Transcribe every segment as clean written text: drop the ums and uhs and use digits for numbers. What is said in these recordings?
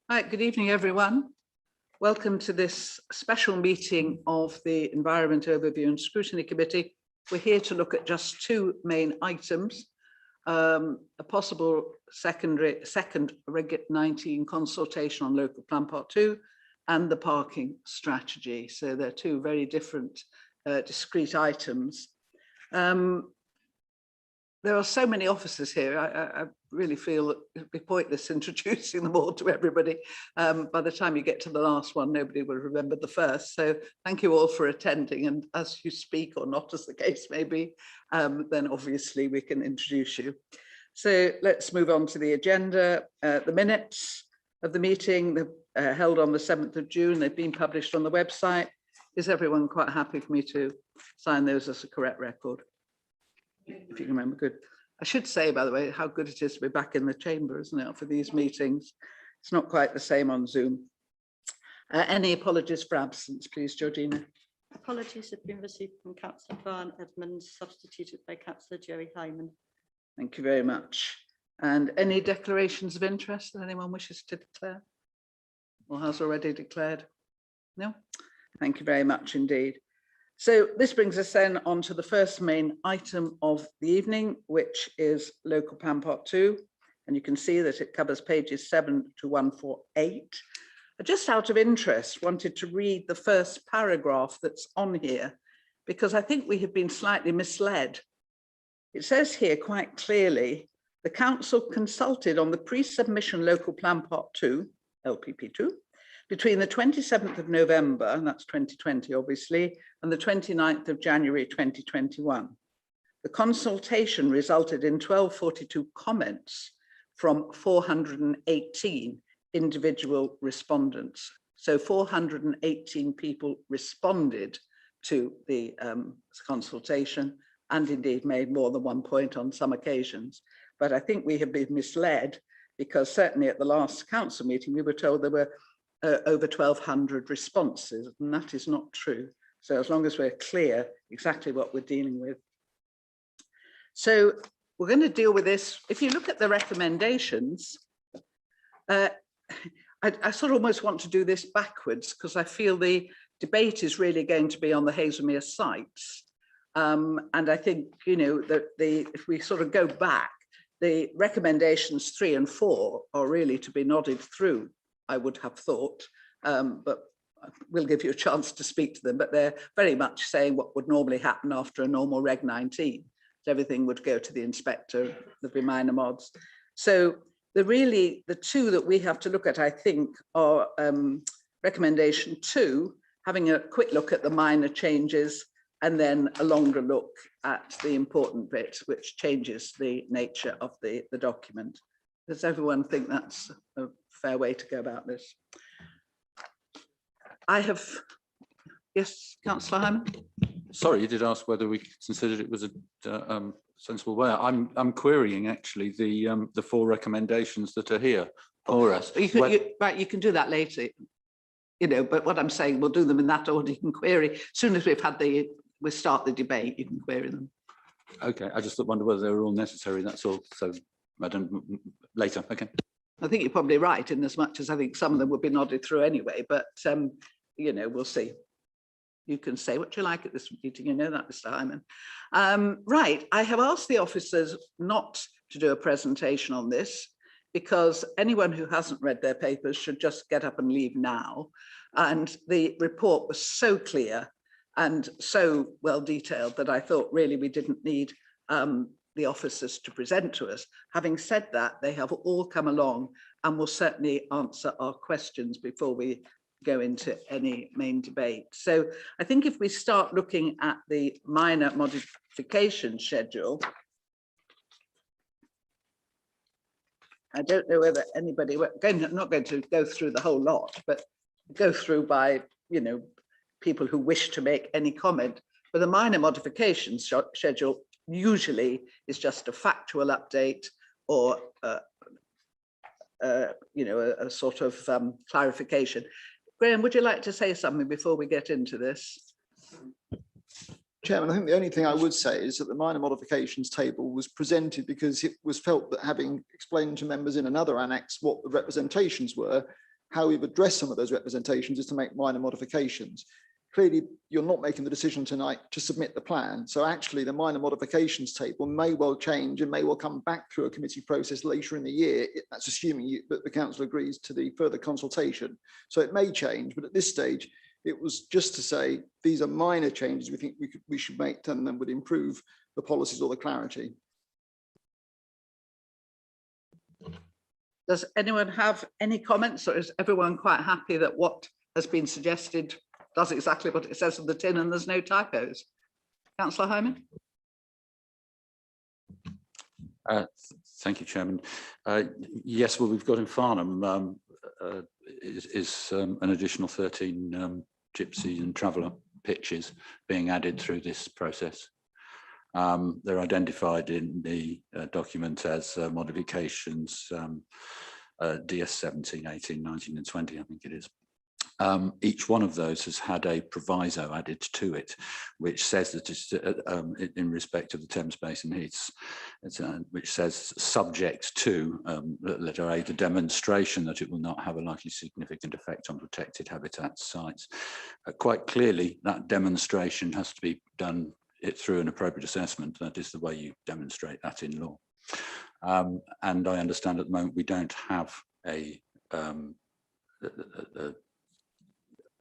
Right, good evening, everyone. Welcome to this special meeting of the Environment Overview and Scrutiny Committee. We're here to look at just two main items, a possible second Reg 19 consultation on local plan part 2 and the parking strategy. So they're two very different discrete items. There are so many officers here. I really feel that it'd be pointless introducing them all to everybody. By the time you get to the last one, nobody will remember the first. So thank you all for attending. And as you speak, or not as the case may be, then obviously we can introduce you. So let's move on to the agenda. The minutes of the meeting held on the 7th of June. They've been published on the website. Is everyone quite happy for me to sign those as a correct record? If you can remember, good. I should say, by the way, how good it is to be back in the chamber, isn't it, for these meetings? It's not quite the same on Zoom. Any apologies for absence, please, Georgina? Apologies have been received from Councillor Brian Edmonds, substituted by Councillor Jerry Hyman. Thank you very much. And any declarations of interest that anyone wishes to declare or has already declared? No? Thank you very much indeed. So this brings us then on to the first main item of the evening, which is local plan part 2. And you can see that it covers pages 7 to 148. I just out of interest wanted to read the first paragraph that's on here, because I think we have been slightly misled. It says here quite clearly, the council consulted on the pre-submission local plan part 2, LPP2, between the 27th of November, and that's 2020 obviously, and the 29th of January 2021. The consultation resulted in 1242 comments from 418 individual respondents. So 418 people responded to the consultation and indeed made more than one point on some occasions. But I think we have been misled because certainly at the last council meeting, we were told there were over 1,200 responses, and that is not true. So as long as we're clear exactly what we're dealing with. So we're going to deal with this. If you look at the recommendations, I sort of almost want to do this backwards because I feel the debate is really going to be on the Haslemere sites. And I think, you know, that if we sort of go back, the recommendations 3 and 4 are really to be nodded through, I would have thought, but we'll give you a chance to speak to them, but they're very much saying what would normally happen after a normal Reg 19. Everything would go to the inspector, there'd be minor mods. So the two that we have to look at, I think, are recommendation 2, having a quick look at the minor changes, and then a longer look at the important bit, which changes the nature of the document. Does everyone think that's a fair way to go about this? I have, yes, Councillor Hyman. Sorry, you did ask whether we considered it was a sensible way. I'm querying actually the 4 recommendations that are here for us. Right, you can do that later, you know. But what I'm saying, we'll do them in that order. You can query as soon as we've had we start the debate. You can query them. Okay, I just wondered whether they were all necessary. That's all. So, Madam, later. Okay. I think you're probably right in as much as I think some of them would be nodded through anyway. But you know, we'll see. You can say what you like at this meeting, you know that, Mr. Hyman. Right, I have asked the officers not to do a presentation on this because anyone who hasn't read their papers should just get up and leave now. And the report was so clear and so well detailed that I thought really we didn't need the officers to present to us. Having said that, they have all come along and will certainly answer our questions before we go into any main debate. So I think if we start looking at the minor modification schedule, I don't know whether anybody, I'm not going to go through the whole lot, but go through by, you know, people who wish to make any comment. But the minor modification schedule usually is just a factual update or you know, a sort of clarification. Graham, would you like to say something before we get into this? Chairman, I think the only thing I would say is that the minor modifications table was presented because it was felt that having explained to members in another annex what the representations were, how we've addressed some of those representations is to make minor modifications. Clearly, you're not making the decision tonight to submit the plan. So actually the minor modifications table may well change and may well come back through a committee process later in the year. That's assuming that the council agrees to the further consultation. So it may change, but at this stage, it was just to say, these are minor changes we think we should make and then would improve the policies or the clarity. Does anyone have any comments, or is everyone quite happy that what has been suggested does exactly what it says on the tin and there's no typos? Councillor Hyman? Thank you, Chairman. Yes, well, we've got in Farnham is an additional 13 gypsy and traveller pitches being added through this process. They're identified in the document as modifications DS 17, 18, 19 and 20, I think it is. Each one of those has had a proviso added to it, which says that it's in respect of the Thames Basin Heaths, which says subject to letter A, the demonstration that it will not have a likely significant effect on protected habitat sites. Quite clearly, that demonstration has to be done through an appropriate assessment. That is the way you demonstrate that in law. And I understand at the moment we don't have a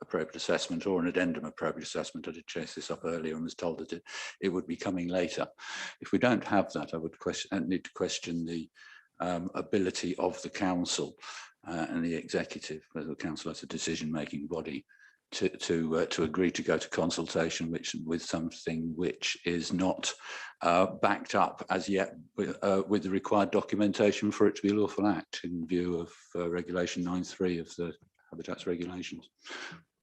appropriate assessment or an addendum appropriate assessment. I did chase this up earlier and was told that it would be coming later. If we don't have that, I would need to question the ability of the council and the executive, whether the council as a decision-making body, to agree to go to consultation with something which is not backed up as yet with the required documentation for it to be a lawful act in view of Regulation 9.3 of the Habitats Regulations.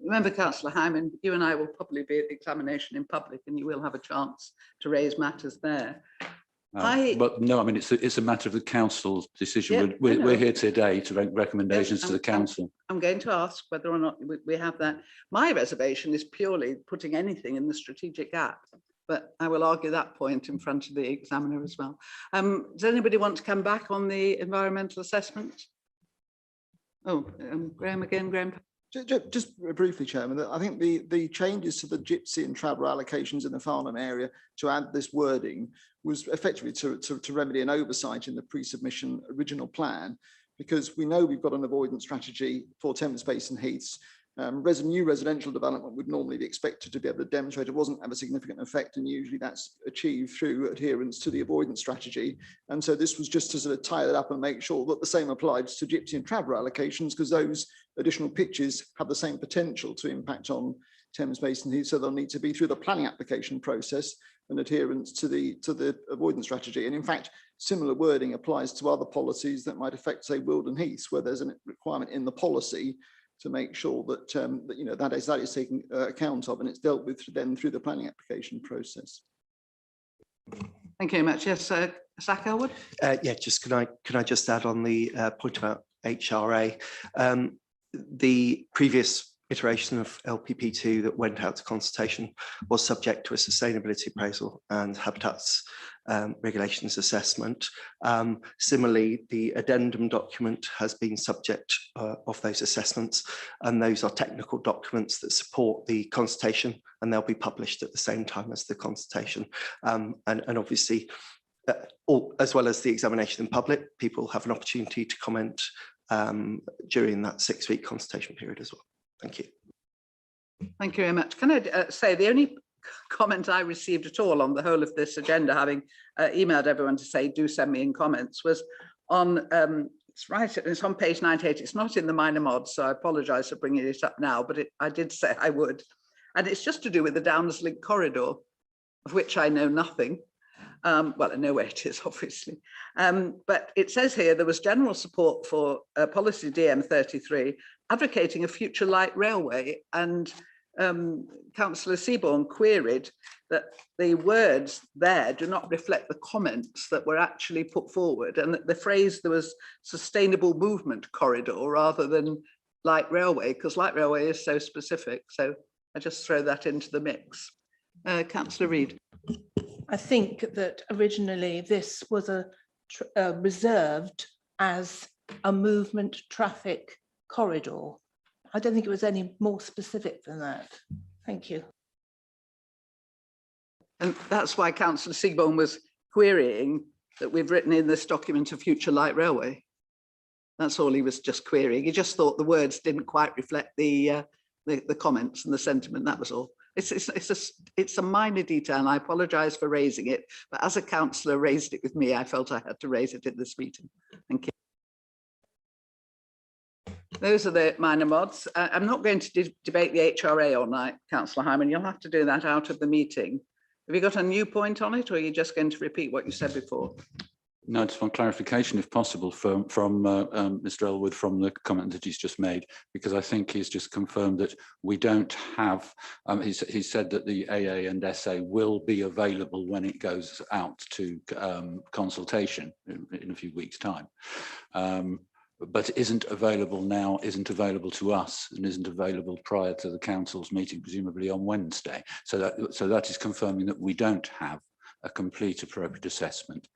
Remember, Councillor Hyman, you and I will probably be at the examination in public and you will have a chance to raise matters there. But no, I mean, it's a matter of the council's decision. Yeah, we're here today to make recommendations to the council. I'm going to ask whether or not we have that. My reservation is purely putting anything in the strategic gap, but I will argue that point in front of the examiner as well. Does anybody want to come back on the environmental assessment? Oh, Graham again, Graham. Just briefly, Chairman, I think the changes to the gypsy and traveller allocations in the Farnham area to add this wording was effectively to remedy an oversight in the pre-submission original plan, because we know we've got an avoidance strategy for Thames Basin Heaths. New residential development would normally be expected to be able to demonstrate it wasn't have a significant effect, and usually that's achieved through adherence to the avoidance strategy. And so this was just to sort of tie that up and make sure that the same applies to gypsy and traveller allocations, because those additional pitches have the same potential to impact on Thames Basin Heath, so they'll need to be through the planning application process and adherence to the avoidance strategy. And in fact, similar wording applies to other policies that might affect, say, Wilden Heaths, where there's a requirement in the policy to make sure that that is taken account of, and it's dealt with then through the planning application process. Thank you very much. Yes, Zach Elwood. Yeah, just can I just add on the point about HRA? The previous iteration of LPP2 that went out to consultation was subject to a sustainability appraisal and habitats regulations assessment. Similarly, the addendum document has been subject of those assessments, and those are technical documents that support the consultation, and they'll be published at the same time as the consultation. And obviously, as well as the examination in public, people have an opportunity to comment during that 6-week consultation period as well. Thank you. Thank you very much. Can I say the only comment I received at all on the whole of this agenda, having emailed everyone to say do send me in comments, was on it's right, it's on page 98. It's not in the minor mod, so I apologise for bringing it up now, but I did say I would, and it's just to do with the Downs Link corridor, of which I know nothing. Well, I know where it is, obviously, but it says here there was general support for policy DM33 advocating a future light railway, and Councillor Seaborn queried that the words there do not reflect the comments that were actually put forward, and that the phrase there was sustainable movement corridor rather than light railway, because light railway is so specific. So I just throw that into the mix. Councillor Reid. I think that originally this was reserved as a movement traffic corridor. I don't think it was any more specific than that. Thank you. And that's why Councillor Seaborn was querying that we've written in this document a future light railway. That's all he was just querying. He just thought the words didn't quite reflect the comments and the sentiment. That was all. It's a minor detail, and I apologise for raising it. But as a councillor raised it with me, I felt I had to raise it in this meeting. Thank you. Those are the minor mods. I'm not going to debate the HRA all night, Councillor Hyman. You'll have to do that out of the meeting. Have you got a new point on it, or are you just going to repeat what you said before? No, just one clarification, if possible, from Mr. Elwood from the comment that he's just made, because I think he's just confirmed that we don't have. He said that the AA and SA will be available when it goes out to consultation in a few weeks' time. But isn't available now, isn't available to us, and isn't available prior to the council's meeting, presumably on Wednesday. So that is confirming that we don't have a complete appropriate assessment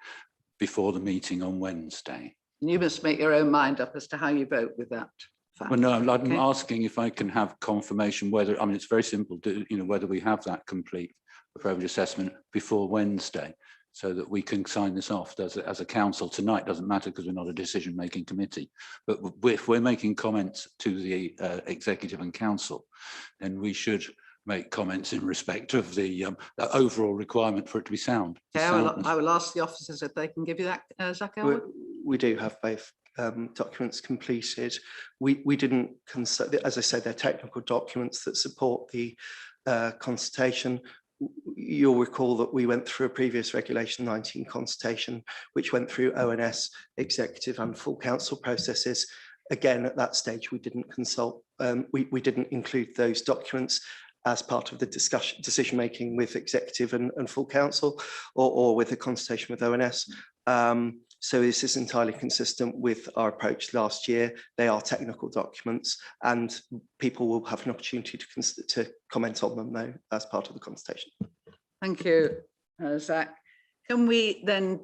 before the meeting on Wednesday. You must make your own mind up as to how you vote with that fact. Well, no, I'm Okay. asking if I can have confirmation whether, I mean, it's very simple, whether we have that complete appropriate assessment before Wednesday, so that we can sign this off as a council tonight. Doesn't matter because we're not a decision-making committee. But if we're making comments to the executive and council, then we should make comments in respect of the overall requirement for it to be sound. Okay, I will ask the officers if they can give you that, Zach Elwood. We do have both documents completed. We didn't consult, as I said, they're technical documents that support the consultation. You'll recall that we went through a previous Regulation 19 consultation, which went through ONS, executive and full council processes. Again, at that stage, we didn't consult, we didn't include those documents as part of the decision-making with executive and full council, or with the consultation with ONS. So this is entirely consistent with our approach last year. They are technical documents, and people will have an opportunity to comment on them though as part of the consultation. Thank you, Zach. Can we then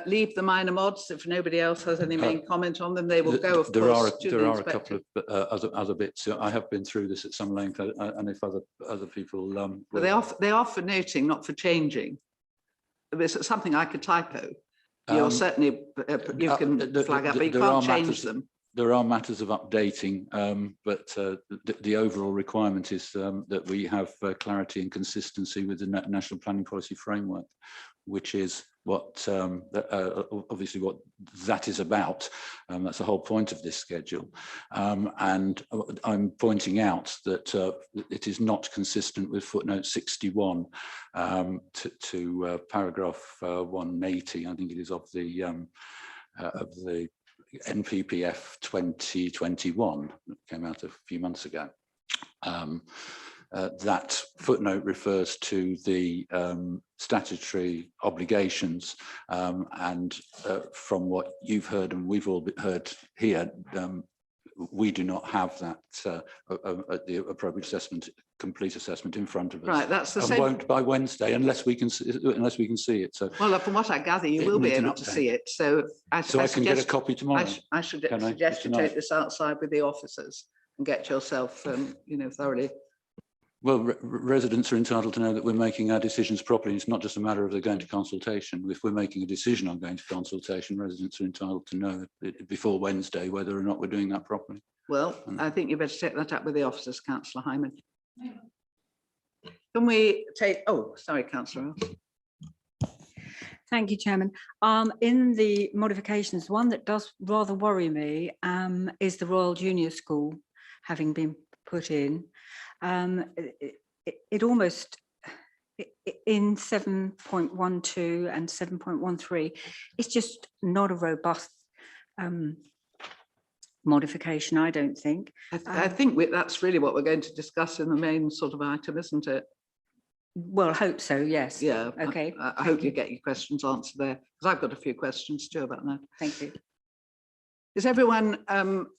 leave the minor mods? If nobody else has any main comment on them, they will go, of course, to the There are a inspector. couple of other bits. I have been through this at some length, and if other people, But they are for noting, not for changing. If it's something like a typo, you're certainly, you can flag up, but you can't change them. There are matters of updating, but the overall requirement is that we have clarity and consistency with the National Planning Policy Framework, which is what obviously what that is about. That's the whole point of this schedule. And I'm pointing out that it is not consistent with footnote 61 to paragraph 180, I think it is, of the NPPF 2021 that came out a few months ago. That footnote refers to the statutory obligations, and from what you've heard and we've all heard here, we do not have that the appropriate assessment, complete assessment in front of us. Right, that's the and same. won't by Wednesday unless we can see it. So Well, from what I gather, you It will be needs an able to update. see it. So I I can get a suggest, copy tomorrow. I should Can I, suggest you tonight? take this outside with the officers and get yourself, thoroughly. Well, residents are entitled to know that we're making our decisions properly. It's not just a matter of they're going to consultation. If we're making a decision on going to consultation, residents are entitled to know before Wednesday whether or not we're doing that properly. Well, I think you better take that up with the officers, Councillor Hyman. Can we take, oh, sorry, Councillor. Thank you, Chairman. In the modifications, one that does rather worry me is the Royal Junior School having been put in. It almost, in 7.12 and 7.13, it's just not a robust modification, I don't think. I think that's really what we're going to discuss in the main sort of item, isn't it? Well, I hope so, yes. Yeah. Okay. I hope you get your questions answered there, because I've got a few questions too about that. Thank you. Is everyone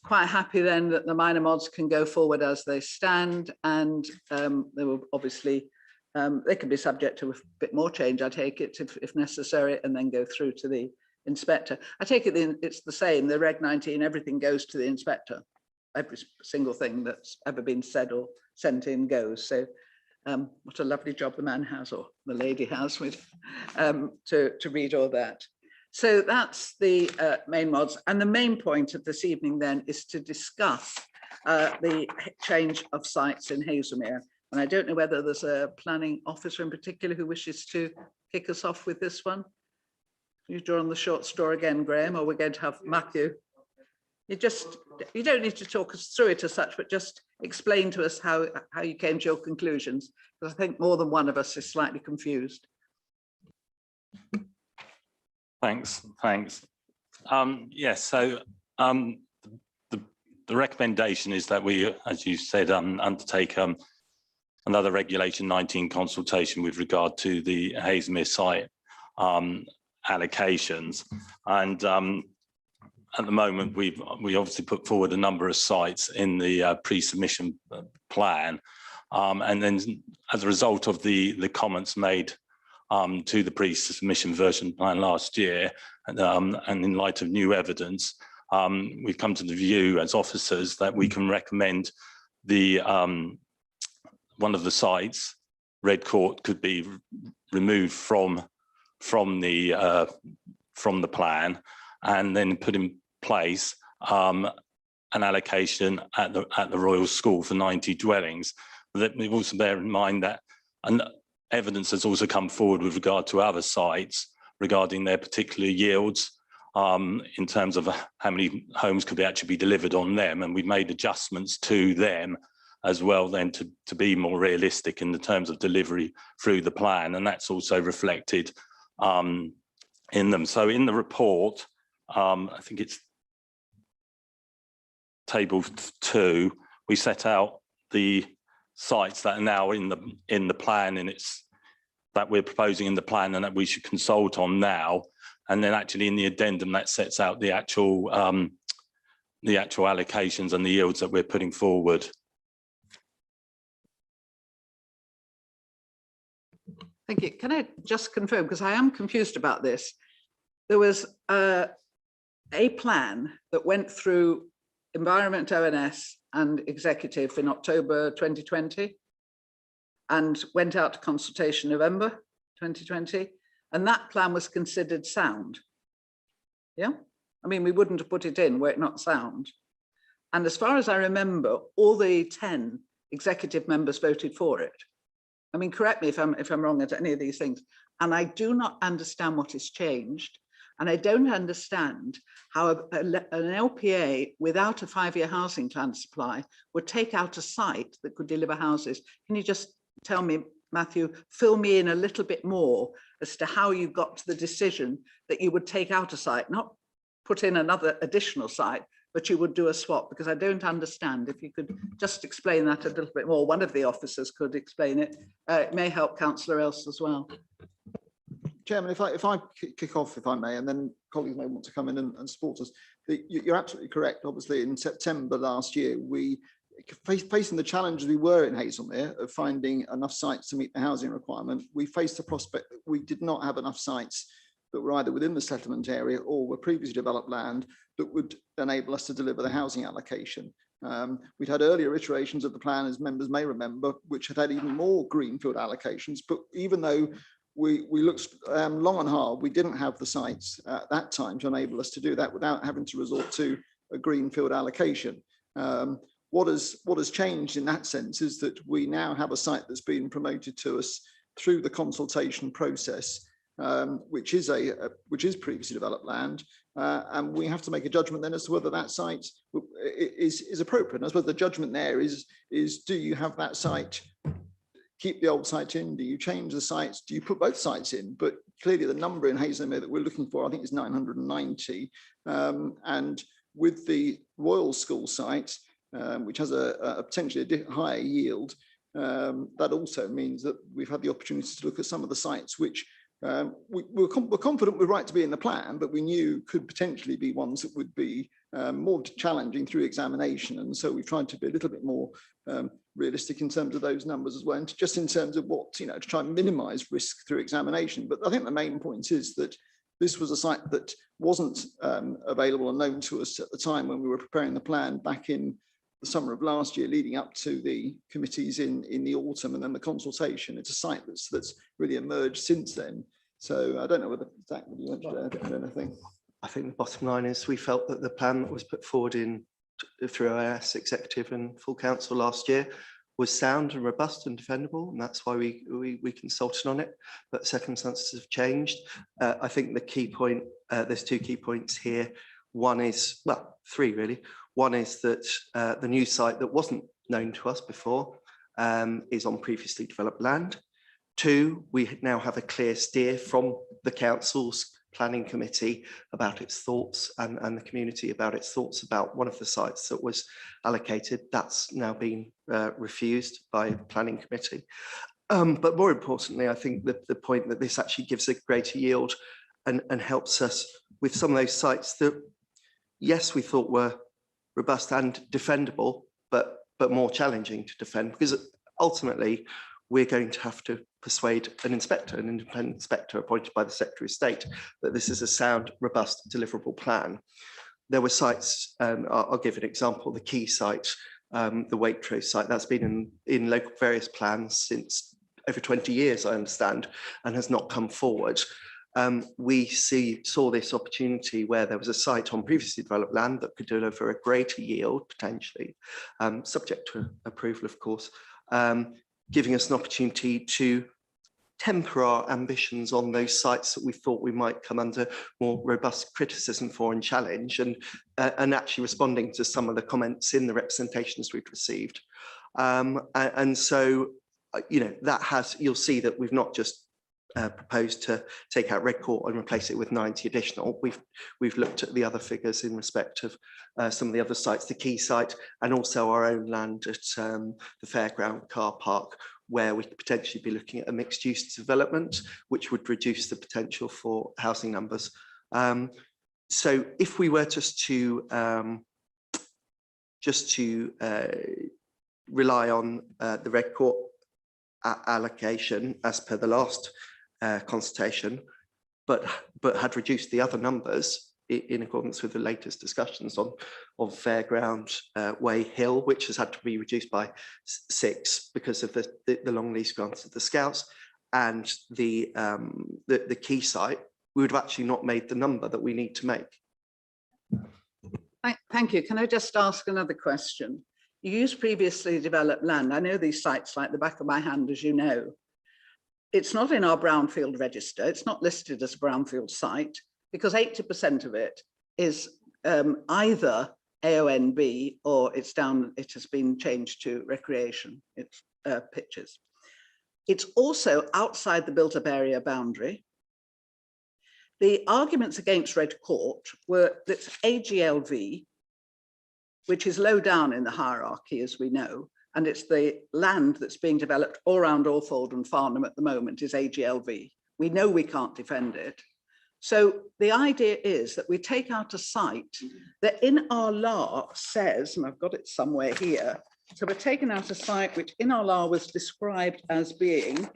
quite happy then that the minor mods can go forward as they stand, and they will obviously, they can be subject to a bit more change, I take it, if necessary, and then go through to the inspector. I take it it's the same, the Reg 19, everything goes to the inspector. every single thing that's ever been said or sent in goes. So what a lovely job the man has, or the lady has, with to read all that. So that's the main mods. And the main point of this evening then is to discuss the change of sites in Hazelmere. And I don't know whether there's a planning officer in particular who wishes to kick us off with this one. You draw on the short straw again, Graham, or we're going to have Matthew. You don't need to talk us through it as such, but just explain to us how you came to your conclusions, because I think more than one of us is slightly confused. Thanks. Yes, so the recommendation is that we, as you said, undertake another Regulation 19 consultation with regard to the Hazelmere site allocations. And at the moment, we obviously put forward a number of sites in the pre-submission plan. And then as a result of the comments made to the pre-submission version plan last year, and in light of new evidence, we've come to the view as officers that we can recommend the one of the sites, Red Court, could be removed from the plan, and then put in place an allocation at the Royal School for 90 dwellings. Let me also bear in mind that evidence has also come forward with regard to other sites regarding their particular yields in terms of how many homes could actually be delivered on them, and we've made adjustments to them as well then to be more realistic in the terms of delivery through the plan, and that's also reflected in them. So in the report, I think it's table 2, we set out the sites that are now in the plan, and it's that we're proposing in the plan and that we should consult on now. And then actually in the addendum that sets out the actual allocations and the yields that we're putting forward. Thank you. Can I just confirm, because I am confused about this? There was a plan that went through Environment, ONS and Executive in October 2020 and went out to consultation November 2020. And that plan was considered sound. Yeah, I mean, we wouldn't have put it in were it not sound. And as far as I remember, all the 10 executive members voted for it. I mean, correct me if I'm wrong at any of these things. And I do not understand what has changed. And I don't understand how an LPA without a 5-year housing plan supply would take out a site that could deliver houses. Can you just tell me, Matthew, fill me in a little bit more as to how you got to the decision that you would take out a site, not put in another additional site, but you would do a swap, because I don't understand. If you could just explain that a little bit more, one of the officers could explain it. It may help Councillor Else as well. Chairman, if I kick off, if I may, and then colleagues may want to come in and support us. You're absolutely correct. Obviously, in September last year, we facing the challenges we were in Hazelmere of finding enough sites to meet the housing requirement. We faced the prospect that we did not have enough sites that were either within the settlement area or were previously developed land that would enable us to deliver the housing allocation. We'd had earlier iterations of the plan, as members may remember, which had had even more greenfield allocations, but even though we looked long and hard, we didn't have the sites at that time to enable us to do that without having to resort to a greenfield allocation. What has changed in that sense is that we now have a site that's been promoted to us through the consultation process, which is previously developed land, and we have to make a judgment then as to whether that site is appropriate. And I suppose the judgment there is do you have that site, keep the old site in, do you change the sites, do you put both sites in? But clearly the number in Hazelmere that we're looking for, I think, is 990, and with the Royal School site, which has a potentially a higher yield, that also means that we've had the opportunity to look at some of the sites which we're confident we're right to be in the plan, but we knew could potentially be ones that would be more challenging through examination. And so we've tried to be a little bit more realistic in terms of those numbers as well, and just in terms of what, to try and minimize risk through examination. But I think the main point is that this was a site that wasn't available and known to us at the time when we were preparing the plan back in the summer of last year, leading up to the committees in the autumn and then the consultation. It's a site that's really emerged since then. So I don't know whether Zach, would you want to add anything? I think the bottom line is we felt that the plan that was put forward through IS executive and full council last year was sound and robust and defendable, and that's why we consulted on it. But circumstances have changed. I think the key point, there's two key points here. One is, well, three really. One is that the new site that wasn't known to us before is on previously developed land. Two, we now have a clear steer from the council's planning committee about its thoughts and the community about its thoughts about one of the sites that was allocated. That's now been refused by the planning committee. But more importantly, I think that the point that this actually gives a greater yield and helps us with some of those sites that, yes, we thought were robust and defendable, but more challenging to defend, because ultimately we're going to have to persuade an independent inspector appointed by the Secretary of State, that this is a sound, robust, deliverable plan. There were sites, I'll give an example, the Key site, the Waitrose site, that's been in local various plans since over 20 years, I understand, and has not come forward. We saw this opportunity where there was a site on previously developed land that could deliver a greater yield, potentially, subject to approval, of course, giving us an opportunity to temper our ambitions on those sites that we thought we might come under more robust criticism for and challenge, and actually responding to some of the comments in the representations we've received. And so, you know, that has, you'll see that we've not just proposed to take out Red Court and replace it with 90 additional. We've looked at the other figures in respect of some of the other sites, the Key site, and also our own land at the Fairground car park, where we could potentially be looking at a mixed use development, which would reduce the potential for housing numbers. So if we were just to rely on the Red Court allocation as per the last consultation, but had reduced the other numbers in accordance with the latest discussions on Fairground Way Hill, which has had to be reduced by 6 because of the long lease grants of the Scouts, and the Key site, we would have actually not made the number that we need to make. Thank you. Can I just ask another question? You use previously developed land. I know these sites like the back of my hand, as you know. It's not in our brownfield register. It's not listed as a brownfield site because 80% of it is either AONB or it has been changed to recreation. It's pitches. It's also outside the built up area boundary. The arguments against Red Court were that AGLV, which is low down in the hierarchy, as we know, and it's the land that's being developed all around Orford and Farnham at the moment is AGLV. We know we can't defend it. So the idea is that we take out a site that in our law says, and I've got it somewhere here, so we're taking out a site which in our law was described as being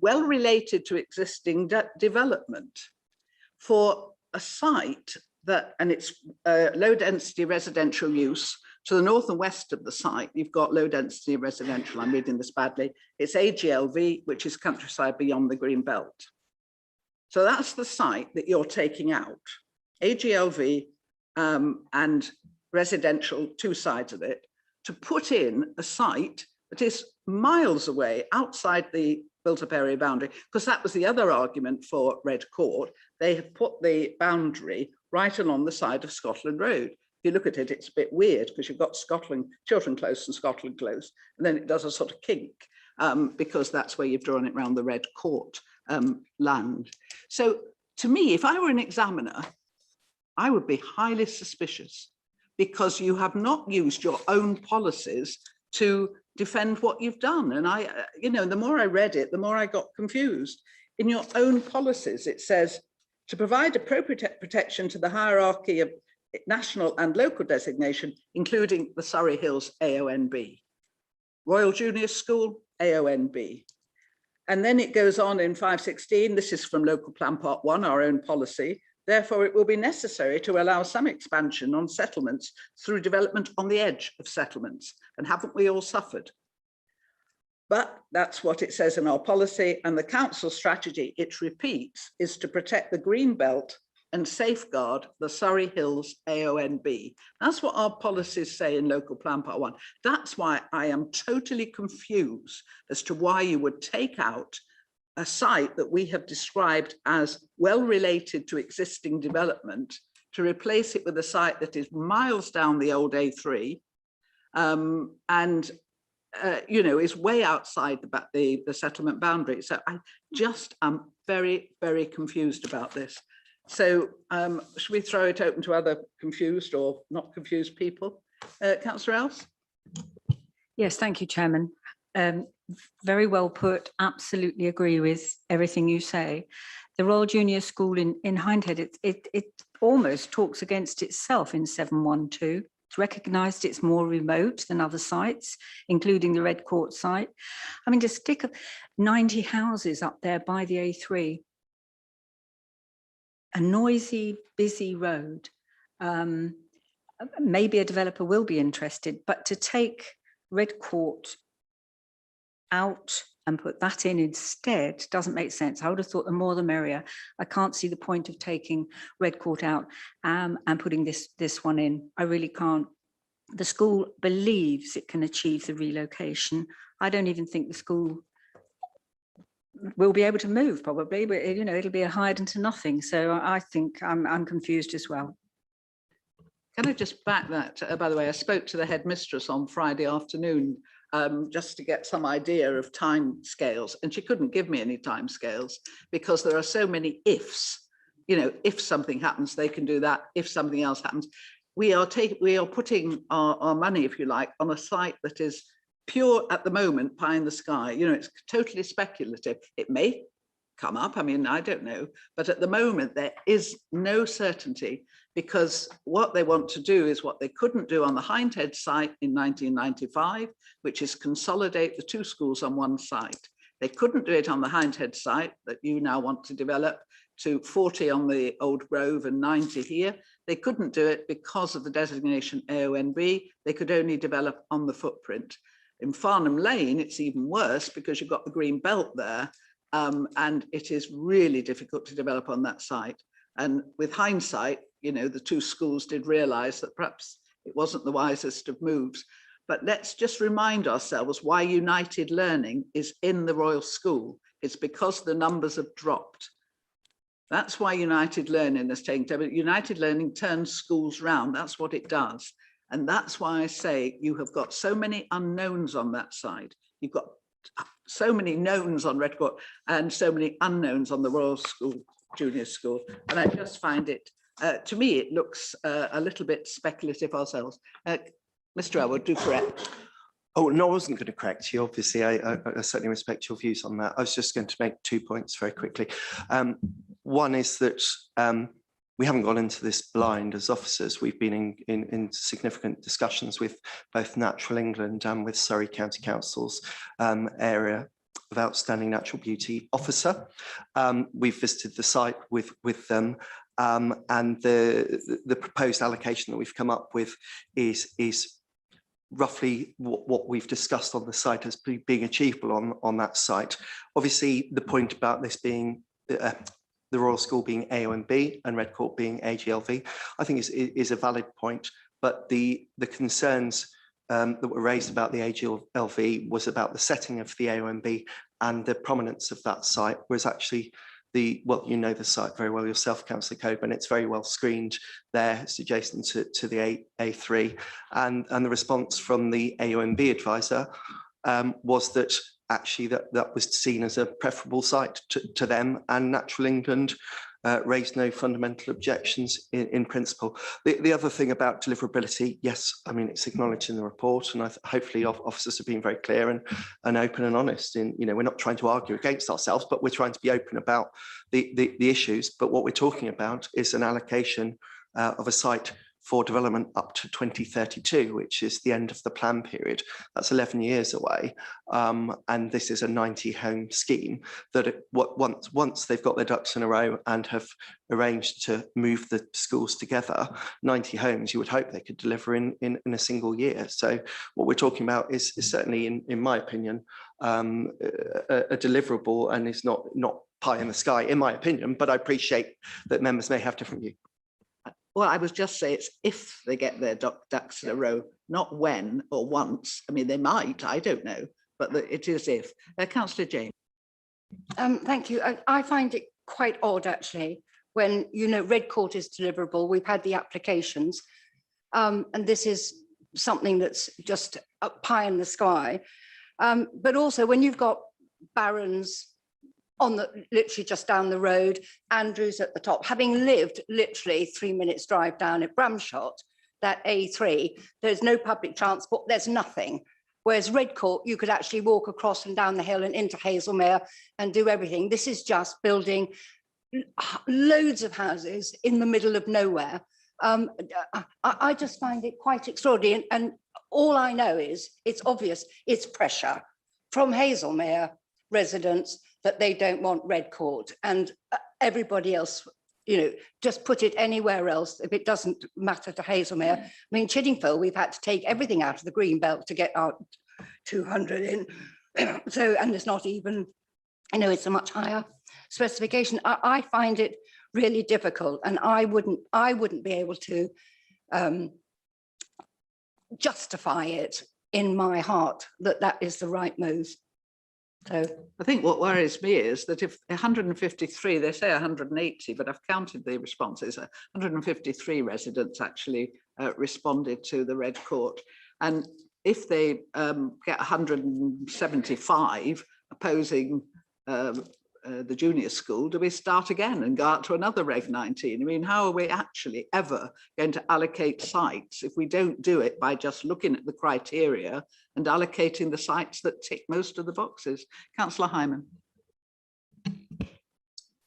well related to existing development for a site that, and it's low density residential use. To the north and west of the site, you've got low density residential. I'm reading this badly. It's AGLV, which is countryside beyond the green belt. So that's the site that you're taking out. AGLV and residential, 2 sides of it, to put in a site that is miles away outside the built up area boundary, because that was the other argument for Red Court. They have put the boundary right along the side of Scotland Road. If you look at it, it's a bit weird because you've got Chiltern Close and Scotland Close, and then it does a sort of kink because that's where you've drawn it around the Red Court land. So to me, if I were an examiner, I would be highly suspicious because you have not used your own policies to defend what you've done. And I, you know, the more I read it, the more I got confused. In your own policies, it says to provide appropriate protection to the hierarchy of national and local designation, including the Surrey Hills AONB. Royal Junior School, AONB. And then it goes on in 516, this is from Local Plan Part 1, our own policy, Therefore, it will be necessary to allow some expansion on settlements through development on the edge of settlements. And haven't we all suffered? But that's what it says in our policy, and the council strategy it repeats is to protect the green belt and safeguard the Surrey Hills AONB. That's what our policies say in Local Plan Part 1. That's why I am totally confused as to why you would take out a site that we have described as well related to existing development to replace it with a site that is miles down the old A3 and you know, is way outside the settlement boundary. So I just am very, very confused about this. So should we throw it open to other confused or not confused people? Councillor Else? Yes, thank you, Chairman. Very well put. Absolutely agree with everything you say. The Royal Junior School in Hindhead, it almost talks against itself in 712. It's recognised it's more remote than other sites, including the Red Court site. I mean, to stick 90 houses up there by the A3, a noisy, busy road. Maybe a developer will be interested, but to take Red Court out and put that in instead doesn't make sense. I would have thought the more the merrier. I can't see the point of taking Red Court out and putting this one in. I really can't. The school believes it can achieve the relocation. I don't even think the school will be able to move probably, but you know, it'll be a hide into nothing. So I think I'm confused as well. Can I just back that? By the way, I spoke to the headmistress on Friday afternoon just to get some idea of time scales, and she couldn't give me any time scales because there are so many ifs. You know, if something happens, they can do that. If something else happens, we are putting our money, if you like, on a site that is pure at the moment, pie in the sky. You know, it's totally speculative. It may come up. I mean, I don't know, but at the moment there is no certainty, because what they want to do is what they couldn't do on the Hindhead site in 1995, which is consolidate the two schools on one site. They couldn't do it on the Hindhead site that you now want to develop to 40 on the Old Grove and 90 here. They couldn't do it because of the designation AONB. They could only develop on the footprint. In Farnham Lane, it's even worse because you've got the green belt there, and it is really difficult to develop on that site. And with hindsight, you know, the two schools did realise that perhaps it wasn't the wisest of moves. But let's just remind ourselves why United Learning is in the Royal School. It's because the numbers have dropped. That's why United Learning is taking over. United Learning turns schools round. That's what it does. And that's why I say you have got so many unknowns on that side. You've got so many knowns on Red Court and so many unknowns on the Royal School, Junior School. And I just find it, to me, it looks a little bit speculative ourselves. Mr. Elwood, do correct. Oh, no, I wasn't going to correct you. Obviously, I certainly respect your views on that. I was just going to make 2 points very quickly. One is that we haven't gone into this blind as officers. We've been in significant discussions with both Natural England and with Surrey County Council's area of Outstanding Natural Beauty Officer. We've visited the site with them, and the proposed allocation that we've come up with is roughly what we've discussed on the site as being achievable on that site. Obviously, the point about this being the Royal School being AONB and Red Court being AGLV, I think is a valid point. But the concerns that were raised about the AGLV was about the setting of the AONB and the prominence of that site, whereas actually well, you know the site very well yourself, Councillor Coburn. It's very well screened there. It's adjacent to the A3, and the response from the AONB advisor was that actually that was seen as a preferable site to them, and Natural England raised no fundamental objections in principle. The other thing about deliverability, yes, I mean, it's acknowledged in the report, and hopefully officers have been very clear and open and honest. In, you know, we're not trying to argue against ourselves, but we're trying to be open about the issues. But what we're talking about is an allocation of a site for development up to 2032, which is the end of the plan period. That's 11 years away. And this is a 90 home scheme that once they've got their ducks in a row and have arranged to move the schools together, 90 homes you would hope they could deliver in a single year. So what we're talking about is certainly, in my opinion, a deliverable, and is not pie in the sky, in my opinion, but I appreciate that members may have different views. Well, I was just saying it's if they get their ducks in a row, not when or once. I mean, they might, I don't know, but it is if. Councillor James. Thank you. I find it quite odd, actually, when, you know, Red Court is deliverable. We've had the applications, and this is something that's just up pie in the sky. But also when you've got Barron's on literally just down the road, Andrews at the top, having lived literally 3 minutes drive down at Bramshot, that A3, there's no public transport, there's nothing. Whereas Red Court, you could actually walk across and down the hill and into Hazelmere and do everything. This is just building loads of houses in the middle of nowhere. I just find it quite extraordinary. And all I know is it's obvious, it's pressure from Hazelmere residents that they don't want Red Court, and everybody else, you know, just put it anywhere else if it doesn't matter to Hazelmere. I mean, Chiddingfold, we've had to take everything out of the green belt to get our 200 in. So, and there's not even, I know it's a much higher specification. I find it really difficult, and I wouldn't be able to justify it in my heart that is the right move. So I think what worries me is that if 153, they say 180, but I've counted the responses, 153 residents actually responded to the Red Court. And if they get 175 opposing the junior school, do we start again and go out to another Reg 19? I mean, how are we actually ever going to allocate sites if we don't do it by just looking at the criteria and allocating the sites that tick most of the boxes? Councillor Hyman.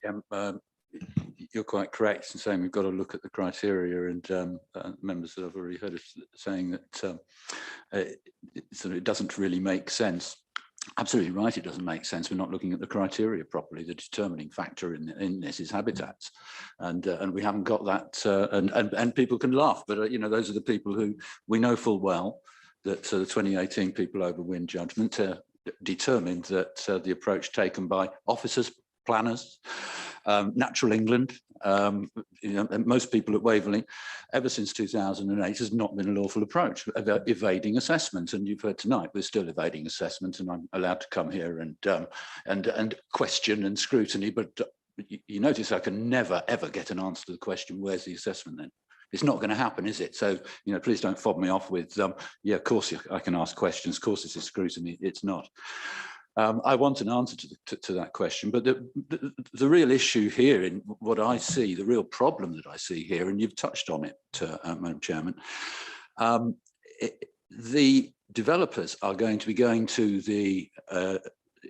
Yeah, you're quite correct in saying we've got to look at the criteria, and members that I've already heard us saying that it doesn't really make sense. Absolutely right, it doesn't make sense. We're not looking at the criteria properly. The determining factor in this is habitats, and we haven't got that. And people can laugh, but you know, those are the people who we know full well that the 2018 people over Wynne judgment determined that the approach taken by officers, planners, Natural England, you know, and most people at Waverley, ever since 2008, has not been a lawful approach, evading assessment. And you've heard tonight, we're still evading assessment, and I'm allowed to come here and question and scrutiny. But you notice I can never, ever get an answer to the question, where's the assessment then? It's not going to happen, is it? So, you know, please don't fob me off with, yeah, of course I can ask questions, of course this is scrutiny. It's not. I want an answer to that question, but the real issue here, in what I see, the real problem that I see here, and you've touched on it, Madam Chairman, the developers are going to be going to the,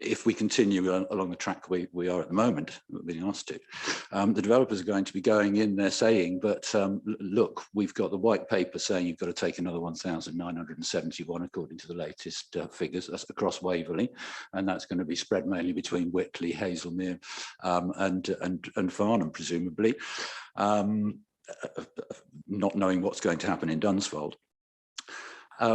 if we continue along the track we are at the moment, being asked to, the developers are going to be going in there saying, but look, we've got the white paper saying you've got to take another 1,971 according to the latest figures. That's across Waverley, and that's going to be spread mainly between Whitley, Hazelmere, and Farnham, presumably, not knowing what's going to happen in Dunsfold.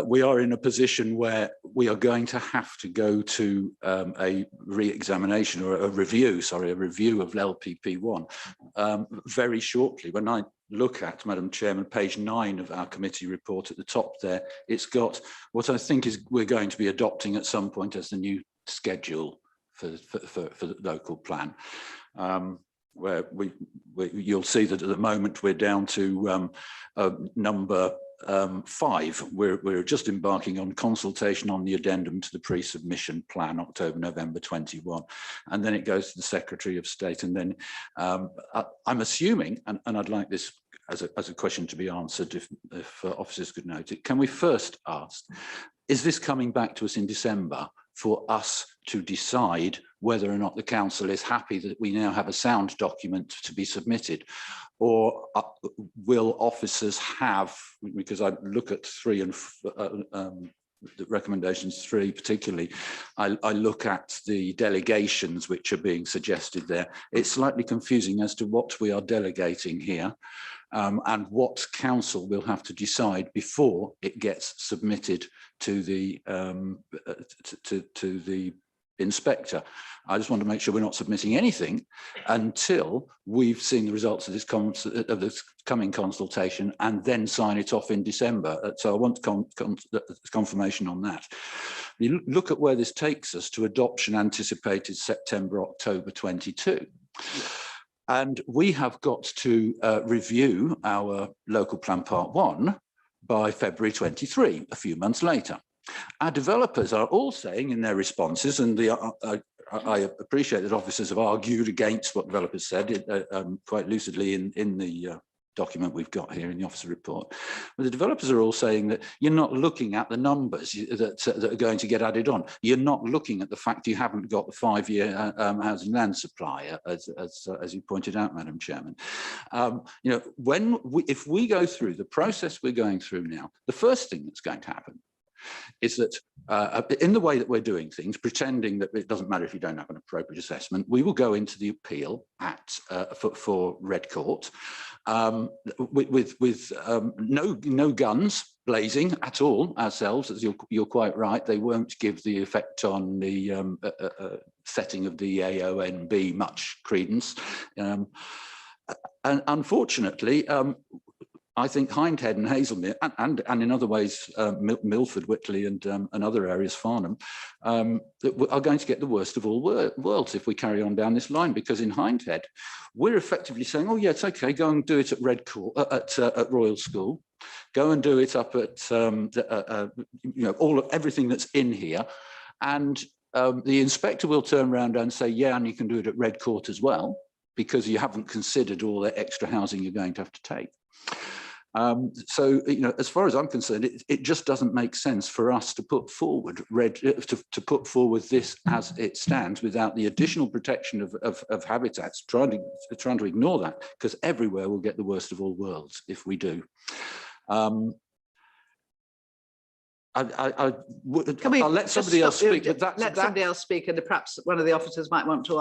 We are in a position where we are going to have to go to a re-examination or a review of LPP1 very shortly. When I look at, Madam Chairman, page 9 of our committee report at the top there, it's got what I think is we're going to be adopting at some point as the new schedule for the local plan. Where you'll see that at the moment we're down to number 5. We're just embarking on consultation on the addendum to the pre-submission plan, October-November 21, and then it goes to the Secretary of State, and then I'm assuming, and I'd like this as a question to be answered if officers could note it, can we first ask, is this coming back to us in December for us to decide whether or not the council is happy that we now have a sound document to be submitted, or will officers have, because I look at 3 and the recommendations 3 particularly, I look at the delegations which are being suggested there. It's slightly confusing as to what we are delegating here, and what council will have to decide before it gets submitted to the to the inspector. I just want to make sure we're not submitting anything until we've seen the results of this coming consultation and then sign it off in December. So I want confirmation on that. You look at where this takes us to adoption anticipated September, October 22. And we have got to review our local plan part 1 by February 23, a few months later. Our developers are all saying in their responses, and I appreciate that officers have argued against what developers said quite lucidly in the document we've got here in the officer report. But the developers are all saying that you're not looking at the numbers that are going to get added on. You're not looking at the fact you haven't got the 5-year housing land supply, as you pointed out, Madam Chairman. You know, if we go through the process we're going through now, the first thing that's going to happen is that in the way that we're doing things, pretending that it doesn't matter if you don't have an appropriate assessment, we will go into the appeal for Red Court with no guns blazing at all ourselves, as you're quite right. They won't give the effect on the setting of the AONB much credence. And unfortunately, I think Hindhead and Hazelmere, and in other ways, Milford, Whitley, and other areas, Farnham, are going to get the worst of all worlds if we carry on down this line. Because in Hindhead, we're effectively saying, "Oh yeah, it's okay. Go and do it at Red Court, at Royal School. Go and do it up at you know, everything that's in here," and the inspector will turn around and say, "Yeah, and you can do it at Red Court as well, because you haven't considered all the extra housing you're going to have to take." So, you know, as far as I'm concerned, it just doesn't make sense for us to put forward to put forward this as it stands without the additional protection of habitats, trying to ignore that, because everywhere will get the worst of all worlds if we do. I'll let somebody else speak. Let somebody else speak, and perhaps one of the officers might want to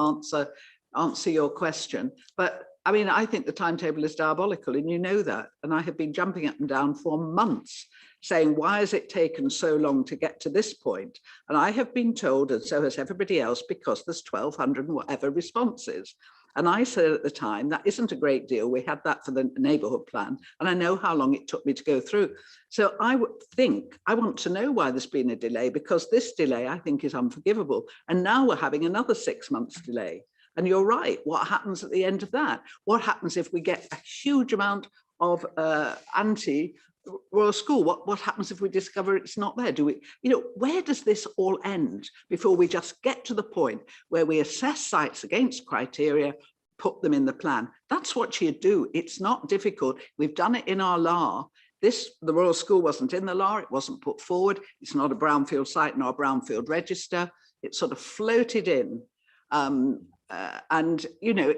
answer your question. But I mean, I think the timetable is diabolical, and you know that. And I have been jumping up and down for months saying, why has it taken so long to get to this point? And I have been told, and so has everybody else, because there's 1,200 and whatever responses. And I said at the time, that isn't a great deal. We had that for the neighbourhood plan, and I know how long it took me to go through. So I would think, I want to know why there's been a delay, because this delay, I think, is unforgivable. And now we're having another 6 months delay. And you're right, what happens at the end of that? What happens if we get a huge amount of anti-Royal School? What happens if we discover it's not there? Do we, you know, where does this all end before we just get to the point where we assess sites against criteria, put them in the plan? That's what you do. It's not difficult. We've done it in our LAR. The Royal School wasn't in the LAR, it wasn't put forward. It's not a brownfield site in our brownfield register. It sort of floated in. And, you know,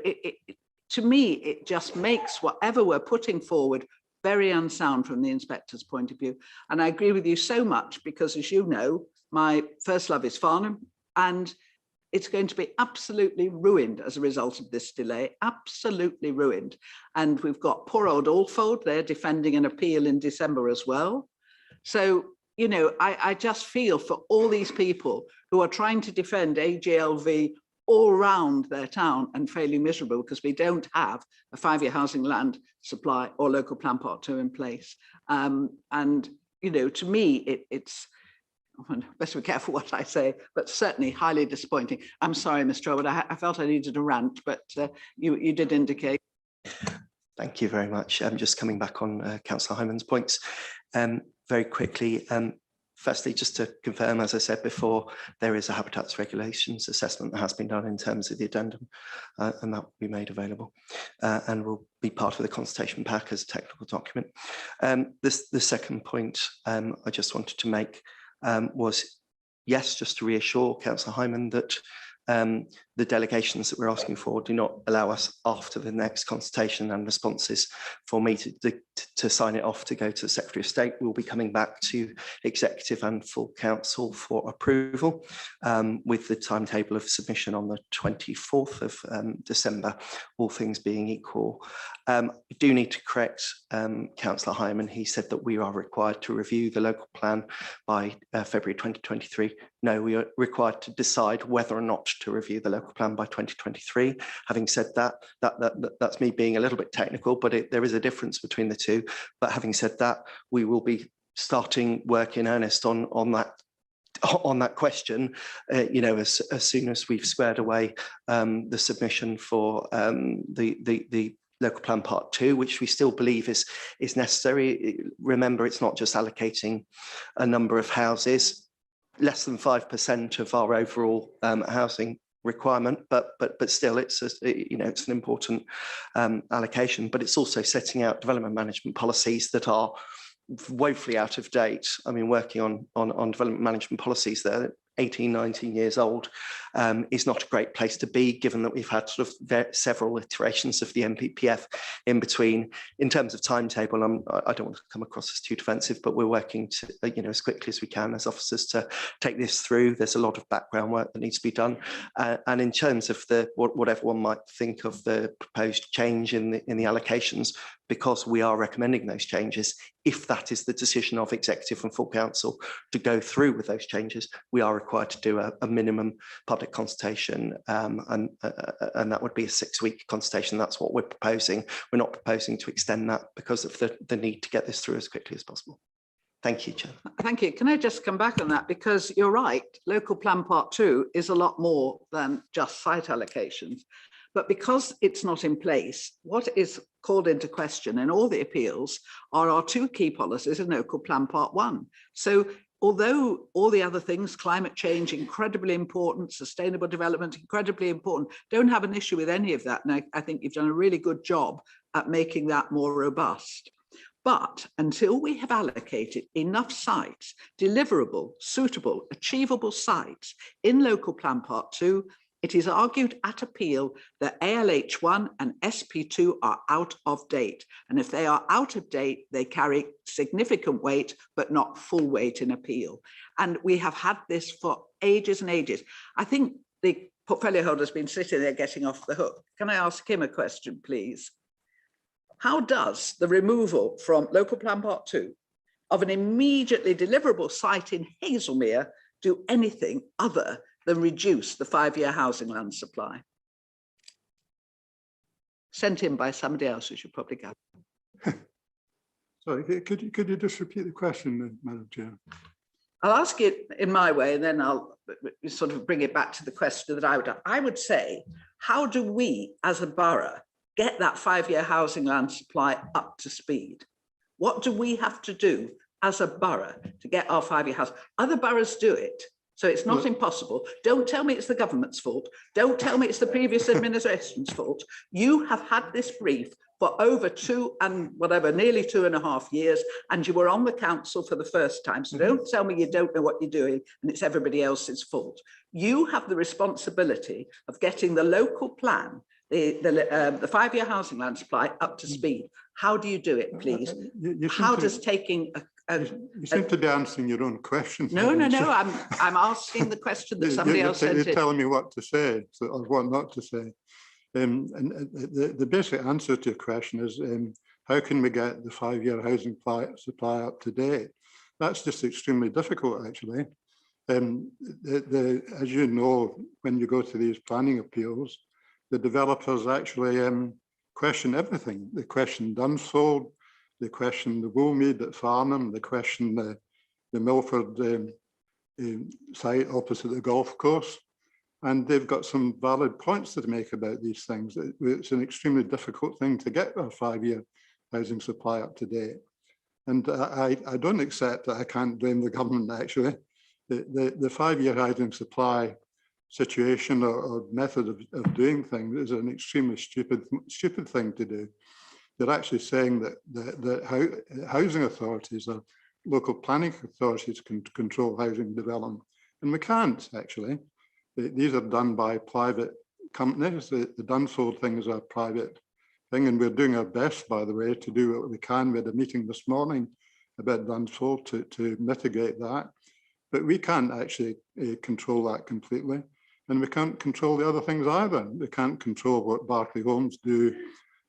to me, it just makes whatever we're putting forward very unsound from the inspector's point of view. And I agree with you so much, because, as you know, my first love is Farnham, and it's going to be absolutely ruined as a result of this delay, absolutely ruined. And we've got poor old Alfold, they're defending an appeal in December as well. So, you know, I just feel for all these people who are trying to defend AGLV all around their town and failing miserable because we don't have a 5-year housing land supply or local plan part 2 in place. And, you know, to me, it's best be careful what I say, but certainly highly disappointing. I'm sorry, Mr. Robert, I felt I needed a rant, but you did indicate. Thank you very much. I'm just coming back on Councillor Hyman's points very quickly. Firstly, just to confirm, as I said before, there is a habitats regulations assessment that has been done in terms of the addendum, and that will be made available and will be part of the consultation pack as a technical document. The second point I just wanted to make was, yes, just to reassure Councillor Hyman that The delegations that we're asking for do not allow us after the next consultation and responses for me to sign it off to go to the Secretary of State. We'll be coming back to Executive and full Council for approval with the timetable of submission on the 24th of December, all things being equal. I do need to correct Councillor Hyman. He said that we are required to review the local plan by February 2023. No, we are required to decide whether or not to review the local plan by 2023. Having said that, that's me being a little bit technical, but there is a difference between the two. But having said that, we will be starting work in earnest on that question, you know, as soon as we've squared away the submission for the local plan part 2, which we still believe is necessary. Remember, it's not just allocating a number of houses, less than 5% of our overall housing requirement, but still it's you know, it's an important allocation. But it's also setting out development management policies that are woefully out of date. I mean, working on development management policies that are 18, 19 years old is not a great place to be, given that we've had sort of several iterations of the NPPF in between. In terms of timetable, I don't want to come across as too defensive, but we're working to, you know, as quickly as we can as officers to take this through. There's a lot of background work that needs to be done. And in terms of what everyone might think of the proposed change in the allocations, because we are recommending those changes, if that is the decision of Executive and full Council to go through with those changes, we are required to do a minimum public consultation, and that would be a 6-week consultation. That's what we're proposing. We're not proposing to extend that because of the need to get this through as quickly as possible. Thank you, Chair. Thank you. Can I just come back on that? Because you're right, local plan part 2 is a lot more than just site allocations. But because it's not in place, what is called into question in all the appeals are our 2 key policies in local plan part 1. So although all the other things, climate change, incredibly important, sustainable development, incredibly important, don't have an issue with any of that. And I think you've done a really good job at making that more robust. But until we have allocated enough sites, deliverable, suitable, achievable sites in local plan part 2, it is argued at appeal that ALH1 and SP2 are out of date. And if they are out of date, they carry significant weight, but not full weight in appeal. And we have had this for ages and ages. I think the portfolio holder has been sitting there getting off the hook. Can I ask him a question, please? How does the removal from local plan part 2 of an immediately deliverable site in Hazelmere do anything other than reduce the 5-year housing land supply? Sent in by somebody else who should probably go. Sorry, could you just repeat the question, Madam Chair? I'll ask it in my way and then I'll sort of bring it back to the question that I would say, how do we as a borough get that 5-year housing land supply up to speed? What do we have to do as a borough to get our 5-year house? Other boroughs do it. So it's not impossible. Don't tell me it's the government's fault. Don't tell me it's the previous administration's fault. You have had this brief for over nearly 2.5 years, and you were on the council for the first time. So don't tell me you don't know what you're doing and it's everybody else's fault. You have the responsibility of getting the local plan, the 5-year housing land supply up to speed. How do you do it, please? How does taking you seem to be answering your own question. No. I'm asking the question that somebody else sent in. You're telling me what to say or what not to say. And the basic answer to your question is, how can we get the 5-year housing supply up to date? That's just extremely difficult, actually. As you know, when you go to these planning appeals, the developers actually question everything. They question Dunsfold, they question the Woolmead at Farnham, they question the Milford site opposite the golf course. And they've got some valid points to make about these things. It's an extremely difficult thing to get our 5-year housing supply up to date. And I don't accept that I can't blame the government, actually. The 5-year housing supply situation or method of doing things is an extremely stupid thing to do. They're actually saying that housing authorities or local planning authorities can control housing development. And we can't, actually. These are done by private companies. The Dunsfold thing is a private thing, and we're doing our best, by the way, to do what we can. We had a meeting this morning about Dunsfold to mitigate that, but we can't actually control that completely, and we can't control the other things either. We can't control what Berkeley Homes do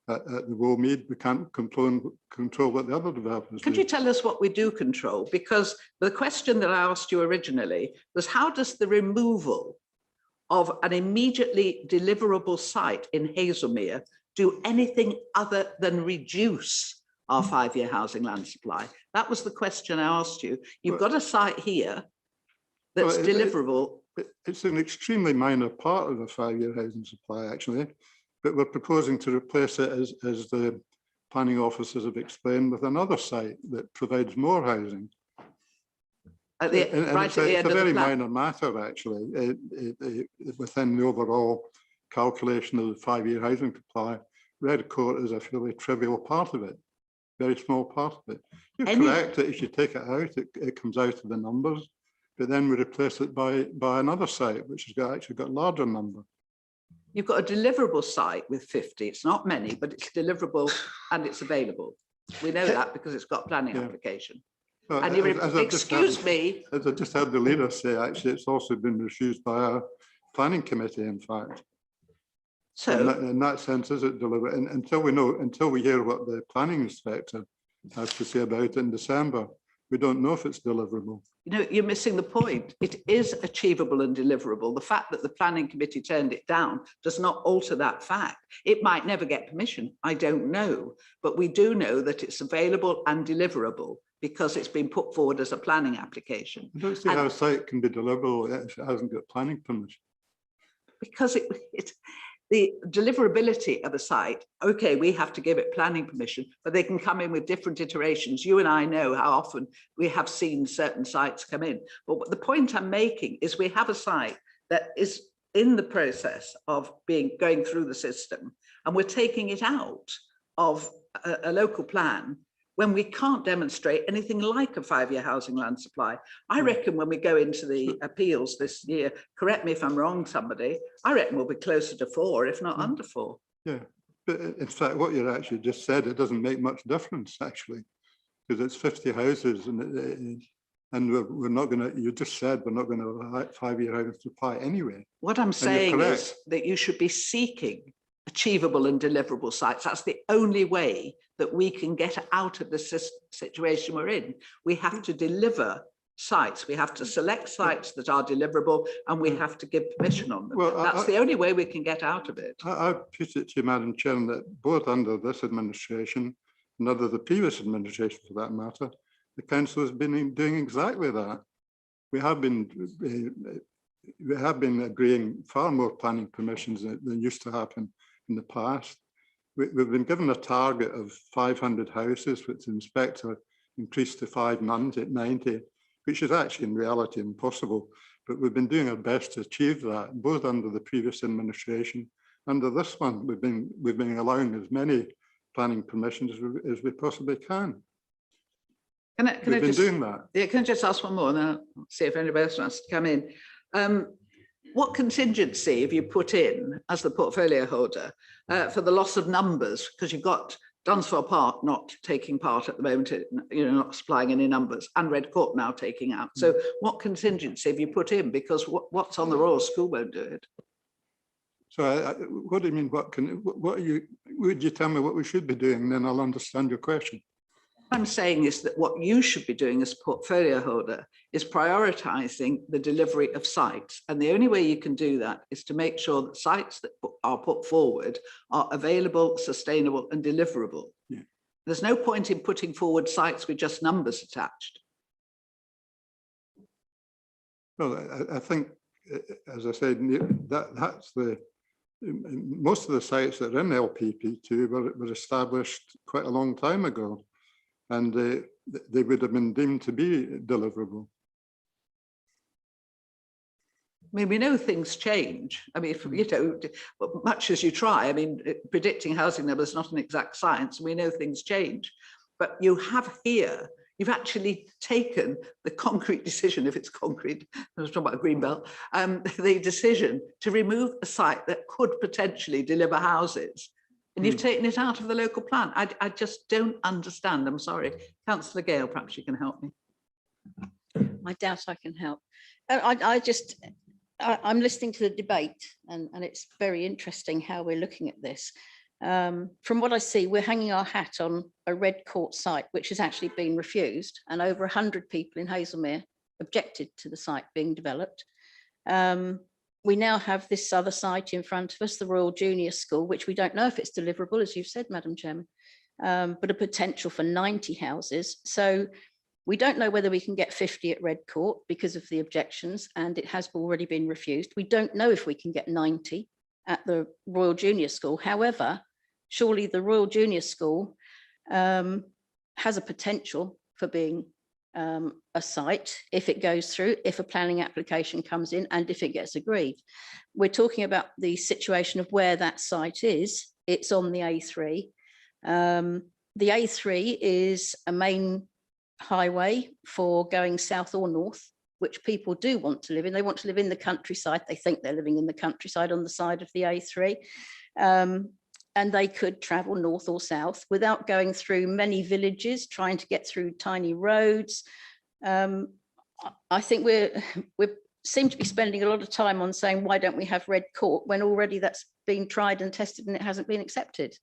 at the Woolmead. We can't control what the other developers Could do. you tell us what we do control? Because the question that I asked you originally was, how does the removal of an immediately deliverable site in Hazelmere do anything other than reduce our 5-year housing land supply? That was the question I asked you. You've got a site here that's Well, deliverable. It's an extremely minor part of the 5-year housing supply, actually, but we're proposing to replace it, as the planning officers have explained, with another site that provides more housing. Right at the end It's of a the very plan. minor matter, actually, within the overall calculation of the 5-year housing supply. Red Court is a fairly trivial part of it, very small part of it. You're correct that if you take it out, it comes out of the numbers, but then we replace it by another site, which has actually got a larger number. You've got a deliverable site with 50. It's not many, but it's deliverable and it's available. We know that because it's got planning Yeah. application. Well, And you, as I've just excuse had- me, As I just heard the leader say, actually, it's also been refused by our planning committee, in fact. so In that sense, is it deliberate? And until we hear what the planning inspector has to say about it in December, we don't know if it's deliverable. you know, you're missing the point. It is achievable and deliverable. The fact that the planning committee turned it down does not alter that fact. It might never get permission. I don't know, but we do know that it's available and deliverable because it's been put forward as a planning application. I don't see how a site can be deliverable if it hasn't got planning permission. Because the deliverability of a site, okay, we have to give it planning permission, but they can come in with different iterations. You and I know how often we have seen certain sites come in. But what the point I'm making is we have a site that is in the process of going through the system, and we're taking it out of a local plan when we can't demonstrate anything like a 5-year housing land supply. I reckon when we go into the appeals this year, correct me if I'm wrong, somebody, I reckon we'll be closer to 4, if not under 4. Yeah, but in fact, what you actually just said, it doesn't make much difference, actually, because it's 50 houses and we're not going to, you just said we're not going to have a 5-year housing supply anyway. What I'm saying is that you should be seeking achievable and deliverable sites. That's the only way that we can get out of the situation we're in. We have to deliver sites. We have to select sites that are deliverable, and we have to give permission on them. Well, that's the only way we can get out of it. I put it to you, Madam Chair, that both under this administration and under the previous administration, for that matter, the council has been doing exactly that. We have been agreeing far more planning permissions than used to happen in the past. We've been given a target of 500 houses, which the inspector increased to 590, which is actually in reality impossible. But we've been doing our best to achieve that, both under the previous administration. Under this one, we've been allowing as many planning permissions as we possibly can. Can I just doing that? Yeah, can I just ask one more, and then I'll see if anybody else wants to come in. What contingency have you put in as the portfolio holder for the loss of numbers? Because you've got Dunsfold Park not taking part at the moment, not supplying any numbers, and Red Court now taking out. So what contingency have you put in? Because what's on the Royal School won't do it. So what do you mean? Would you tell me what we should be doing? Then I'll understand your question. What I'm saying is that what you should be doing as portfolio holder is prioritizing the delivery of sites. And the only way you can do that is to make sure that sites that are put forward are available, sustainable and deliverable. Yeah. There's no point in putting forward sites with just numbers attached. Well, I think, as I said, that's most of the sites that are in LPP2 were established quite a long time ago, and they would have been deemed to be deliverable. I mean, we know things change. I mean, much as you try, I mean, predicting housing numbers is not an exact science. We know things change, but you have here You've actually taken the concrete decision, if it's concrete, I was talking about a green belt, the decision to remove a site that could potentially deliver houses. And you've taken it out of the local plan. I just don't understand. I'm sorry. Councillor Gale, perhaps you can help me. I doubt I can help. I'm listening to the debate and it's very interesting how we're looking at this. From what I see, we're hanging our hat on a Red Court site, which has actually been refused, and over 100 people in Hazelmere objected to the site being developed. We now have this other site in front of us, the Royal Junior School, which we don't know if it's deliverable, as you've said, Madam Chairman, but a potential for 90 houses. So we don't know whether we can get 50 at Red Court because of the objections, and it has already been refused. We don't know if we can get 90 at the Royal Junior School. However, surely the Royal Junior School has a potential for being a site if it goes through, if a planning application comes in, and if it gets agreed. We're talking about the situation of where that site is. It's on the A3. The A3 is a main highway for going south or north, which people do want to live in. They want to live in the countryside. They think they're living in the countryside on the side of the A3. And they could travel north or south without going through many villages, trying to get through tiny roads. I think we seem to be spending a lot of time on saying, why don't we have Red Court, when already that's been tried and tested and it hasn't been accepted.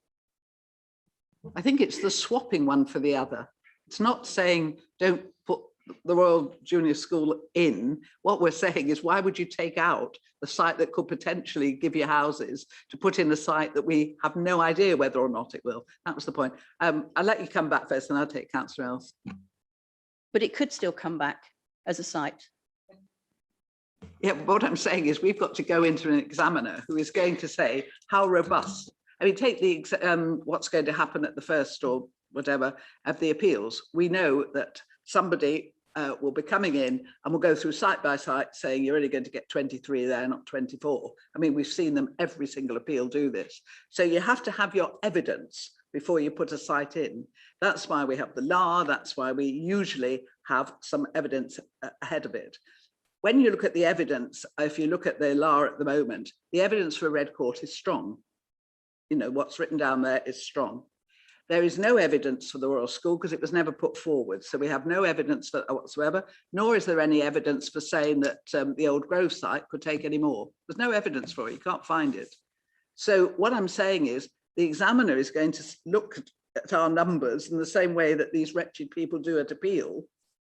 I think it's the swapping one for the other. It's not saying don't put the Royal Junior School in. What we're saying is, why would you take out the site that could potentially give you houses to put in a site that we have no idea whether or not it will? That was the point. I'll let you come back first and I'll take Councillor Ells. But it could still come back as a site. Yeah, but what I'm saying is we've got to go into an examiner who is going to say how robust. I mean, take the what's going to happen at the first or whatever of the appeals. We know that somebody will be coming in and will go through site by site saying you're only going to get 23 there, not 24. I mean, we've seen them every single appeal do this. So you have to have your evidence before you put a site in. That's why we have the law. That's why we usually have some evidence ahead of it. When you look at the evidence, if you look at the law at the moment, the evidence for Red Court is strong. You know, what's written down there is strong. There is no evidence for the Royal School because it was never put forward. So we have no evidence for whatsoever, nor is there any evidence for saying that the Old Grove site could take any more. There's no evidence for it, you can't find it. So what I'm saying is the examiner is going to look at our numbers in the same way that these wretched people do at appeal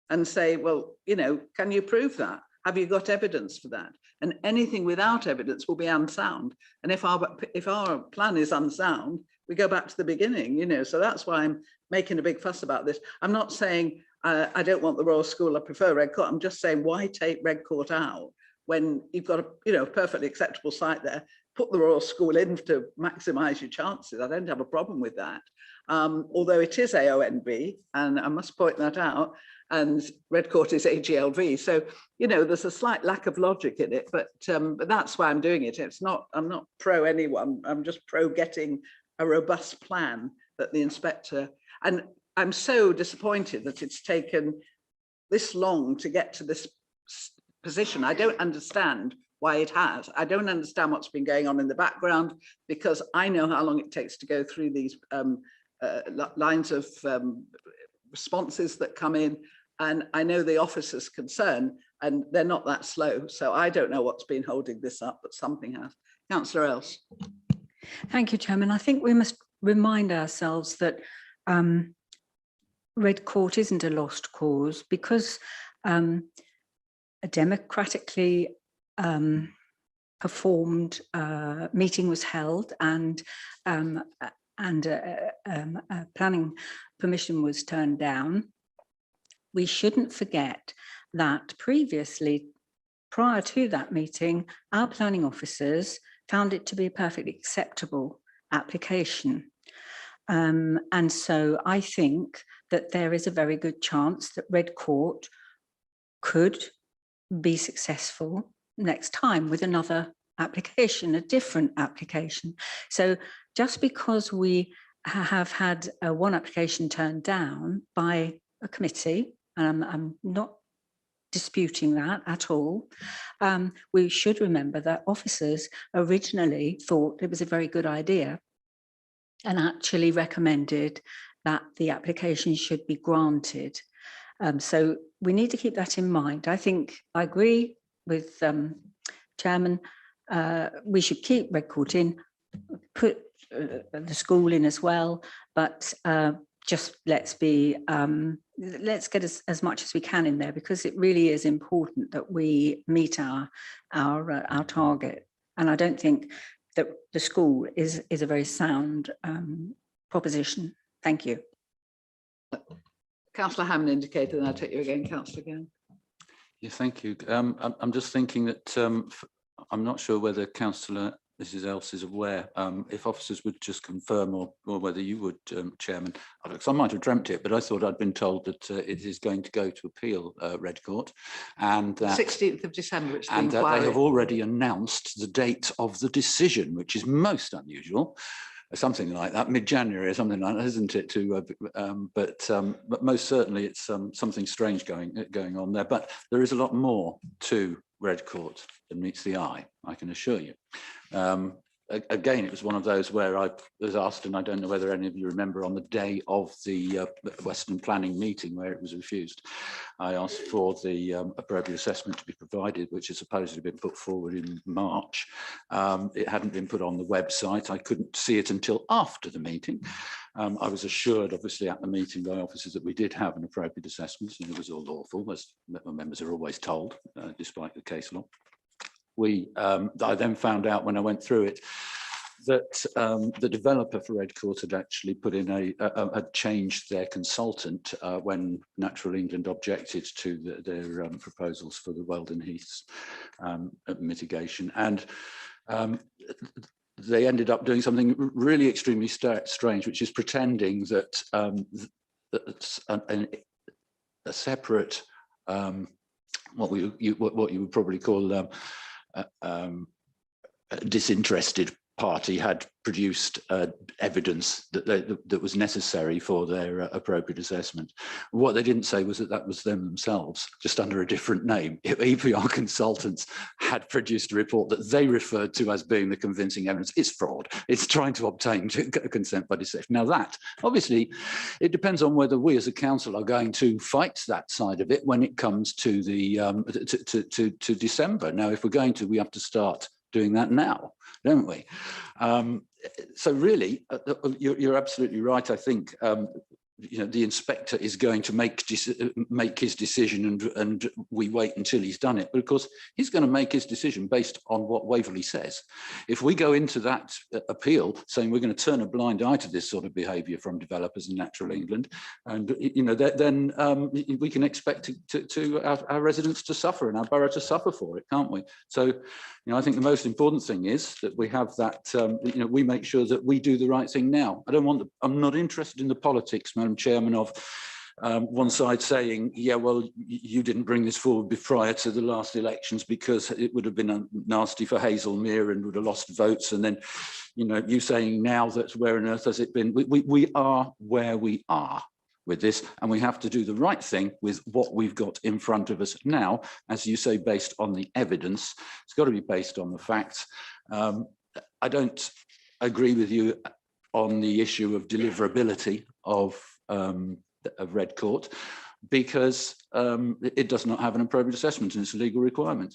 and say, well, you know, can you prove that? Have you got evidence for that? And anything without evidence will be unsound. And if our plan is unsound, we go back to the beginning, you know, so that's why I'm making a big fuss about this. I'm not saying I don't want the Royal School, I prefer Red Court. I'm just saying, why take Red Court out when you've got a, you know, perfectly acceptable site there? Put the Royal School in to maximise your chances. I don't have a problem with that. Although it is AONB, and I must point that out, and Red Court is AGLV. So, you know, there's a slight lack of logic in it, but that's why I'm doing it. It's not, I'm not pro anyone. I'm just pro getting a robust plan that the inspector, and I'm so disappointed that it's taken this long to get to this position. I don't understand why it has. I don't understand what's been going on in the background, because I know how long it takes to go through these lines of responses that come in, and I know the officers concerned, and they're not that slow. So I don't know what's been holding this up, but something has. Councillor Ells. Thank you, Chairman. I think we must remind ourselves that Red Court isn't a lost cause, because a democratically performed meeting was held, and planning permission was turned down. We shouldn't forget that previously, prior to that meeting, our planning officers found it to be a perfectly acceptable application. And so I think that there is a very good chance that Red Court could be successful next time with another application, a different application. So just because we have had one application turned down by a committee, and I'm not disputing that at all. We should remember that officers originally thought it was a very good idea and actually recommended that the application should be granted. So we need to keep that in mind. I think I agree with Chairman. We should keep Redcourt in, put the school in as well, but just let's get as much as we can in there, because it really is important that we meet our target. And I don't think that the school is a very sound proposition. Thank you. Councillor Hammond indicated, and I'll take you again, Councillor Gann. Yeah, thank you. I'm just thinking that I'm not sure whether Councillor Mrs. Else is aware, if officers would just confirm, or whether you would, Chairman, because I might have dreamt it, but I thought I'd been told that it is going to go to appeal Redcourt, and that 16th of December, it's and been that they have quiet. already announced the date of the decision, which is most unusual. Something like that, mid-January or something like that, isn't it? But most certainly it's something strange going on there. But there is a lot more to Redcourt than meets the eye, I can assure you. Again, it was one of those where I was asked, and I don't know whether any of you remember, on the day of the Western Planning meeting where it was refused, I asked for the appropriate assessment to be provided, which has supposedly been put forward in March. It hadn't been put on the website. I couldn't see it until after the meeting. I was assured, obviously, at the meeting by officers that we did have an appropriate assessment, and it was all lawful, as members are always told, despite the case law. I then found out when I went through it that the developer for Redcourt had actually put in had changed their consultant when Natural England objected to their proposals for the Weldon Heaths mitigation, and they ended up doing something really extremely strange, which is pretending that a separate what you would probably call disinterested party had produced evidence that was necessary for their appropriate assessment. What they didn't say was that that was them themselves, just under a different name. EPR consultants had produced a report that they referred to as being the convincing evidence. It's fraud. It's trying to obtain consent by deception. Now that, obviously, it depends on whether we as a council are going to fight that side of it when it comes to the to December. Now, if we're going to, we have to start doing that now, don't we? So really, you're absolutely right. I think the inspector is going to make his decision, and we wait until he's done it. But of course, he's going to make his decision based on what Waverley says. If we go into that appeal saying we're going to turn a blind eye to this sort of behaviour from developers in Natural England, and then we can expect our residents to suffer and our borough to suffer for it, can't we? So, I think the most important thing is that we have that. We make sure that we do the right thing now. I'm not interested in the politics, Madam Chairman, of one side saying, yeah, well, you didn't bring this forward prior to the last elections because it would have been nasty for Hazelmere and would have lost votes. And then, you saying now that where on earth has it been? We are where we are with this, and we have to do the right thing with what we've got in front of us now, as you say, based on the evidence. It's got to be based on the facts. I don't agree with you on the issue of deliverability of Redcourt, because it does not have an appropriate assessment and it's a legal requirement.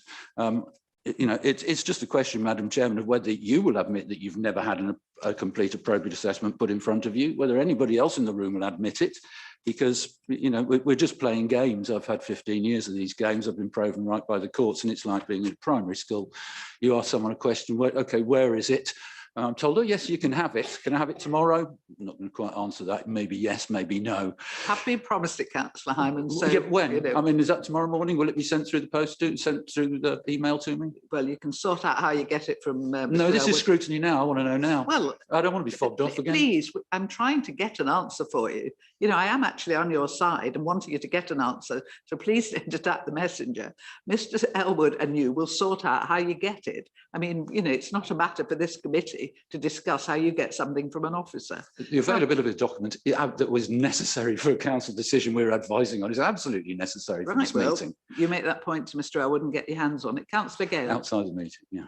It's just a question, Madam Chairman, of whether you will admit that you've never had a complete appropriate assessment put in front of you, whether anybody else in the room will admit it, because we're just playing games. I've had 15 years of these games. I've been proven right by the courts, and it's like being in primary school. You ask someone a question, okay, where is it? I'm told, oh, yes, you can have it. Can I have it tomorrow? I'm not going to quite answer that. Maybe yes, maybe no. Have been promised it, Councillor Hyman. So, yeah, when? I mean, is that tomorrow morning? Will it be sent through the post, sent through the email to me? Well, you can sort out how you get it from... no, this is scrutiny now. I want to know now. Well, I don't want to be fobbed off again. Please, I'm trying to get an answer for you. you know, I am actually on your side and wanting you to get an answer. So please don't attack the messenger. Mr. Elwood and you will sort out how you get it. I mean, you know, it's not a matter for this committee to discuss how you get something from an officer. The availability of the document that was necessary for a council decision we're advising on is absolutely necessary for this Well, meeting. you make that point to Mr. Elwood and get your hands on it. Councillor Gale. Outside the meeting, yeah.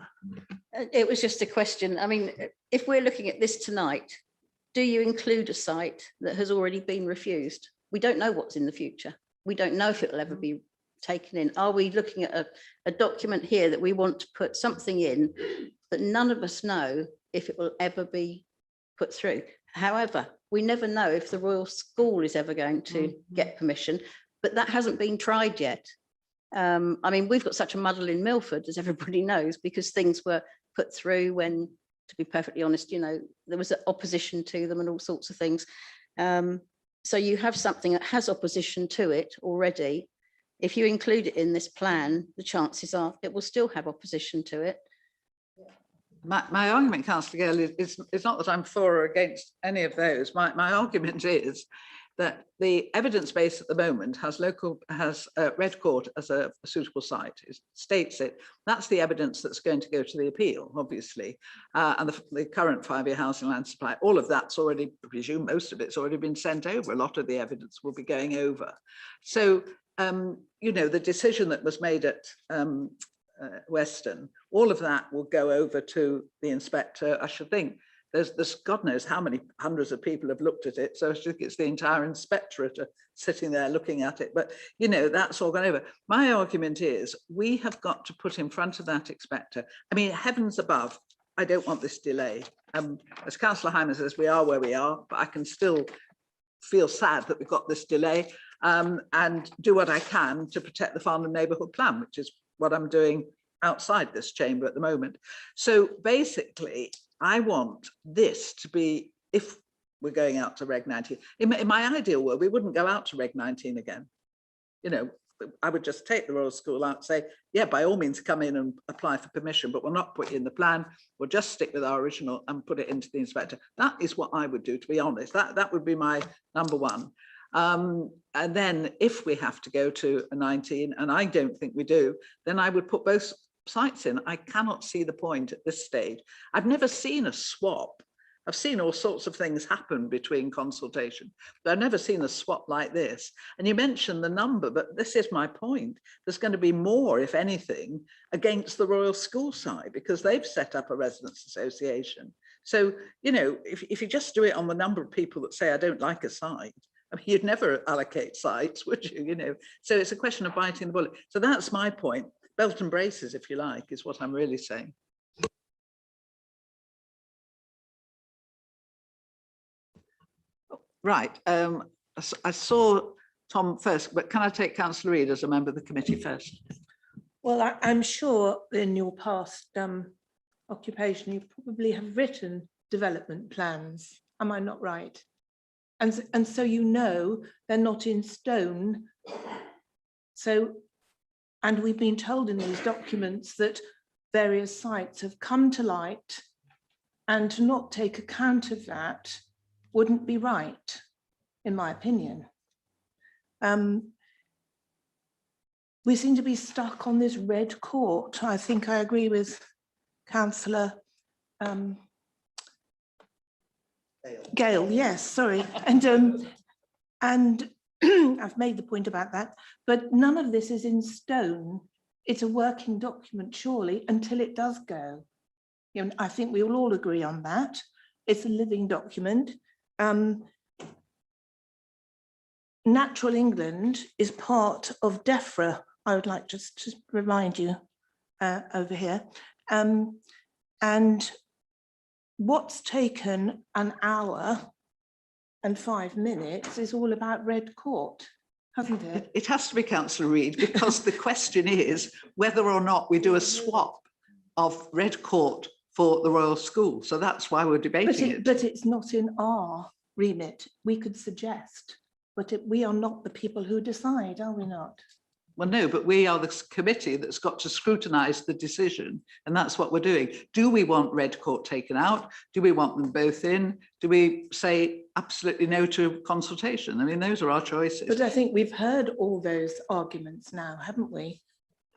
It was just a question. I mean, if we're looking at this tonight, do you include a site that has already been refused? We don't know what's in the future. We don't know if it will ever be taken in. Are we looking at a document here that we want to put something in that none of us know if it will ever be put through? However, we never know if the Royal School is ever going to get permission, but that hasn't been tried yet. I mean, we've got such a muddle in Milford, as everybody knows, because things were put through when, to be perfectly honest, you know, there was opposition to them and all sorts of things. So you have something that has opposition to it already. If you include it in this plan, the chances are it will still have opposition to it. My argument, Councillor Gale, is not that I'm for or against any of those. My argument is that the evidence base at the moment has Red Court as a suitable site. It states it. That's the evidence that's going to go to the appeal, obviously. And the current 5-year housing land supply, all of that's already, I presume most of it's already been sent over. A lot of the evidence will be going over. So, you know, the decision that was made at Weston, all of that will go over to the inspector. I should think there's God knows how many hundreds of people have looked at it. So I think it's the entire inspectorate sitting there looking at it. But, you know, that's all gone over. My argument is we have got to put in front of that inspector. I mean, heavens above, I don't want this delay. As Councillor Hyman says, we are where we are, but I can still feel sad that we've got this delay and do what I can to protect the Farnham Neighbourhood Plan, which is what I'm doing outside this chamber at the moment. So basically, I want this to be, if we're going out to Reg 19, in my ideal world, we wouldn't go out to Reg 19 again. You know, I would just take the Royal School out and say, yeah, by all means come in and apply for permission, but we'll not put it in the plan. We'll just stick with our original and put it into the inspector. That is what I would do, to be honest. That would be my number one. And then if we have to go to a 19, and I don't think we do, then I would put both sites in. I cannot see the point at this stage. I've never seen a swap. I've seen all sorts of things happen between consultation, but I've never seen a swap like this. And you mentioned the number, but this is my point. There's going to be more, if anything, against the Royal School side, because they've set up a residents association. So, you know, if you just do it on the number of people that say, I don't like a site, I mean, you'd never allocate sites, would you? You know, so it's a question of biting the bullet. So that's my point. Belt and braces, if you like, is what I'm really saying. Right. I saw Tom first, but can I take Councillor Reid as a member of the committee first? Well, I'm sure in your past occupation, you probably have written development plans. Am I not right? And so you know they're not in stone. So, and we've been told in these documents that various sites have come to light, and to not take account of that wouldn't be right, in my opinion. We seem to be stuck on this Red Court. I think I agree with Councillor Gale, yes, sorry. And I've made the point about that, but none of this is in stone. It's a working document, surely, until it does go. You know, I think we will all agree on that. It's a living document. Natural England is part of DEFRA. I would like just to remind you over here. And what's taken an hour and 5 minutes is all about Red Court, hasn't it? It has to be, Councillor Reid, because the question is whether or not we do a swap of Red Court for the Royal School. So that's why we're debating it. But it's not in our remit. We could suggest, but we are not the people who decide, are we not? Well, no, but we are the committee that's got to scrutinise the decision, and that's what we're doing. Do we want Red Court taken out? Do we want them both in? Do we say absolutely no to consultation? I mean, those are our choices. But I think we've heard all those arguments now, haven't we?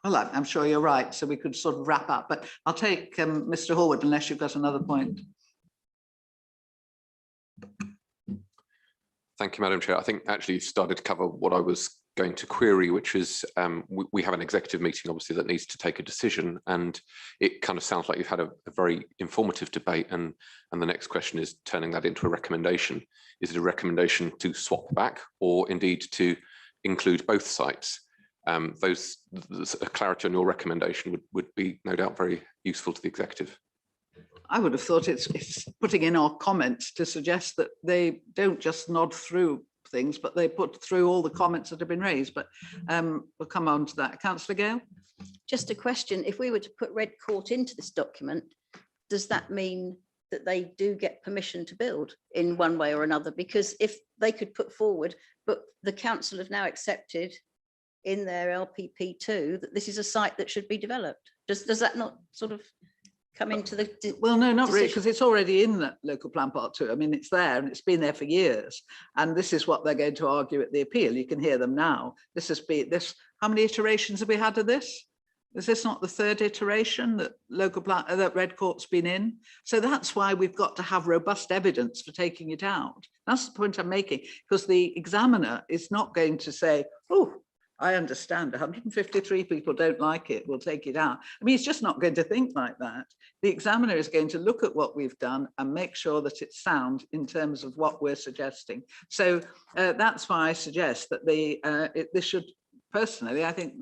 Well, I'm sure you're right, so we could sort of wrap up, but I'll take Mr. Horwood unless you've got another point. Thank you, Madam Chair. I think actually you've started to cover what I was going to query, which is we have an executive meeting, obviously, that needs to take a decision, and it kind of sounds like you've had a very informative debate, and the next question is turning that into a recommendation. Is it a recommendation to swap back, or indeed to include both sites? A clarity on your recommendation would be no doubt very useful to the executive. I would have thought it's putting in our comments to suggest that they don't just nod through things, but they put through all the comments that have been raised. But we'll come on to that. Councillor Gale? Just a question, if we were to put Red Court into this document, does that mean that they do get permission to build in one way or another? Because if they could put forward, but the council have now accepted in their LPP2 that this is a site that should be developed. Does that not sort of come into the well, no, not really, decision? because it's already in the local plan part 2. I mean, it's there and it's been there for years, and this is what they're going to argue at the appeal. You can hear them now. This has been this. How many iterations have we had of this? Is this not the 3rd iteration that local plan that Red Court's been in? So that's why we've got to have robust evidence for taking it out. That's the point I'm making, because the examiner is not going to say, oh, I understand 153 people don't like it, we'll take it out. I mean, he's just not going to think like that. The examiner is going to look at what we've done and make sure that it's sound in terms of what we're suggesting. So that's why I suggest that this should, personally, I think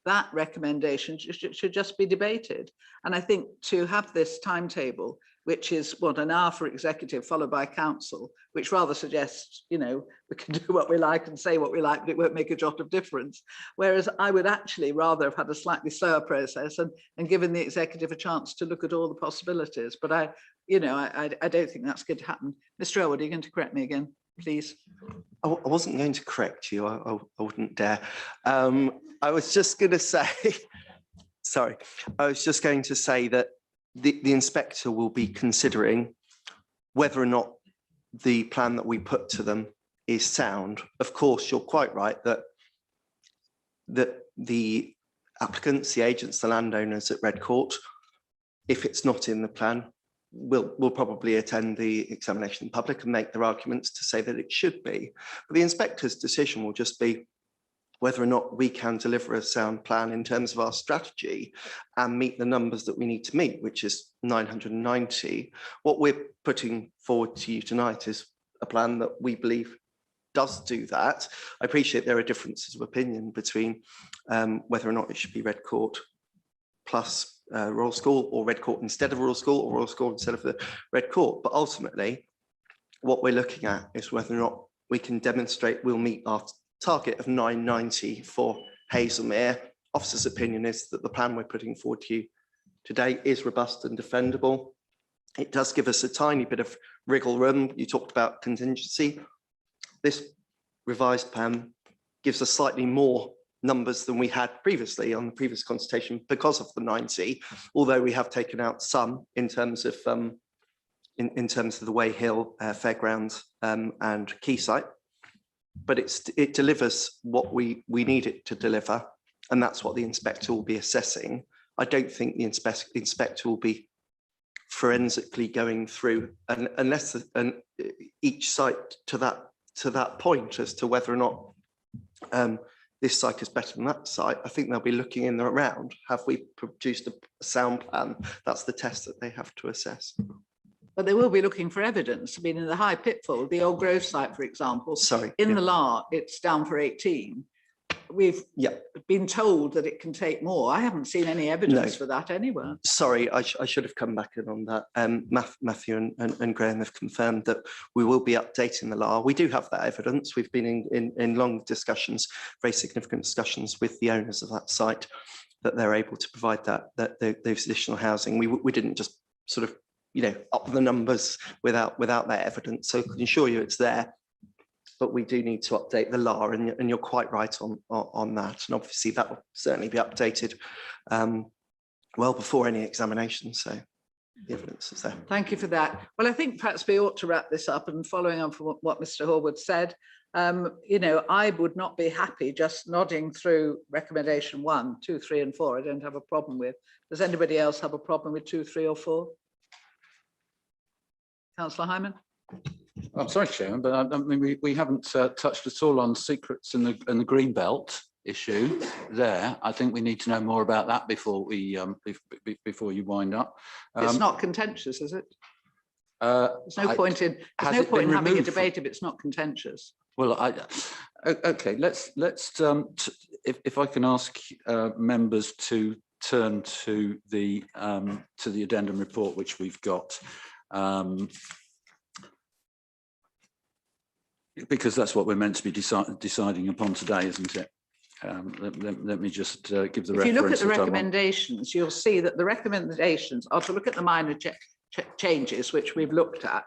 that recommendation should just be debated. And I think to have this timetable, which is what, an hour for executive followed by council, which rather suggests, you know, we can do what we like and say what we like, but it won't make a jot of difference. Whereas I would actually rather have had a slightly slower process and given the executive a chance to look at all the possibilities. But I don't think that's going to happen. Mr. Elwood, are you going to correct me again, please? I wasn't going to correct you. I wouldn't dare. I was just going to say, sorry, I was just going to say that the inspector will be considering whether or not the plan that we put to them is sound. Of course, you're quite right that the applicants, the agents, the landowners at Red Court, if it's not in the plan, will probably attend the examination in public and make their arguments to say that it should be. But the inspector's decision will just be whether or not we can deliver a sound plan in terms of our strategy and meet the numbers that we need to meet, which is 990. What we're putting forward to you tonight is a plan that we believe does do that. I appreciate there are differences of opinion between whether or not it should be Red Court plus Royal School, or Red Court instead of Royal School, or Royal School instead of the Red Court. But ultimately, what we're looking at is whether or not we can demonstrate we'll meet our target of 990 for Hazelmere. Officer's opinion is that the plan we're putting forward to you today is robust and defendable. It does give us a tiny bit of wriggle room. You talked about contingency. This revised plan gives us slightly more numbers than we had previously on the previous consultation because of the 90, although we have taken out some in terms of in terms of the Way Hill Fairgrounds and Quayside. But it delivers what we need it to deliver, and that's what the inspector will be assessing. I don't think the inspector will be forensically going through unless each site to that point as to whether or not this site is better than that site. I think they'll be looking in the round. Have we produced a sound plan? That's the test that they have to assess. But they will be looking for evidence. I mean, in the High Pitfall, the Old Grove site, for example, in the LAR, it's down for 18. We've been told that it can take more. I haven't seen any evidence for that anywhere. Sorry, I should have come back in on that. Matthew and Graham have confirmed that we will be updating the LAR. We do have that evidence. We've been in long discussions, very significant discussions with the owners of that site, that they're able to provide those additional housing. We didn't just sort of, you know, up the numbers without that evidence. So I can assure you it's there. but we do need to update the law, and you're quite right on that. And obviously that will certainly be updated well before any examination. So the evidence is there. Thank you for that. Well, I think perhaps we ought to wrap this up, and following on from what Mr. Horwood said, you know, I would not be happy just nodding through recommendation 1, 2, 3 and 4. I don't have a problem with. Does anybody else have a problem with 2, 3 or 4? Councillor Hyman? I'm sorry, Chairman, but I mean, we haven't touched at all on secrets and the green belt issue there. I think we need to know more about that before we before you wind up. It's not contentious, is it? There's no point in having a debate if it's not contentious. Well, okay. Let's if I can ask members to turn to the addendum report which we've got. Because that's what we're meant to be deciding upon today, isn't it? Let me just give the reference. If you look at the recommendations, you'll see that the recommendations are to look at the minor changes which we've looked at,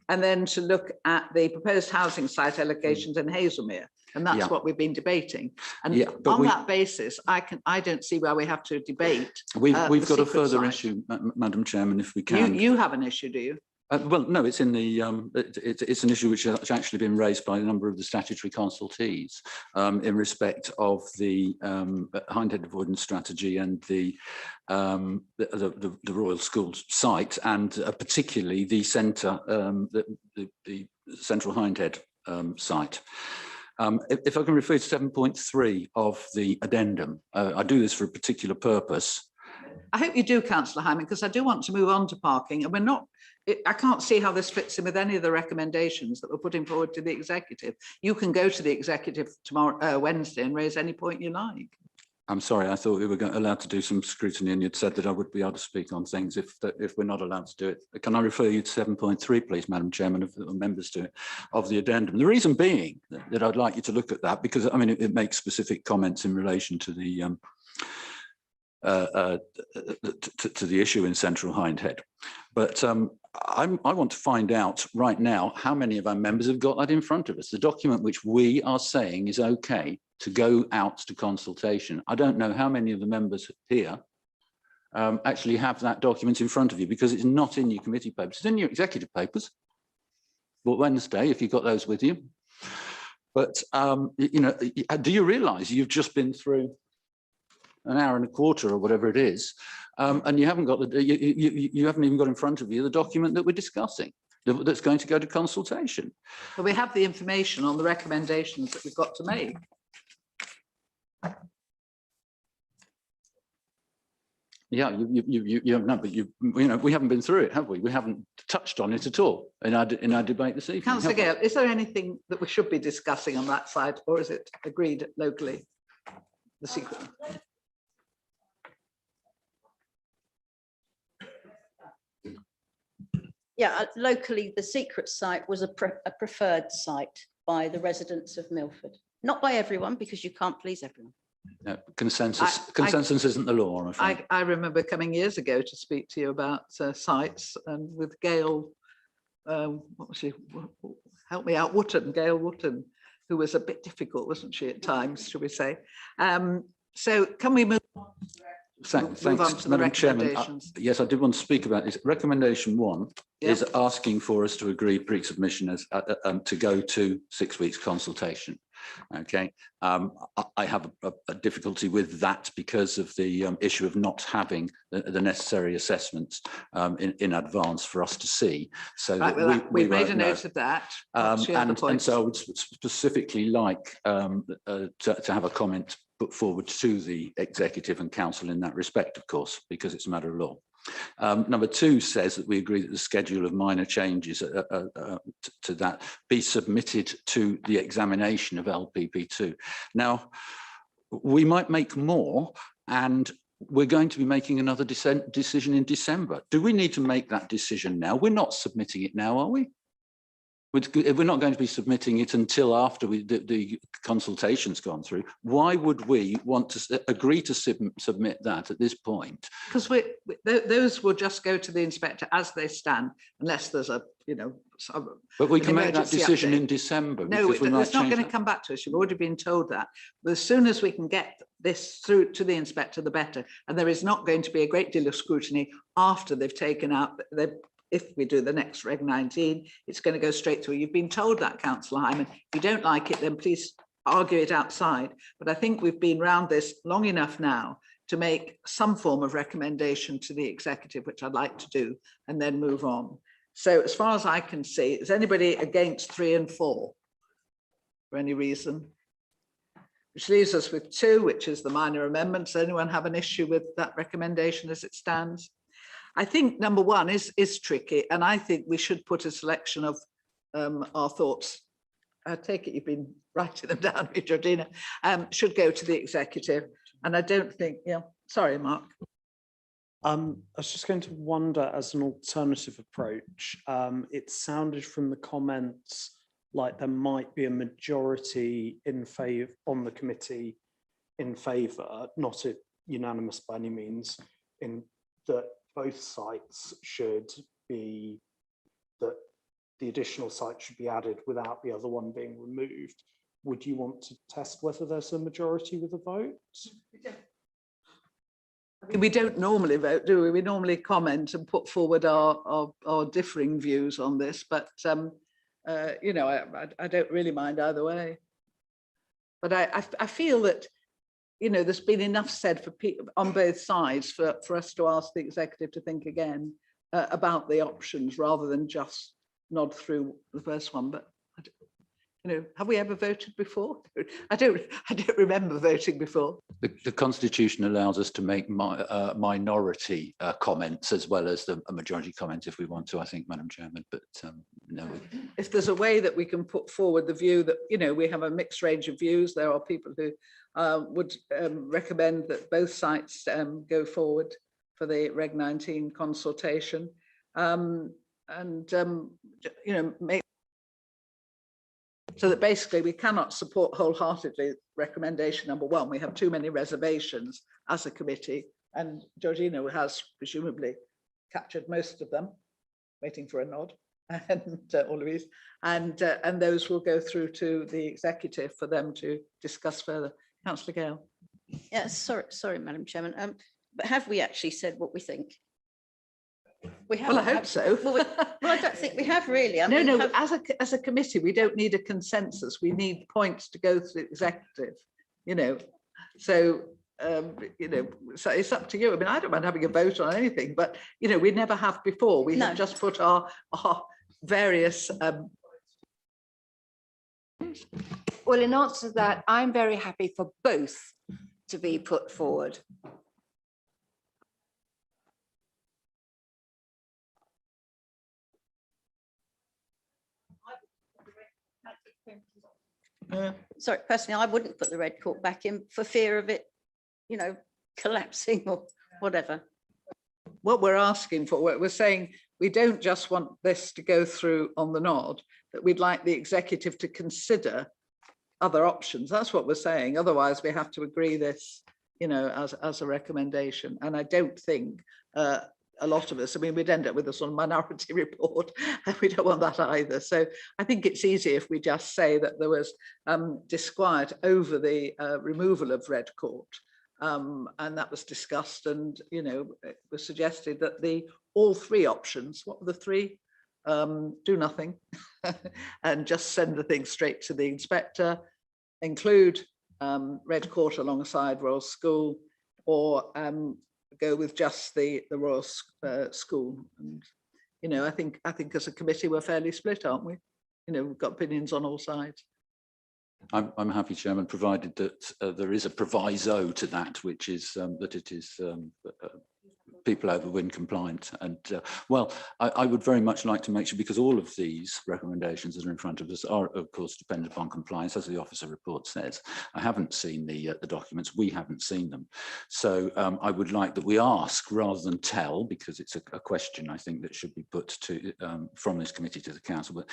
and then to look at the proposed housing site allocations in Hazelmere, and that's what we've been debating. And on that basis, I don't see why we have to debate. We've got a further issue, Madam Chairman, if we can. You have an issue, do you? Well, no, it's in the it's an issue which has actually been raised by a number of the statutory consultees in respect of the hindhead avoidance strategy and the Royal Schools site, and particularly the centre, the central hindhead site. If I can refer to 7.3 of the addendum, I do this for a particular purpose. I hope you do, Councillor Hyman, because I do want to move on to parking, and we're not. I can't see how this fits in with any of the recommendations that we're putting forward to the executive. You can go to the executive tomorrow, Wednesday, and raise any point you like. I'm sorry, I thought we were allowed to do some scrutiny, and you'd said that I would be able to speak on things if we're not allowed to do it. Can I refer you to 7.3, please, Madam Chairman, if the members do it, of the addendum? The reason being that I'd like you to look at that, because I mean it makes specific comments in relation to the to the issue in Central Hindhead. But I want to find out right now how many of our members have got that in front of us. The document which we are saying is okay to go out to consultation. I don't know how many of the members here actually have that document in front of you, because it's not in your committee papers. It's in your executive papers. But Wednesday, if you've got those with you. But, you know, do you realise you've just been through an hour and a quarter or whatever it is, and you haven't got you haven't even got in front of you the document that we're discussing that's going to go to consultation. But we have the information on the recommendations that we've got to make. Yeah, no, but you know, we haven't been through it, have we? We haven't touched on it at all in our debate this evening. Councillor Gale, is there anything that we should be discussing on that side, or is it agreed locally? The secret. Yeah, locally, the secret site was a preferred site by the residents of Milford. Not by everyone, because you can't please everyone. No, consensus isn't the law, I'm afraid. I remember coming years ago to speak to you about sites, and with Gail, what was she? Help me out, Wootton, Gail Wootton, who was a bit difficult, wasn't she, at times, shall we say? So can we move on? Thanks, Madam Chairman. Yes, I did want to speak about this. Recommendation 1 is asking for us to agree pre-submission as to go to 6 weeks consultation. Okay, I have a difficulty with that because of the issue of not having the necessary assessments in advance for us to see. So right, well, we've made a note of that. And so I would specifically like to have a comment put forward to the executive and council in that respect, of course, because it's a matter of law. Number 2 says that we agree that the schedule of minor changes to that be submitted to the examination of LPP2. Now, we might make more, and we're going to be making another decision in December. Do we need to make that decision now? We're not submitting it now, are we? If we're not going to be submitting it until after the consultation's gone through, why would we want to agree to submit that at this point? Because those will just go to the inspector as they stand, unless there's a, you know, But we an can make that emergency decision update. in December. No, because we might it's not change going to that. come back to us. You've already been told that. But as soon as we can get this through to the inspector, the better. And there is not going to be a great deal of scrutiny after they've taken out, if we do the next Reg 19, it's going to go straight through. You've been told that, Councillor Hyman. If you don't like it, then please argue it outside. But I think we've been round this long enough now to make some form of recommendation to the executive, which I'd like to do, and then move on. So as far as I can see, is anybody against 3 and 4 for any reason? Which leaves us with 2, which is the minor amendments. Does anyone have an issue with that recommendation as it stands? I think number 1 is tricky, and I think we should put a selection of our thoughts. I take it you've been writing them down, Georgina, should go to the executive. And I don't think, yeah, sorry, Mark. I was just going to wonder, as an alternative approach, it sounded from the comments like there might be a majority in favour on the committee in favour, not unanimous by any means, in that both sites should be, that the additional site should be added without the other one being removed. Would you want to test whether there's a majority with a vote? I mean, we don't normally vote, do we? We normally comment and put forward our differing views on this, but you know, I don't really mind either way. But I feel that, you know, there's been enough said for people on both sides for us to ask the executive to think again about the options rather than just nod through the first one. But you know, have we ever voted before? I don't remember voting before. The Constitution allows us to make minority comments as well as a majority comment if we want to, I think, Madam Chairman, but no. If there's a way that we can put forward the view that, you know, we have a mixed range of views, there are people who would recommend that both sites go forward for the Reg 19 consultation, and you know, make so that basically we cannot support wholeheartedly recommendation number 1. We have too many reservations as a committee, and Georgina has presumably captured most of them, waiting for a nod, and all of these, and those will go through to the executive for them to discuss further. Councillor Gale. Yeah, sorry, Madam Chairman. But have we actually said what we think? We have. Well, I hope so. Well, I don't think we have really. I mean, No, as a committee, we don't need a consensus. We need points to go to the executive, you know. So, you know, so it's up to you. I mean, I don't mind having a vote on anything, but, you know, we never have before. We have just put our various... Well, in answer to that, I'm very happy for both to be put forward. Sorry, personally, I wouldn't put the red court back in for fear of it, you know, collapsing or whatever. What we're asking for, we're saying we don't just want this to go through on the nod, but we'd like the executive to consider other options. That's what we're saying. Otherwise, we have to agree this, you know, as a recommendation. And I don't think a lot of us, I mean, we'd end up with a sort of minority report, and we don't want that either. So I think it's easy if we just say that there was disquiet over the removal of red court, and that was discussed, and, you know, it was suggested that all 3 options, what were the 3? Do nothing and just send the thing straight to the inspector, include red court alongside Royal School, or go with just the Royal School. And, you know, I think as a committee we're fairly split, aren't we? You know, we've got opinions on all sides. I'm happy, Chairman, provided that there is a proviso to that, which is that it is people over wind compliant. And well, I would very much like to make sure, because all of these recommendations that are in front of us are of course dependent upon compliance, as the officer report says. I haven't seen the documents, we haven't seen them. So I would like that we ask rather than tell, because it's a question I think that should be put to from this committee to the council. But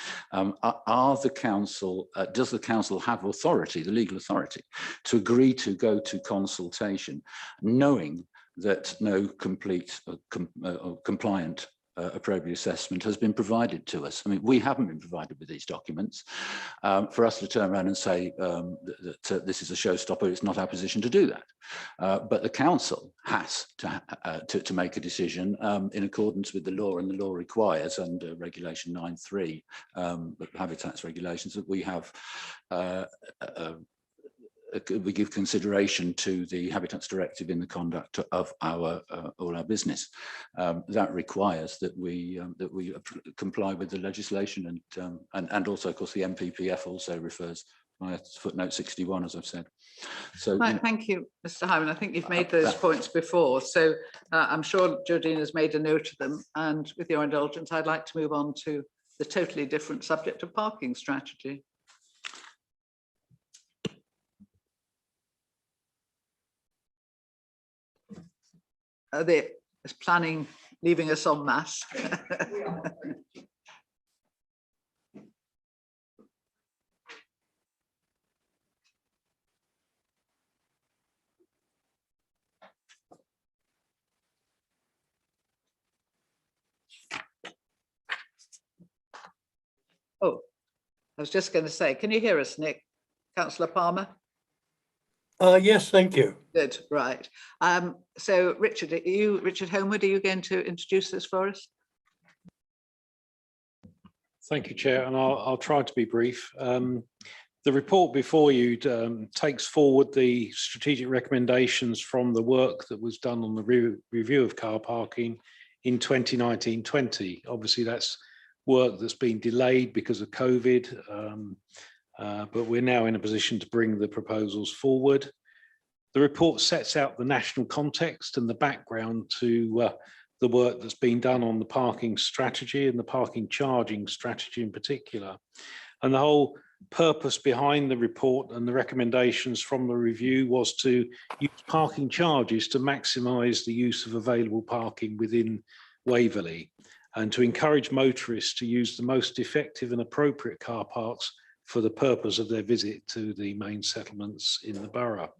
are the council, does the council have authority, the legal authority, to agree to go to consultation, knowing that no complete compliant appropriate assessment has been provided to us? I mean, we haven't been provided with these documents. For us to turn around and say that this is a showstopper, it's not our position to do that. But the council has to make a decision in accordance with the law, and the law requires under Regulation 9.3, Habitats regulations, that we have we give consideration to the Habitats Directive in the conduct of our all our business. That requires that we comply with the legislation, and also, of course, the MPPF also refers via footnote 61, as I've said. So thank you, Mr. Hyman. I think you've made those points before, so I'm sure Jodine has made a note of them. And with your indulgence, I'd like to move on to the totally different subject of parking strategy. Is planning leaving us en masse? Oh, I was just going to say, can you hear us, Nick? Councillor Palmer? Yes, thank you. Good, right. So Richard, Richard Homewood, are you going to introduce this for us? Thank you, Chair, and I'll try to be brief. The report before you takes forward the strategic recommendations from the work that was done on the review of car parking in 2019-20. Obviously, that's work that's been delayed because of COVID, but we're now in a position to bring the proposals forward. The report sets out the national context and the background to the work that's been done on the parking strategy and the parking charging strategy in particular. And the whole purpose behind the report and the recommendations from the review was to use parking charges to maximise the use of available parking within Waverley, and to encourage motorists to use the most effective and appropriate car parks for the purpose of their visit to the main settlements in the borough.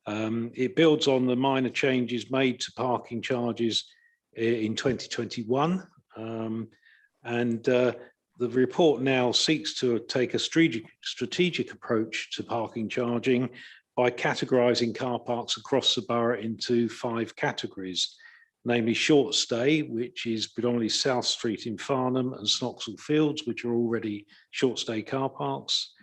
It builds on the minor changes made to parking charges in 2021, and the report now seeks to take a strategic approach to parking charging by categorising car parks across the borough into 5 categories, namely short stay, which is predominantly South Street in Farnham and Snoxall Fields, which are already short stay car parks;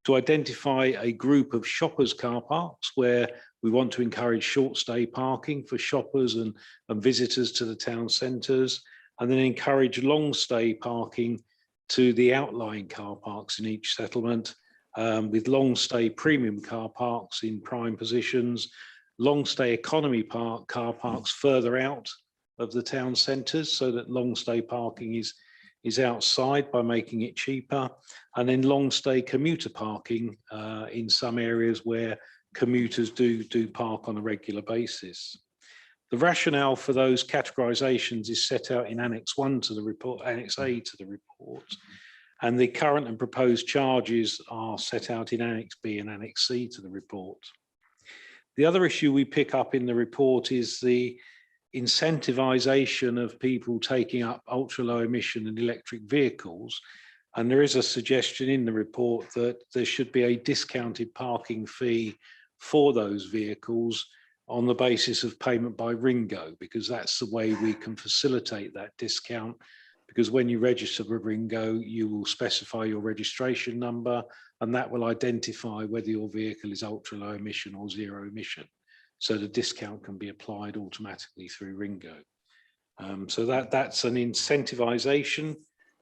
to identify a group of shoppers car parks where we want to encourage short stay parking for shoppers and visitors to the town centres, and then encourage long stay parking to the outlying car parks in each settlement, with long stay premium car parks in prime positions, long stay economy car parks further out of the town centres, so that long stay parking is outside by making it cheaper, and then long stay commuter parking in some areas where commuters do park on a regular basis. The rationale for those categorisations is set out in Annex 1 to the report, Annex A to the report, and the current and proposed charges are set out in Annex B and Annex C to the report. The other issue we pick up in the report is the incentivisation of people taking up ultra low emission and electric vehicles. And there is a suggestion in the report that there should be a discounted parking fee for those vehicles on the basis of payment by Ringo, because that's the way we can facilitate that discount. Because when you register with Ringo, you will specify your registration number, and that will identify whether your vehicle is ultra low emission or zero emission. So the discount can be applied automatically through Ringo. So that's an incentivization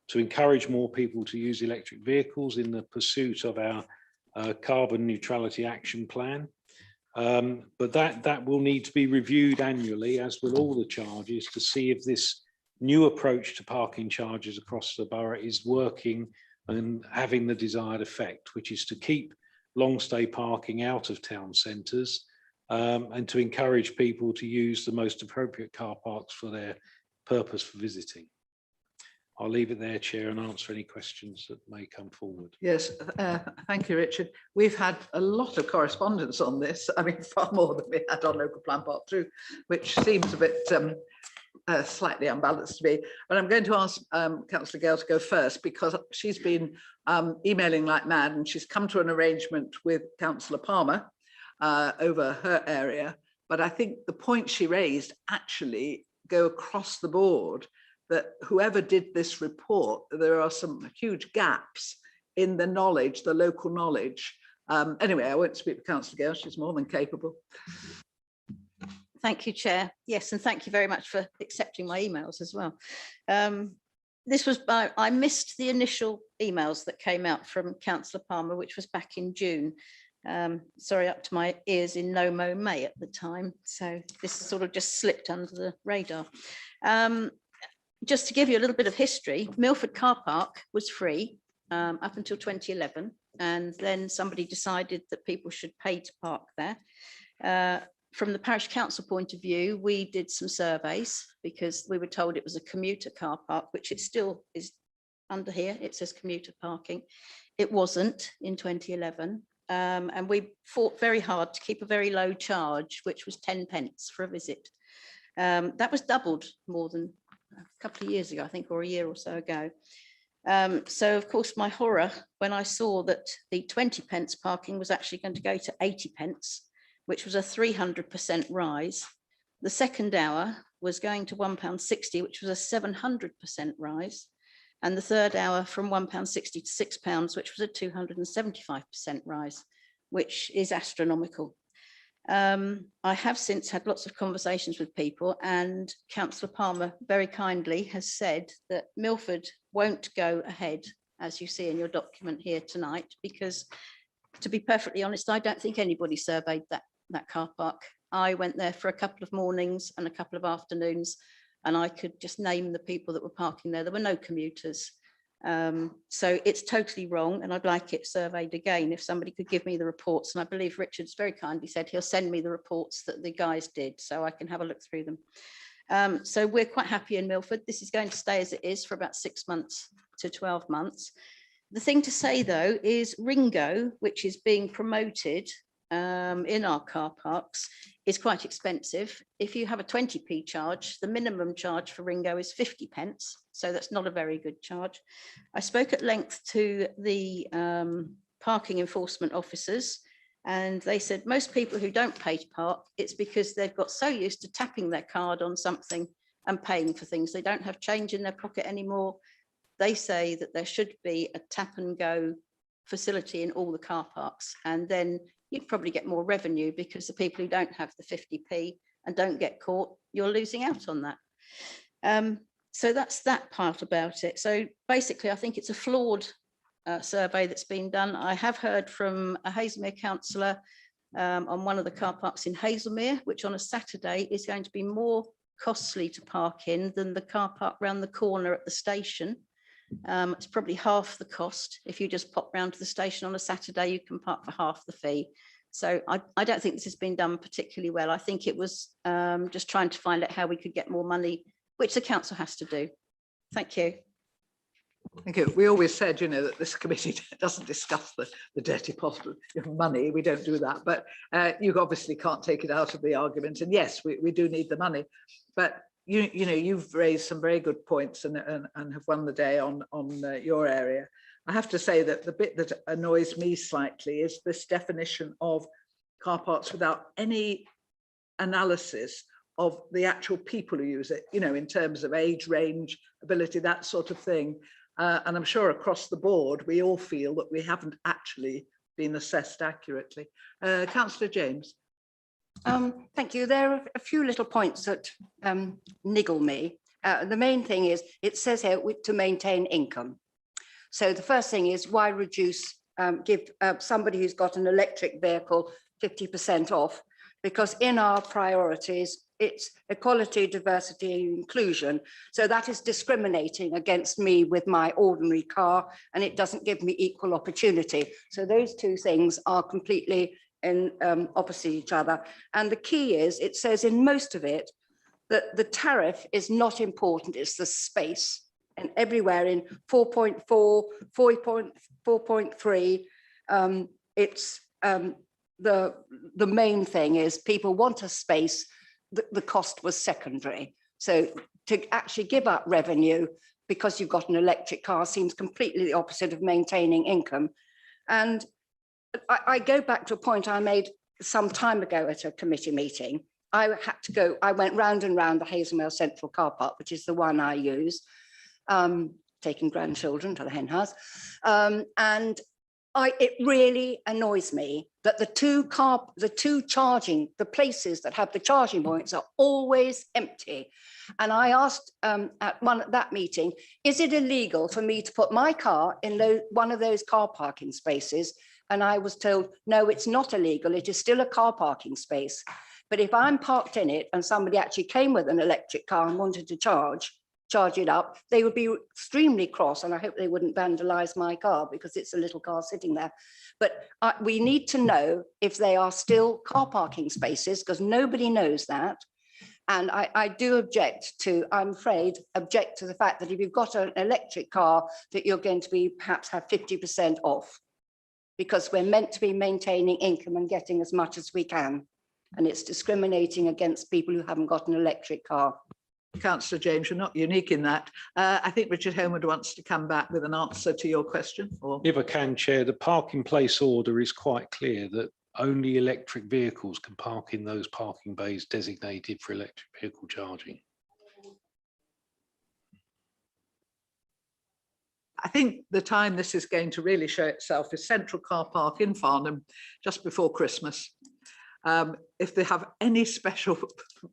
to encourage more people to use electric vehicles in the pursuit of our carbon neutrality action plan. But that will need to be reviewed annually, as will all the charges, to see if this new approach to parking charges across the borough is working and having the desired effect, which is to keep long stay parking out of town centres and to encourage people to use the most appropriate car parks for their purpose for visiting. I'll leave it there, Chair, and answer any questions that may come forward. Yes, thank you, Richard. We've had a lot of correspondence on this. I mean, far more than we had on Local Plan Part 2, which seems a bit slightly unbalanced to me. But I'm going to ask Councillor Gale to go first, because she's been emailing like mad, and she's come to an arrangement with Councillor Palmer over her area. But I think the point she raised actually go across the board, that whoever did this report, there are some huge gaps in the knowledge, the local knowledge. Anyway, I won't speak to Councillor Gale, she's more than capable. Thank you, Chair. Yes, and thank you very much for accepting my emails as well. This was I missed the initial emails that came out from Councillor Palmer, which was back in June. Sorry, up to my ears in No Mow May at the time. So this sort of just slipped under the radar. Just to give you a little bit of history, Milford Car Park was free up until 2011, and then somebody decided that people should pay to park there. From the parish council point of view, we did some surveys because we were told it was a commuter car park, which it still is under here. It says commuter parking. It wasn't in 2011. And we fought very hard to keep a very low charge, which was 10 pence for a visit. That was doubled more than a couple of years ago, I think, or a year or so ago. So of course, my horror when I saw that the 20 pence parking was actually going to go to 80 pence, which was a 300% rise. The second hour was going to £1.60, which was a 700% rise. And the third hour from £1.60 to £6, which was a 275% rise, which is astronomical. I have since had lots of conversations with people, and Councillor Palmer very kindly has said that Milford won't go ahead, as you see in your document here tonight, because to be perfectly honest, I don't think anybody surveyed that car park. I went there for a couple of mornings and a couple of afternoons, and I could just name the people that were parking there. There were no commuters. So it's totally wrong, and I'd like it surveyed again. If somebody could give me the reports, and I believe Richard's very kindly said he'll send me the reports that the guys did, so I can have a look through them. So we're quite happy in Milford. This is going to stay as it is for about 6 months to 12 months. The thing to say though is Ringo, which is being promoted in our car parks, is quite expensive. If you have a 20p charge, the minimum charge for Ringo is 50 pence. So that's not a very good charge. I spoke at length to the parking enforcement officers, and they said most people who don't pay to park, it's because they've got so used to tapping their card on something and paying for things. They don't have change in their pocket anymore. They say that there should be a tap and go facility in all the car parks, and then you'd probably get more revenue, because the people who don't have the 50p and don't get caught, you're losing out on that. So that's that part about it. So basically, I think it's a flawed survey that's been done. I have heard from a Hazelmere councillor on one of the car parks in Hazelmere, which on a Saturday is going to be more costly to park in than the car park round the corner at the station. It's probably half the cost. If you just pop round to the station on a Saturday, you can park for half the fee. So I don't think this has been done particularly well. I think it was just trying to find out how we could get more money, which the council has to do. Thank you. Thank you. We always said, you know, that this committee doesn't discuss the dirty pot of money. We don't do that. But you obviously can't take it out of the argument. And yes, we do need the money. But you know, you've raised some very good points and have won the day on your area. I have to say that the bit that annoys me slightly is this definition of car parks without any analysis of the actual people who use it, you know, in terms of age, range, ability, that sort of thing. And I'm sure across the board, we all feel that we haven't actually been assessed accurately. Councillor James. Thank you. There are a few little points that niggle me. The main thing is, it says here to maintain income. So the first thing is, why reduce give somebody who's got an electric vehicle 50% off, because in our priorities, it's equality, diversity, and inclusion. So that is discriminating against me with my ordinary car, and it doesn't give me equal opportunity. So those two things are completely in opposite each other. And the key is, it says in most of it that the tariff is not important, it's the space. And everywhere in 4.4, 4.3, it's the main thing is people want a space. The cost was secondary. So to actually give up revenue because you've got an electric car seems completely the opposite of maintaining income. And I go back to a point I made some time ago at a committee meeting. I went round and round the Hazelmere Central car park, which is the one I use, taking grandchildren to the hen house. And it really annoys me that the places that have the charging points are always empty. And I asked at that meeting, is it illegal for me to put my car in one of those car parking spaces? And I was told, no, it's not illegal. It is still a car parking space. But if I'm parked in it and somebody actually came with an electric car and wanted to charge it up, they would be extremely cross, and I hope they wouldn't vandalize my car because it's a little car sitting there. But we need to know if they are still car parking spaces, because nobody knows that. And I do I'm afraid, object to the fact that if you've got an electric car, that you're going to be perhaps have 50% off, because we're meant to be maintaining income and getting as much as we can. And it's discriminating against people who haven't got an electric car. Councillor James, you're not unique in that. I think Richard Homewood wants to come back with an answer to your question. Or... If I can, Chair, the parking place order is quite clear that only electric vehicles can park in those parking bays designated for electric vehicle charging. I think the time this is going to really show itself is Central Car Park in Farnham just before Christmas. If they have any special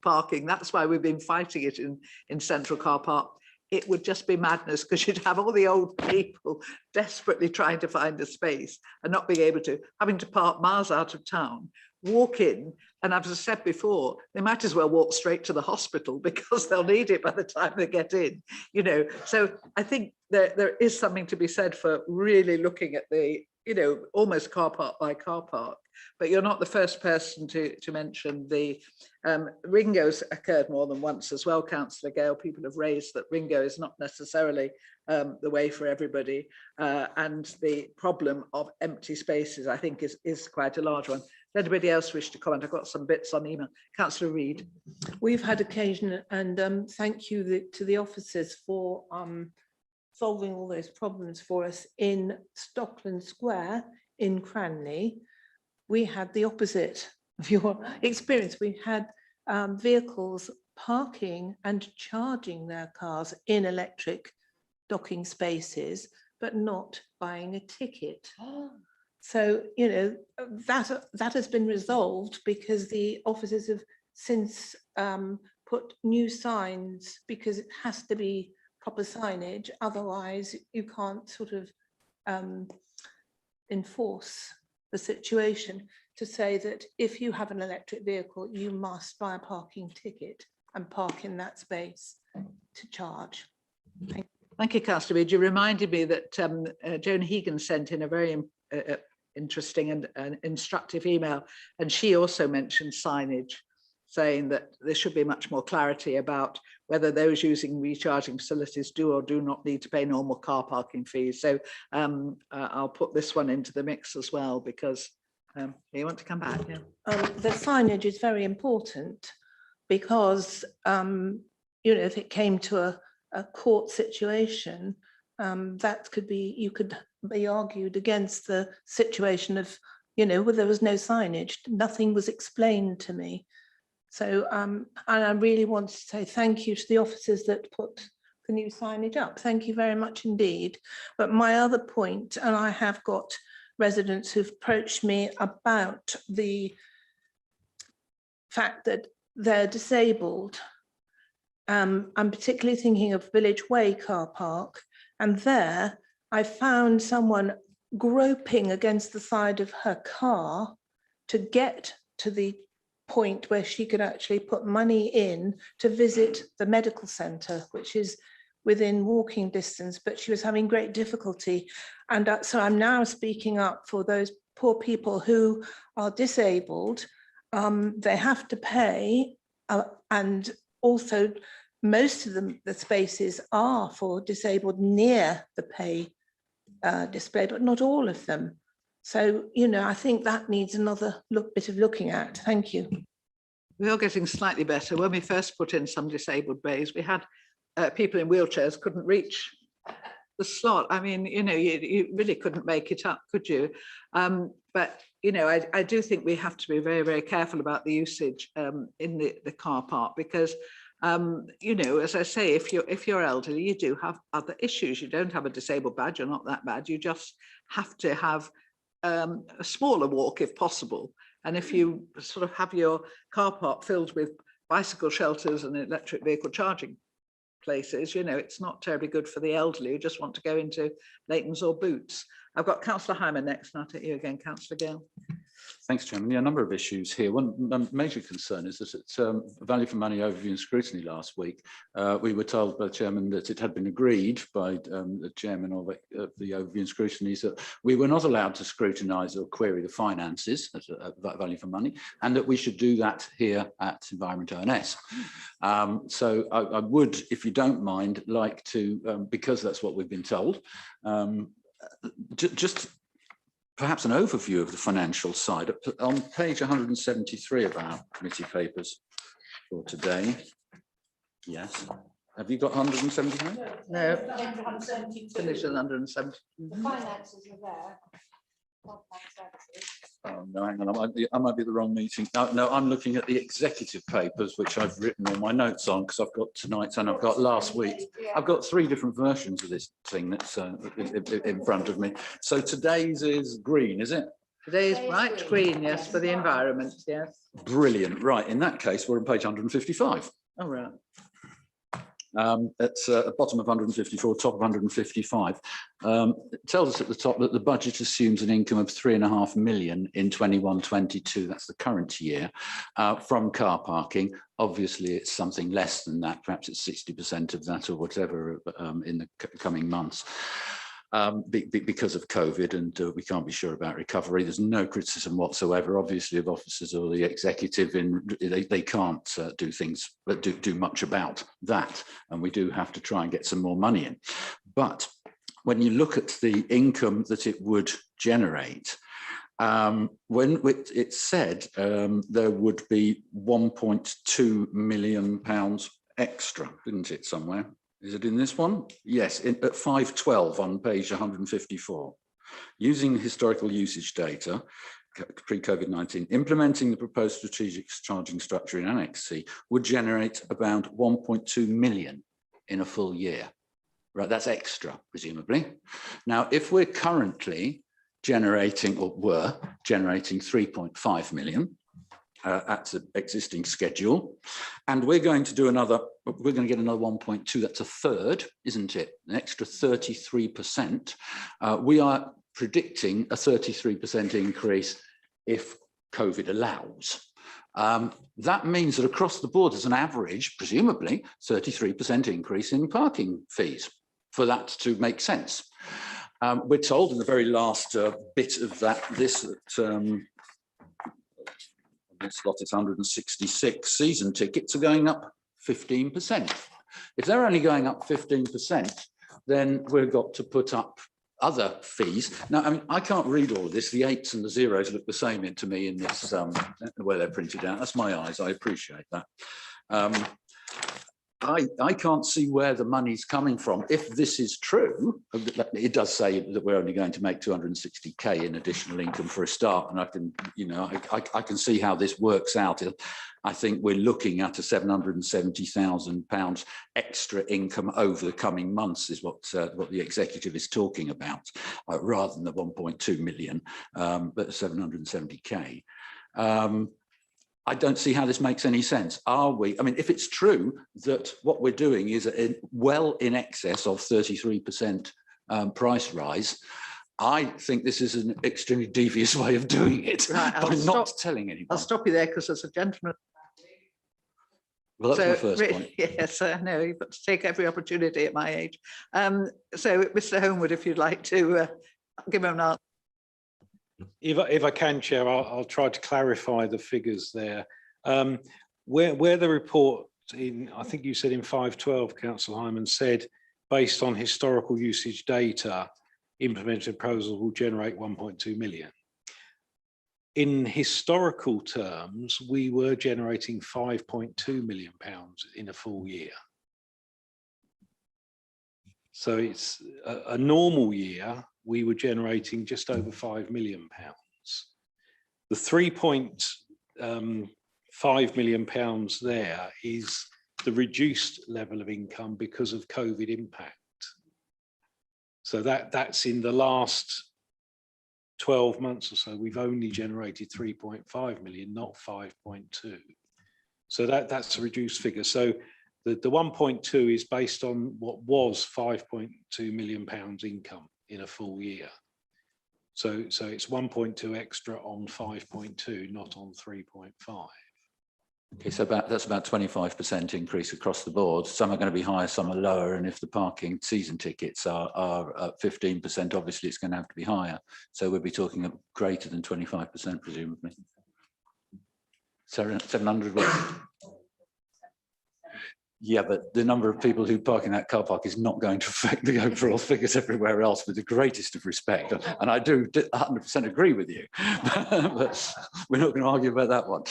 parking, that's why we've been fighting it in Central Car Park. It would just be madness, because you'd have all the old people desperately trying to find a space and not being able to, having to park miles out of town, walk in, and as I said before, they might as well walk straight to the hospital because they'll need it by the time they get in, you know. So I think there is something to be said for really looking at the, you know, almost car park by car park. But you're not the first person to mention the Ringo's occurred more than once as well, Councillor Gale. People have raised that Ringo is not necessarily the way for everybody, and the problem of empty spaces, I think, is quite a large one. Does anybody else wish to comment? I've got some bits on email. Councillor Reid. We've had occasion, and thank you to the officers for solving all those problems for us in Stockland Square in Cranley. We had the opposite of your experience. We had vehicles parking and charging their cars in electric docking spaces, but not buying a ticket. So, you know, that has been resolved because the officers have since put new signs, because it has to be proper signage, otherwise you can't sort of enforce the situation, to say that if you have an electric vehicle, you must buy a parking ticket and park in that space to charge. Thank you, Councillor Reid. You reminded me that Joan Hegan sent in a very interesting and instructive email, and she also mentioned signage, saying that there should be much more clarity about whether those using recharging facilities do or do not need to pay normal car parking fees. So I'll put this one into the mix as well, because you want to come back. Yeah. The signage is very important, because you know, if it came to a court situation, that could be, you could be argued against the situation of, you know, where there was no signage, nothing was explained to me. So and I really want to say thank you to the officers that put the new signage up. Thank you very much indeed. But my other point, and I have got residents who've approached me about the fact that they're disabled. I'm particularly thinking of Village Way car park, and there I found someone groping against the side of her car to get to the point where she could actually put money in to visit the medical centre, which is within walking distance, but she was having great difficulty. And so I'm now speaking up for those poor people who are disabled. They have to pay, and also most of the spaces are for disabled near the pay display, but not all of them. So, you know, I think that needs another bit of looking at. Thank you. We are getting slightly better. When we first put in some disabled bays, we had people in wheelchairs couldn't reach the slot. I mean, you know, you really couldn't make it up, could you? But, you know, I do think we have to be very, very careful about the usage in the car park, because you know, as I say, if you're elderly, you do have other issues. You don't have a disabled badge, you're not that bad. You just have to have a smaller walk if possible. And if you sort of have your car park filled with bicycle shelters and electric vehicle charging places, you know, it's not terribly good for the elderly who just want to go into Leighton's or Boots. I've got Councillor Hyman next, and I'll take you again, Councillor Gale. Thanks, Chairman. Yeah, a number of issues here. One major concern is that at value for money overview and scrutiny last week, we were told by the Chairman that it had been agreed by the Chairman of the overview and scrutiny that we were not allowed to scrutinise or query the finances at value for money, and that we should do that here at Environment ONS. So I would, if you don't mind, like to, because that's what we've been told, just perhaps an overview of the financial side. On page 173 of our committee papers for today. Yes. Have you got 173? No. Finish at 170. The finances are there. Oh, no, hang on, I might be at the wrong meeting. No, I'm looking at the executive papers, which I've written all my notes on, because I've got tonight's and I've got last week. I've got 3 different versions of this thing that's in front of me. So today's is green, is it? Today's bright green, yes, for the environment, yes. Brilliant. Right, in that case, we're on page 155. All right. It's at the bottom of 154, top of 155. It tells us at the top that the budget assumes an income of 3.5 million in 21-22. That's the current year from car parking. Obviously, it's something less than that. Perhaps it's 60% of that or whatever in the coming months. Because of COVID, and we can't be sure about recovery. There's no criticism whatsoever, obviously, of officers or the executive. They can't do things, but do much about that, and we do have to try and get some more money in. But when you look at the income that it would generate, when it said there would be £1.2 million extra, didn't it, somewhere? Is it in this one? Yes, at 512 on page 154. Using historical usage data, pre-COVID-19, implementing the proposed strategic charging structure in Annex C would generate about 1.2 million in a full year. Right, that's extra, presumably. Now, if we're currently generating, or were generating 3.5 million, at the existing schedule, and we're going to do another, we're going to get another 1.2, that's a third, isn't it? An extra 33%. We are predicting a 33% increase if COVID allows. That means that across the board, as an average, presumably 33% increase in parking fees for that to make sense. We're told in the very last bit of that, this slot is 166 season tickets are going up 15%. If they're only going up 15%, then we've got to put up other fees. Now, I mean, I can't read all of this. The 8s and the 0s look the same to me in this, where they're printed out. That's my eyes. I appreciate that. I can't see where the money's coming from. If this is true, it does say that we're only going to make 260k in additional income for a start, and I can, you know, I can see how this works out. I think we're looking at a £770,000 extra income over the coming months, is what the executive is talking about, rather than the 1.2 million, but 770k. I don't see how this makes any sense. Are we? I mean, if it's true that what we're doing is well in excess of 33% price rise, I think this is an extremely devious way of doing it Right, I'll by not stop- telling I'll anyone. stop you there because there's a gentleman. Well, that's my So, first point. yes, I know, you've got to take every opportunity at my age. So Mr. Homewood, if you'd like to give him an answer. If I can, Chair, I'll try to clarify the figures there. Where the report in, I think you said in 512, Councillor Hyman said, based on historical usage data, implemented proposals will generate 1.2 million. In historical terms, we were generating 5.2 million pounds in a full year. So it's a normal year, we were generating just over 5 million pounds. The 3.5 million pounds there is the reduced level of income because of COVID impact. So that's in the last 12 months or so, we've only generated 3.5 million, not 5.2. So that's a reduced figure. So the 1.2 is based on what was 5.2 million pounds income in a full year. So it's 1.2 extra on 5.2, not on 3.5. Okay, so that's about 25% increase across the board. Some are going to be higher, some are lower. And if the parking season tickets are at 15%, obviously it's going to have to be higher. So we'll be talking of greater than 25%, presumably. 700. Yeah, but the number of people who park in that car park is not going to affect the overall figures everywhere else, with the greatest of respect. And I do 100% agree with you, but we're not going to argue about that one.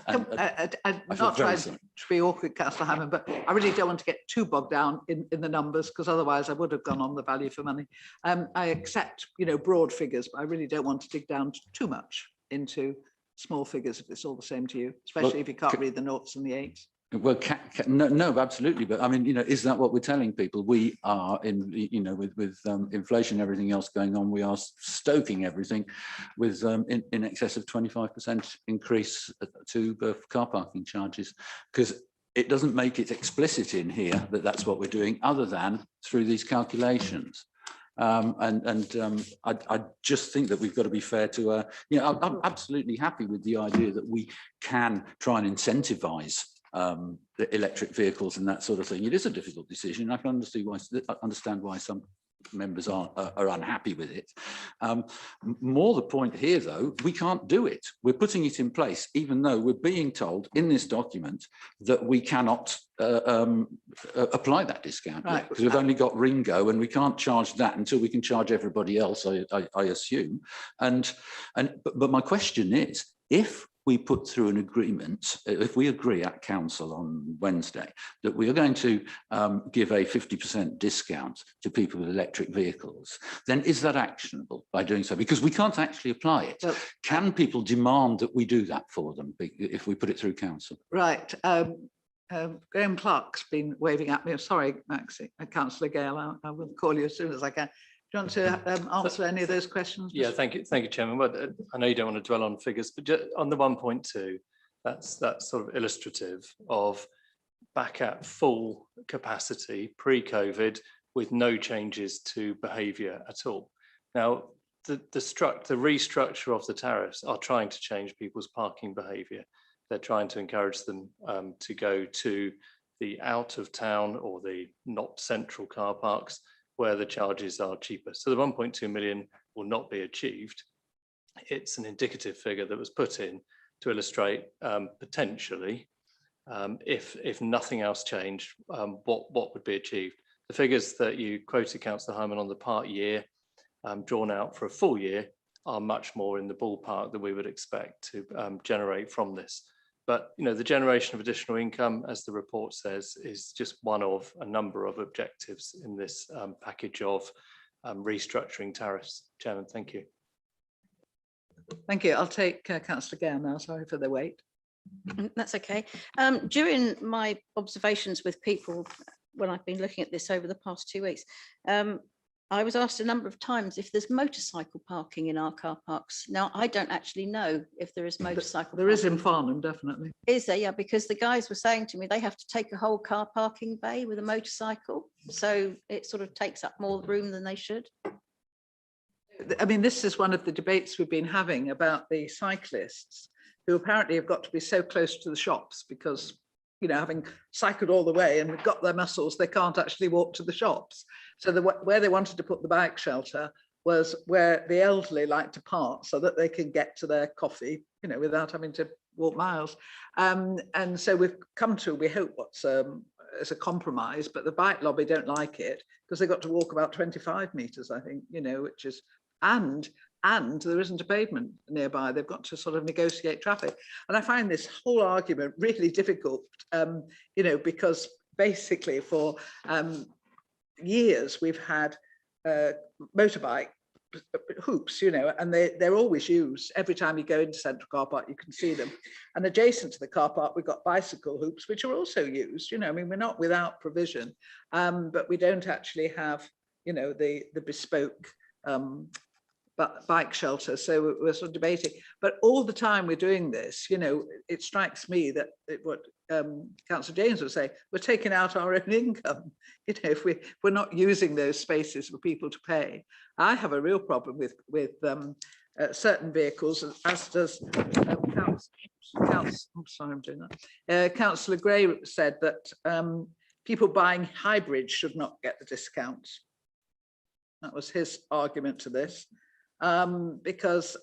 I'm not trying to be awkward, Councillor Hammond, but I really don't want to get too bogged down in the numbers, because otherwise I would have gone on the value for money. I accept, broad figures, but I really don't want to dig down too much into small figures if it's all the same to you, especially if you can't read the noughts and the eights. Well, no, absolutely. But I mean, is that what we're telling people? We are with inflation and everything else going on, we are stoking everything with in excess of 25% increase to car parking charges, because it doesn't make it explicit in here that that's what we're doing, other than through these calculations. I just think that we've got to be fair to, I'm absolutely happy with the idea that we can try and incentivize the electric vehicles and that sort of thing. It is a difficult decision. I can understand why some members are unhappy with it. More the point here, though, we can't do it. We're putting it in place, even though we're being told in this document that we cannot apply that discount, because we've only got Ringo and we can't charge that until we can charge everybody else, I assume. But my question is, if we put through an agreement, if we agree at council on Wednesday that we are going to give a 50% discount to people with electric vehicles, then is that actionable by doing so? Because we can't actually apply it. Well, can people demand that we do that for them if we put it through council? Right. Graham Clark's been waving at me. Sorry, Maxie, Councillor Gale, I will call you as soon as I can. Do you want to answer any of those questions? Yeah, thank you, Chairman. Well, I know you don't want to dwell on figures, but just on the 1.2, that's sort of illustrative of back at full capacity pre-COVID with no changes to behaviour at all. Now, the restructure of the tariffs are trying to change people's parking behaviour. They're trying to encourage them to go to the out of town or the not central car parks, where the charges are cheaper. So the 1.2 million will not be achieved. It's an indicative figure that was put in to illustrate potentially, if nothing else changed, what would be achieved. The figures that you quoted, Councillor Hyman, on the part year drawn out for a full year are much more in the ballpark that we would expect to generate from this. But the generation of additional income, as the report says, is just one of a number of objectives in this package of restructuring tariffs. Chairman, thank you. Thank you. I'll take Councillor Gale now. Sorry for the wait. That's okay. During my observations with people, when I've been looking at this over the past 2 weeks, I was asked a number of times if there's motorcycle parking in our car parks. Now, I don't actually know if there is motorcycle parking. There is in Farnham, definitely. Is there? Yeah, because the guys were saying to me they have to take a whole car parking bay with a motorcycle. So it sort of takes up more room than they should. I mean, this is one of the debates we've been having about the cyclists who apparently have got to be so close to the shops because, you know, having cycled all the way and got their muscles, they can't actually walk to the shops. So where they wanted to put the bike shelter was where the elderly like to park so that they can get to their coffee, you know, without having to walk miles. And so we've come to, we hope, what's as a compromise, but the bike lobby don't like it because they've got to walk about 25 metres, I think, you know, which is, and there isn't a pavement nearby. They've got to sort of negotiate traffic. And I find this whole argument really difficult, you know, because basically for years we've had motorbike hoops, you know, and they're always used. Every time you go into Central Car Park, you can see them. And adjacent to the car park, we've got bicycle hoops, which are also used, you know, I mean, we're not without provision, but we don't actually have, you know, the bespoke bike shelter. So we're sort of debating, but all the time we're doing this, you know, it strikes me that what Councillor James would say, we're taking out our own income. You know, if we're not using those spaces for people to pay. I have a real problem with certain vehicles, as does Councillor Gray said that people buying hybrids should not get the discounts. That was his argument to this. Because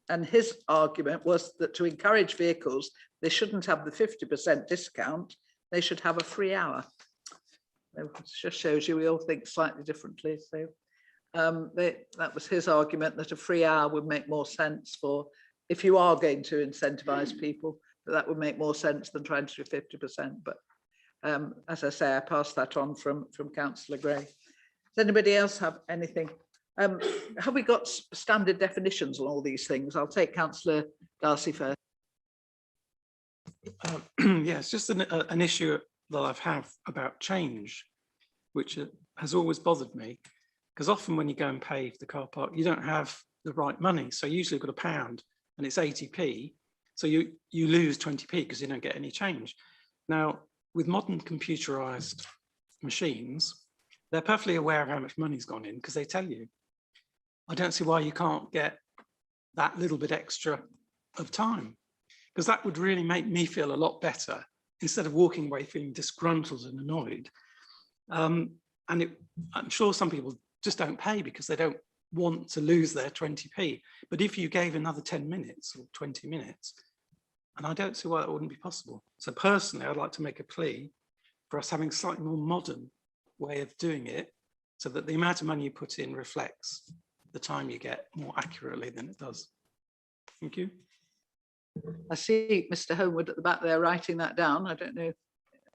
and his argument was that to encourage vehicles, they shouldn't have the 50% discount, they should have a free hour. It just shows you we all think slightly differently. So that was his argument, that a free hour would make more sense for, if you are going to incentivize people, that would make more sense than trying to do 50%. But as I say, I passed that on from Councillor Gray. Does anybody else have anything? Have we got standard definitions on all these things? I'll take Councillor Darcy first. Yeah, it's just an issue that I've had about change, which has always bothered me, because often when you go and pay for the car park, you don't have the right money. So usually you've got £1 and it's 80p. So you lose 20p because you don't get any change. Now, with modern computerized machines, they're perfectly aware of how much money's gone in because they tell you. I don't see why you can't get that little bit extra of time, because that would really make me feel a lot better instead of walking away feeling disgruntled and annoyed. I'm sure some people just don't pay because they don't want to lose their 20p. But if you gave another 10 minutes or 20 minutes, and I don't see why that wouldn't be possible. So personally, I'd like to make a plea for us having a slightly more modern way of doing it so that the amount of money you put in reflects the time you get more accurately than it does. Thank you. I see Mr. Homewood at the back there writing that down. I don't know.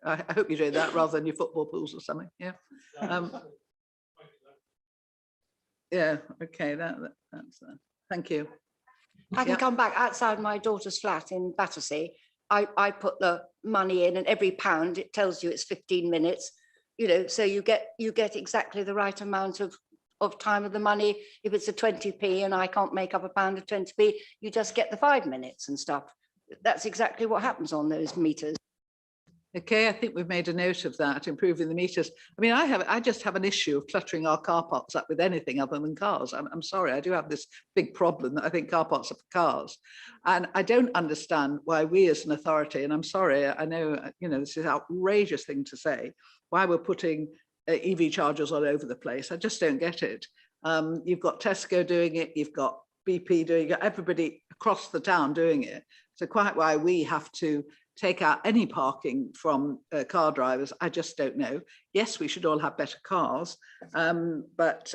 I hope you're doing that rather than your football pools or something. Yeah. Yeah. Okay. That's thank you. I can come back outside my daughter's flat in Battersea. I put the money in, and every pound it tells you it's 15 minutes. You know, so you get exactly the right amount of time of the money. If it's a 20p and I can't make up £1 of 20p, you just get the 5 minutes and stuff. That's exactly what happens on those meters. Okay, I think we've made a note of that, improving the meters. I mean, I just have an issue of cluttering our car parks up with anything other than cars. I'm sorry, I do have this big problem that I think car parks are for cars. And I don't understand why we as an authority, and I'm sorry, I know, you know, this is an outrageous thing to say, why we're putting EV chargers all over the place. I just don't get it. You've got Tesco doing it, you've got BP doing it, you've got everybody across the town doing it. So quite why we have to take out any parking from car drivers, I just don't know. Yes, we should all have better cars, but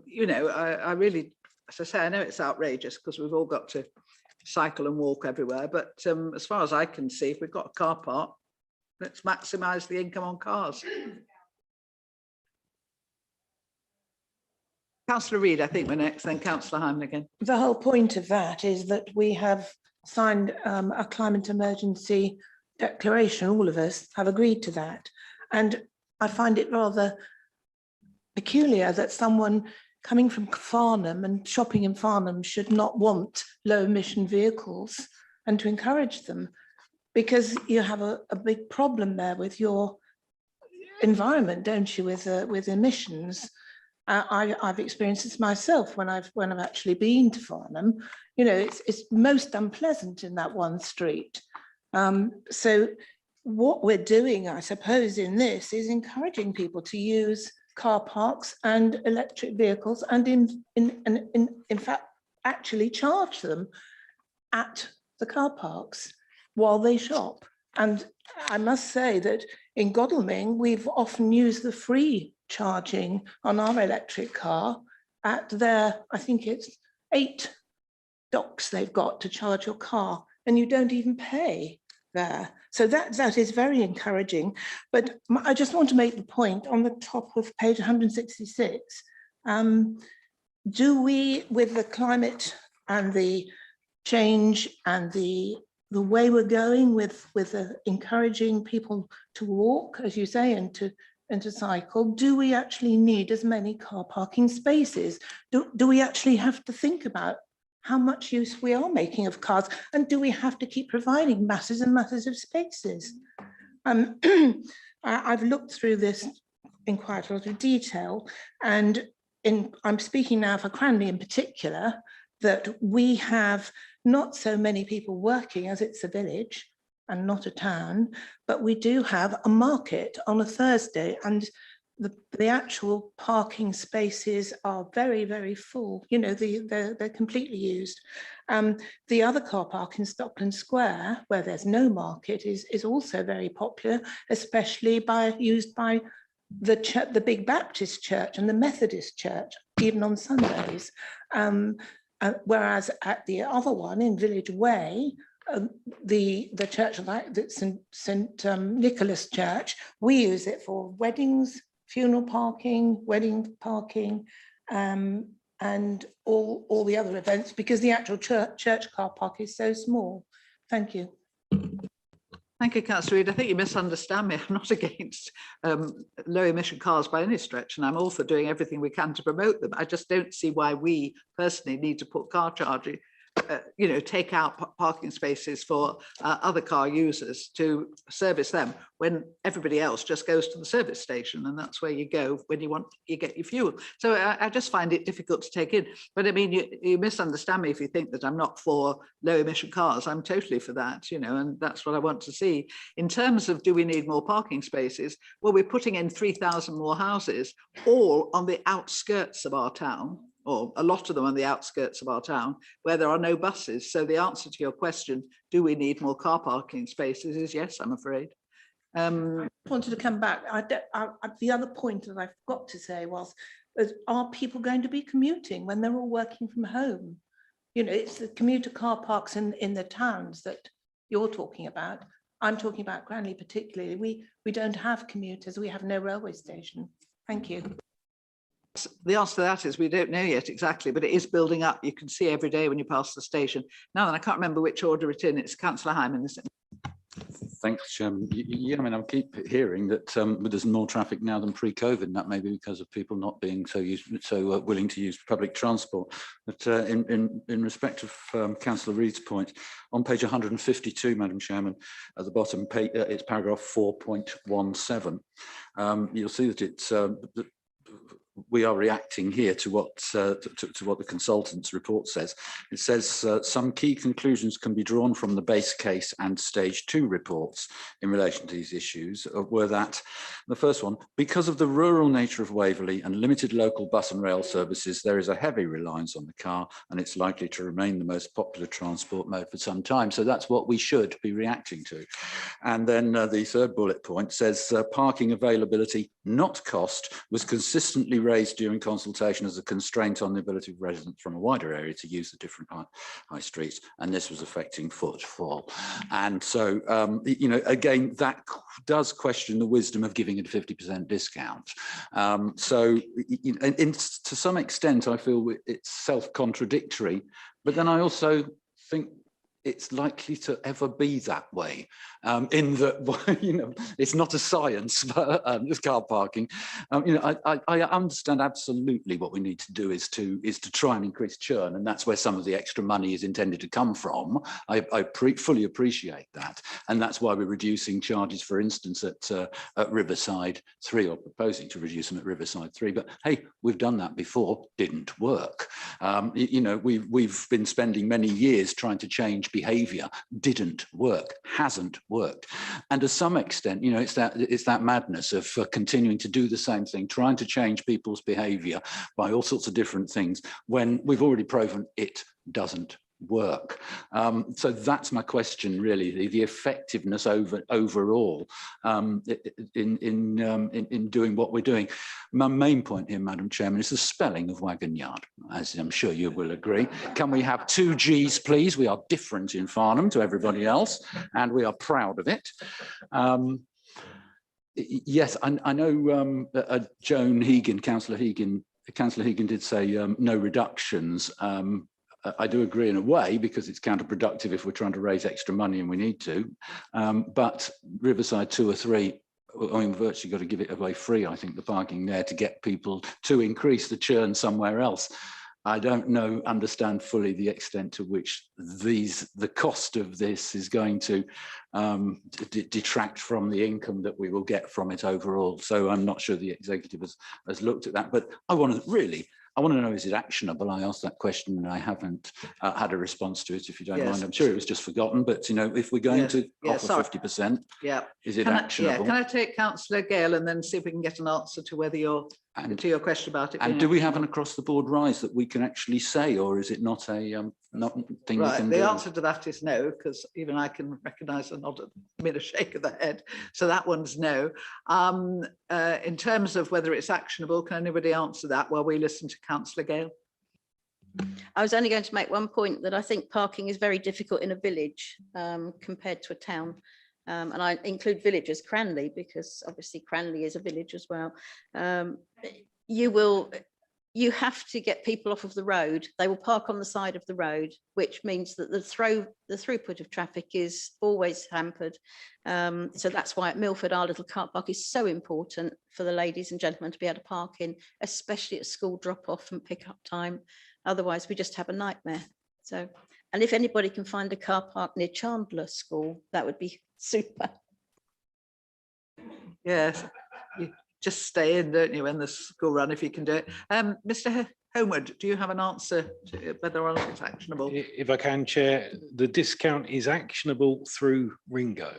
you know, I really, as I say, I know it's outrageous because we've all got to cycle and walk everywhere, but as far as I can see, if we've got a car park, let's maximise the income on cars. Councillor Reid, I think we're next, then Councillor Hyman again. The whole point of that is that we have signed a climate emergency declaration. All of us have agreed to that. And I find it rather peculiar that someone coming from Farnham and shopping in Farnham should not want low emission vehicles and to encourage them, because you have a big problem there with your environment, don't you, with emissions. I've experienced this myself when I've actually been to Farnham. You know, it's most unpleasant in that one street. So what we're doing, I suppose, in this is encouraging people to use car parks and electric vehicles, and in fact actually charge them at the car parks while they shop. And I must say that in Godalming, we've often used the free charging on our electric car at their, I think it's 8 docks they've got to charge your car, and you don't even pay there. So that is very encouraging. But I just want to make the point on the top of page 166, do we, with the climate and the change and the way we're going with encouraging people to walk, as you say, and to cycle, do we actually need as many car parking spaces? Do we actually have to think about how much use we are making of cars, and do we have to keep providing masses and masses of spaces? I've looked through this in quite a lot of detail, and I'm speaking now for Cranley in particular, that we have not so many people working, as it's a village and not a town, but we do have a market on a Thursday, and the actual parking spaces are very, very full. You know, they're completely used. The other car park in Stockland Square, where there's no market, is also very popular, especially used by the big Baptist church and the Methodist church, even on Sundays. Whereas at the other one in Village Way, the church of St. Nicholas Church, we use it for weddings, funeral parking, wedding parking, and all the other events, because the actual church car park is so small. Thank you. Thank you, Councillor Reid. I think you misunderstand me. I'm not against low emission cars by any stretch, and I'm all for doing everything we can to promote them. I just don't see why we personally need to put car charging, you know, take out parking spaces for other car users to service them when everybody else just goes to the service station, and that's where you go when you get your fuel. So I just find it difficult to take in. But I mean, you misunderstand me if you think that I'm not for low emission cars. I'm totally for that, you know, and that's what I want to see. In terms of, do we need more parking spaces? Well, we're putting in 3,000 more houses, all on the outskirts of our town, or a lot of them on the outskirts of our town, where there are no buses. So the answer to your question, do we need more car parking spaces, is yes, I'm afraid. I wanted to come back. The other point that I forgot to say was, are people going to be commuting when they're all working from home? You know, it's the commuter car parks in the towns that you're talking about. I'm talking about Cranley particularly. We don't have commuters. We have no railway station. Thank you. The answer to that is we don't know yet exactly, but it is building up. You can see every day when you pass the station. Now then, I can't remember which order it's in. It's Councillor Hyman, isn't it? Thanks, Chairman. Yeah, I mean, I keep hearing that there's more traffic now than pre-COVID, and that may be because of people not being so willing to use public transport. But in respect of Councillor Reid's point, on page 152, Madam Chairman, at the bottom, it's paragraph 4.17. You'll see that it's we are reacting here to what the consultant's report says. It says some key conclusions can be drawn from the base case and stage 2 reports in relation to these issues were that the first one, because of the rural nature of Waverley and limited local bus and rail services, there is a heavy reliance on the car, and it's likely to remain the most popular transport mode for some time. So that's what we should be reacting to. And then the third bullet point says parking availability, not cost, was consistently raised during consultation as a constraint on the ability of residents from a wider area to use the different high streets, and this was affecting footfall. And so, you know, again, that does question the wisdom of giving it a 50% discount. So, to some extent, I feel it's self-contradictory, but then I also think it's likely to ever be that way. In that, you know, it's not a science, but it's car parking. You know, I understand absolutely what we need to do is to try and increase churn, and that's where some of the extra money is intended to come from. I fully appreciate that, and that's why we're reducing charges, for instance, at Riverside 3, or proposing to reduce them at Riverside 3. But hey, we've done that before, didn't work. You know, we've been spending many years trying to change behaviour, didn't work, hasn't worked. And to some extent, you know, it's that madness of continuing to do the same thing, trying to change people's behaviour by all sorts of different things when we've already proven it doesn't work. So that's my question, really, the effectiveness overall in doing what we're doing. My main point here, Madam Chairman, is the spelling of Wagon Yard, as I'm sure you will agree. Can we have 2 Gs, please? We are different in Farnham to everybody else, and we are proud of it. Yes, I know Joan Hegan, Councillor Hegan did say no reductions. I do agree in a way, because it's counterproductive if we're trying to raise extra money and we need to. But Riverside 2 or 3, I mean, virtually got to give it away free, I think, the parking there, to get people to increase the churn somewhere else. I don't understand fully the extent to which the cost of this is going to detract from the income that we will get from it overall. So I'm not sure the executive has looked at that, but I want to know, is it actionable? I asked that question and I haven't had a response to it, if you don't mind. I'm sure it was just forgotten, but you know, if we're going to offer 50%, is it actionable? Can I take Councillor Gale and then see if we can get an answer to whether to your question about it? And do we have an across the board rise that we can actually say, or is it not a thing we can do? The answer to that is no, because even I can recognise a nod, a shake of the head. So that one's no. In terms of whether it's actionable, can anybody answer that while we listen to Councillor Gale? I was only going to make one point, that I think parking is very difficult in a village compared to a town. And I include villages, Cranley, because obviously Cranley is a village as well. You have to get people off of the road. They will park on the side of the road, which means that the throughput of traffic is always hampered. So that's why at Milford, our little car park is so important for the ladies and gentlemen to be able to park in, especially at school drop-off and pick-up time. Otherwise, we just have a nightmare. So, and if anybody can find a car park near Chandler School, that would be super. Yes, you just stay in, don't you, when the school run, if you can do it. Mr. Homewood, do you have an answer to whether or not it's actionable? If I can, Chair, the discount is actionable through Ringo.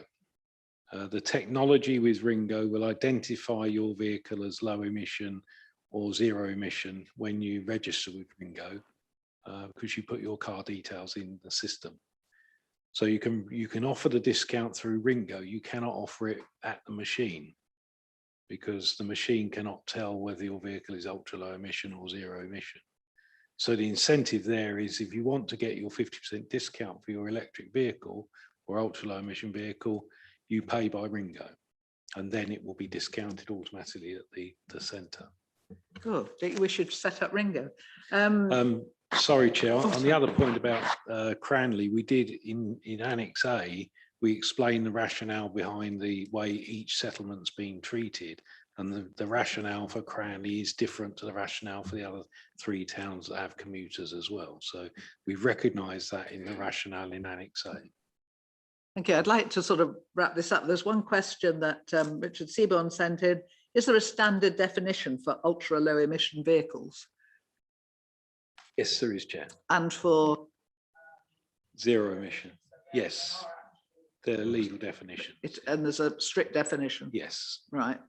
The technology with Ringo will identify your vehicle as low emission or zero emission when you register with Ringo, because you put your car details in the system. So you can offer the discount through Ringo. You cannot offer it at the machine, because the machine cannot tell whether your vehicle is ultra low emission or zero emission. So the incentive there is, if you want to get your 50% discount for your electric vehicle or ultra low emission vehicle, you pay by Ringo, and then it will be discounted automatically at the centre. Good. Think we should set up Ringo. Sorry, Chair, on the other point about Cranley, we did in Annex A, we explained the rationale behind the way each settlement's being treated, and the rationale for Cranley is different to the rationale for the other 3 towns that have commuters as well. So we've recognised that in the rationale in Annex A. Thank you. I'd like to sort of wrap this up. There's one question that Richard Seaborn sent in. Is there a standard definition for ultra low emission vehicles? Yes, there is, Chair. And for? Zero emission. Yes. The legal definition. And there's a strict definition? Yes. Right.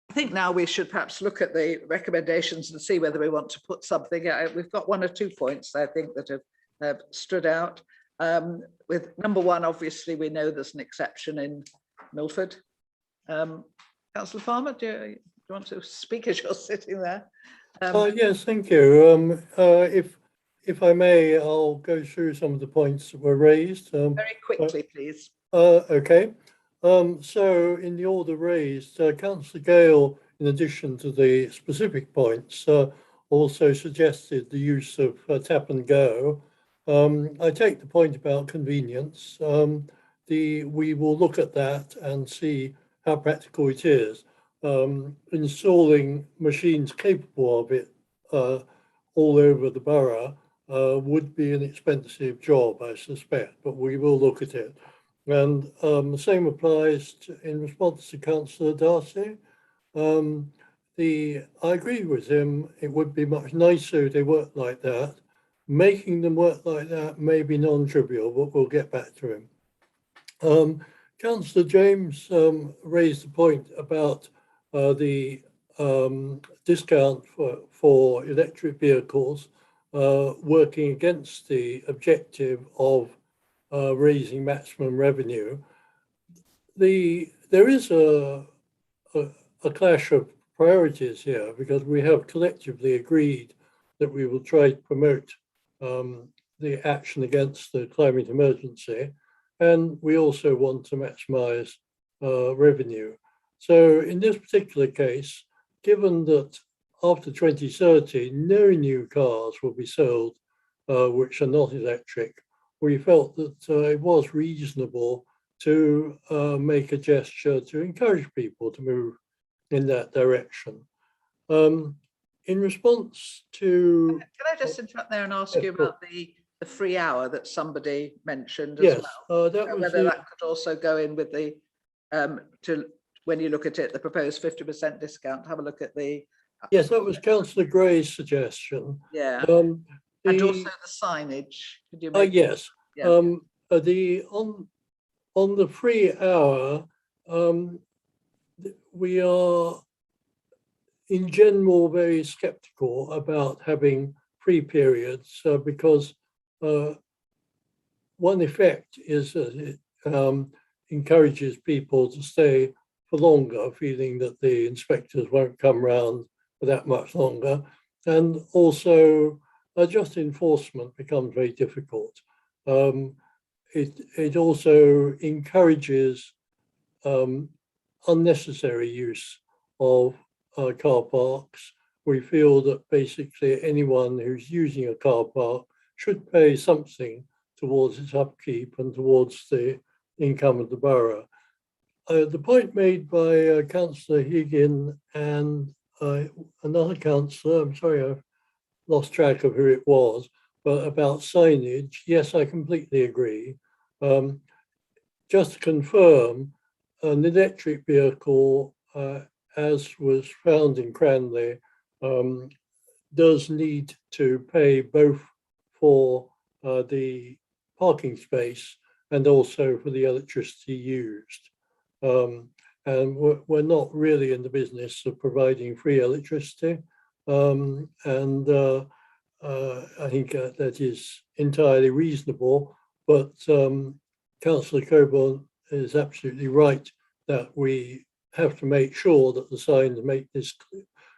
I think now we should perhaps look at the recommendations and see whether we want to put something out. We've got 1 or 2 points, I think, that have stood out. With number 1, obviously, we know there's an exception in Milford. Councillor Farmer, do you want to speak as you're sitting there? Yes, thank you. If I may, I'll go through some of the points that were raised. Very quickly, please. Okay. So in the order raised, Councillor Gale, in addition to the specific points, also suggested the use of tap and go. I take the point about convenience. We will look at that and see how practical it is. Installing machines capable of it all over the borough would be an expensive job, I suspect, but we will look at it. And the same applies in response to Councillor Darcy. I agree with him. It would be much nicer if they worked like that. Making them work like that may be non-trivial, but we'll get back to him. Councillor James raised the point about the discount for electric vehicles working against the objective of raising maximum revenue. There is a clash of priorities here because we have collectively agreed that we will try to promote the action against the climate emergency, and we also want to maximize revenue. So in this particular case, given that after 2030, no new cars will be sold which are not electric, we felt that it was reasonable to make a gesture to encourage people to move in that direction. In response to... Can I just interrupt there and ask you about the free hour that somebody mentioned as yes, well? that was whether that could also go in with the, when you look at it, the proposed 50% discount, have a look at the... Yes, that was Councillor Gray's suggestion. Yeah, and also the signage. Could you make yes. Yeah. On the free hour, we are in general very skeptical about having free periods because one effect is that it encourages people to stay for longer, feeling that the inspectors won't come round for that much longer. And also just enforcement becomes very difficult. It also encourages unnecessary use of car parks. We feel that basically anyone who's using a car park should pay something towards its upkeep and towards the income of the borough. The point made by Councillor Higgin and another councillor, I'm sorry, I've lost track of who it was, but about signage, yes, I completely agree. Just to confirm, an electric vehicle, as was found in Cranley, does need to pay both for the parking space and also for the electricity used. And we're not really in the business of providing free electricity. I think that is entirely reasonable, but Councillor Coburn is absolutely right that we have to make sure that the signs make this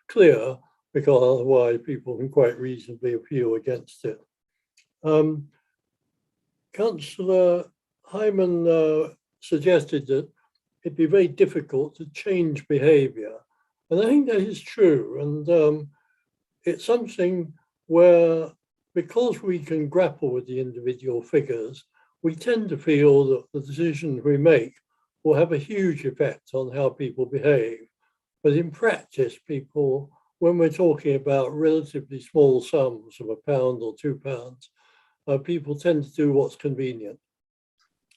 clear, because otherwise people can quite reasonably appeal against it. Councillor Hyman suggested that it'd be very difficult to change behaviour. And I think that is true. And it's something where, because we can grapple with the individual figures, we tend to feel that the decisions we make will have a huge effect on how people behave. But in practice, people, when we're talking about relatively small sums of £1 or £2, people tend to do what's convenient.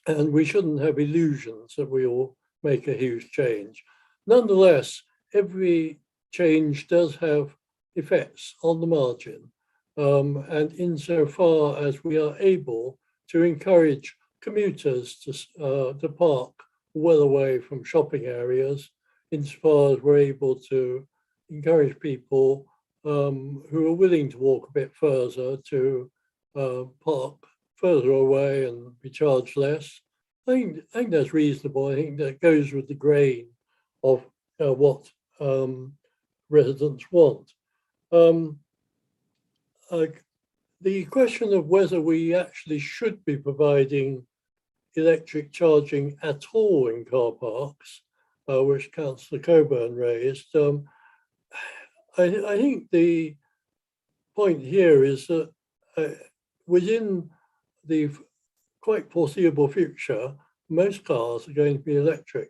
And we shouldn't have illusions that we will make a huge change. Nonetheless, every change does have effects on the margin. And insofar as we are able to encourage commuters to park well away from shopping areas, insofar as we're able to encourage people who are willing to walk a bit further to park further away and be charged less, I think that's reasonable. I think that goes with the grain of what residents want. The question of whether we actually should be providing electric charging at all in car parks, which Councillor Coburn raised, I think the point here is that within the quite foreseeable future, most cars are going to be electric,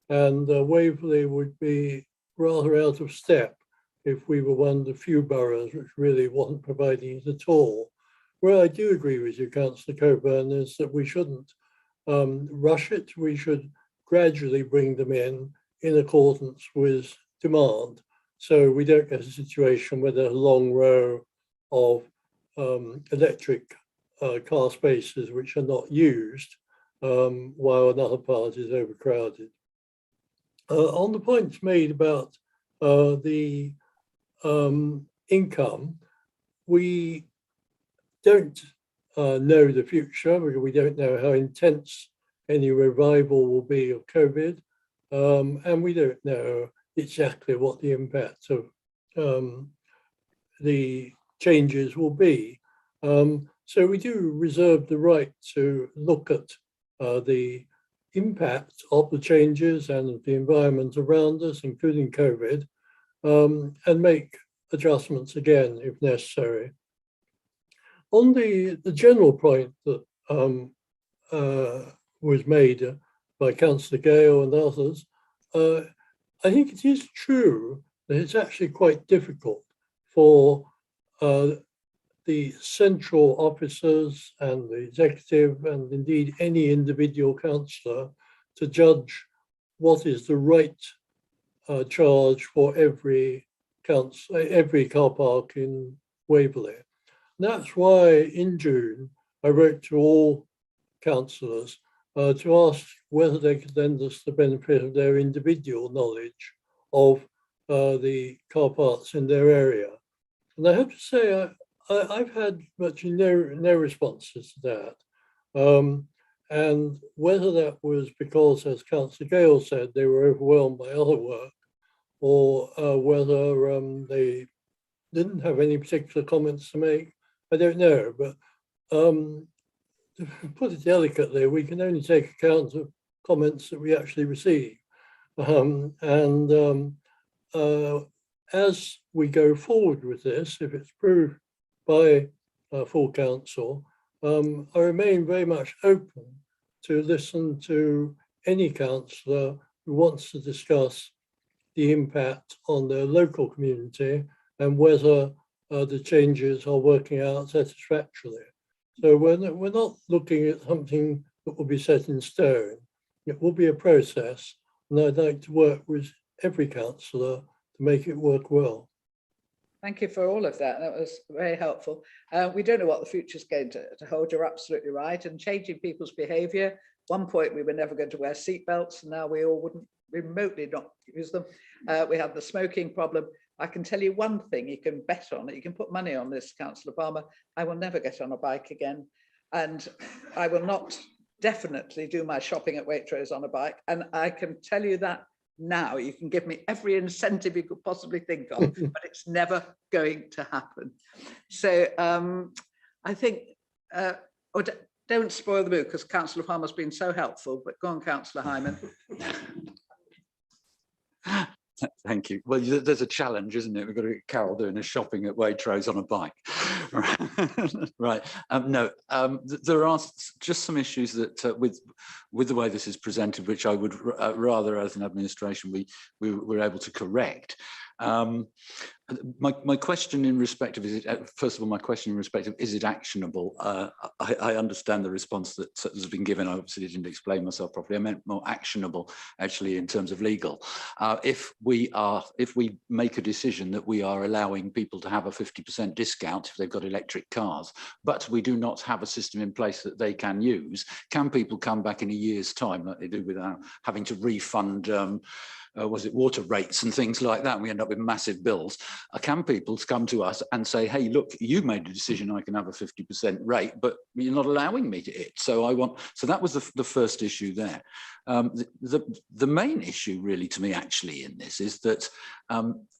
and Waverley would be rather out of step if we were one of the few boroughs which really wasn't providing it at all. Where I do agree with you, Councillor Coburn, is that we shouldn't rush it. We should gradually bring them in accordance with demand, so we don't get a situation where there's a long row of electric car spaces which are not used while another part is overcrowded. On the points made about the income, we don't know the future because we don't know how intense any revival will be of COVID, and we don't know exactly what the impact of the changes will be. So we do reserve the right to look at the impact of the changes and of the environment around us, including COVID, and make adjustments again if necessary. On the general point that was made by Councillor Gale and others, I think it is true that it's actually quite difficult for the central officers and the executive and indeed any individual councillor to judge what is the right charge for every car park in Waverley. And that's why in June I wrote to all councillors to ask whether they could lend us the benefit of their individual knowledge of the car parks in their area. And I have to say, I've had virtually no responses to that. And whether that was because, as Councillor Gale said, they were overwhelmed by other work, or whether they didn't have any particular comments to make, I don't know. But to put it delicately, we can only take account of comments that we actually receive. As we go forward with this, if it's proved by full council, I remain very much open to listen to any councillor who wants to discuss the impact on their local community and whether the changes are working out satisfactorily. So we're not looking at something that will be set in stone. It will be a process, and I'd like to work with every councillor to make it work well. Thank you for all of that. That was very helpful. We don't know what the future is going to hold. You're absolutely right. And changing people's behaviour. One point we were never going to wear seatbelts, and now we all wouldn't remotely not use them. We have the smoking problem. I can tell you one thing you can bet on it. You can put money on this, Councillor Palmer. I will never get on a bike again. And I will not definitely do my shopping at Waitrose on a bike. And I can tell you that now. You can give me every incentive you could possibly think of, but it's never going to happen. So I think, don't spoil the mood because Councillor Palmer's been so helpful, but go on, Councillor Hyman. Thank you. Well, there's a challenge, isn't it? We've got to get Carol doing her shopping at Waitrose on a bike. Right. No, there are just some issues that with the way this is presented, which I would rather as an administration, we were able to correct. My question in respect of, first of all, my question in respect of, is it actionable? I understand the response that has been given. I obviously didn't explain myself properly. I meant more actionable, actually, in terms of legal. If we make a decision that we are allowing people to have a 50% discount if they've got electric cars, but we do not have a system in place that they can use, can people come back in a year's time, like they do without having to refund was it water rates and things like that? We end up with massive bills. Can people come to us and say, hey, look, you made a decision, I can have a 50% rate, but you're not allowing me to it. So that was the first issue there. The main issue really to me actually in this is that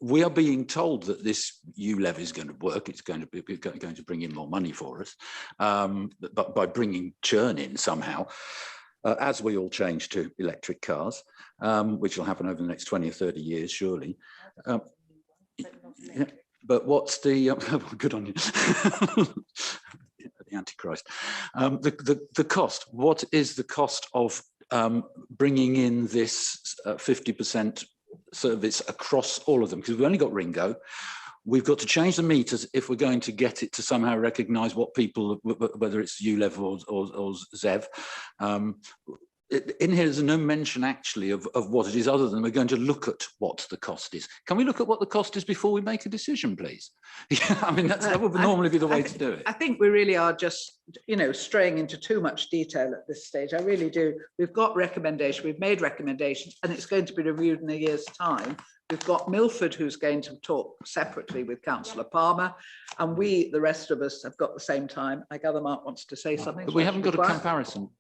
we are being told that this ULEV is going to work. It's going to bring in more money for us, but by bringing churn in somehow, as we all change to electric cars, which will happen over the next 20 or 30 years, surely. Yeah, but what's the, good on you. the Antichrist. The cost, what is the cost of bringing in this 50% service across all of them? Because we've only got Ringo. We've got to change the meters if we're going to get it to somehow recognise what people, whether it's ULEV or ZEV. In here, there's no mention actually of what it is, other than we're going to look at what the cost is. Can we look at what the cost is before we make a decision, please? Yeah, I mean, that would normally be the way to do it. I think we really are just, you know, straying into too much detail at this stage. I really do. We've got recommendations, we've made recommendations, and it's going to be reviewed in a year's time. We've got Milford, who's going to talk separately with Councillor Palmer, and we, the rest of us, have got the same time. I gather Mark wants to say something. But we haven't got a comparison.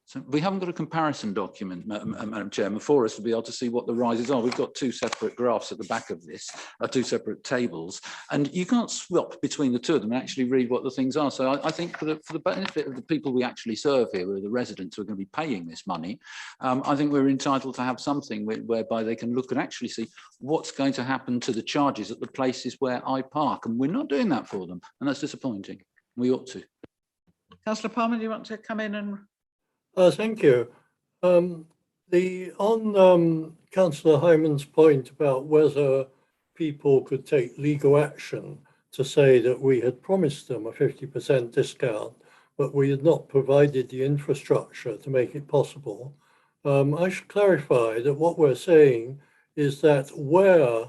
So we haven't got a comparison document, Madam Chairman, for us to be able to see what the rises are. We've got two separate graphs at the back of this, two separate tables, and you can't swap between the two of them and actually read what the things are. So I think for the benefit of the people we actually serve here, who are the residents who are going to be paying this money, I think we're entitled to have something whereby they can look and actually see what's going to happen to the charges at the places where I park. And we're not doing that for them, and that's disappointing. We ought to. Councillor Palmer, do you want to come in and... Thank you. On Councillor Hyman's point about whether people could take legal action to say that we had promised them a 50% discount, but we had not provided the infrastructure to make it possible, I should clarify that what we're saying is that where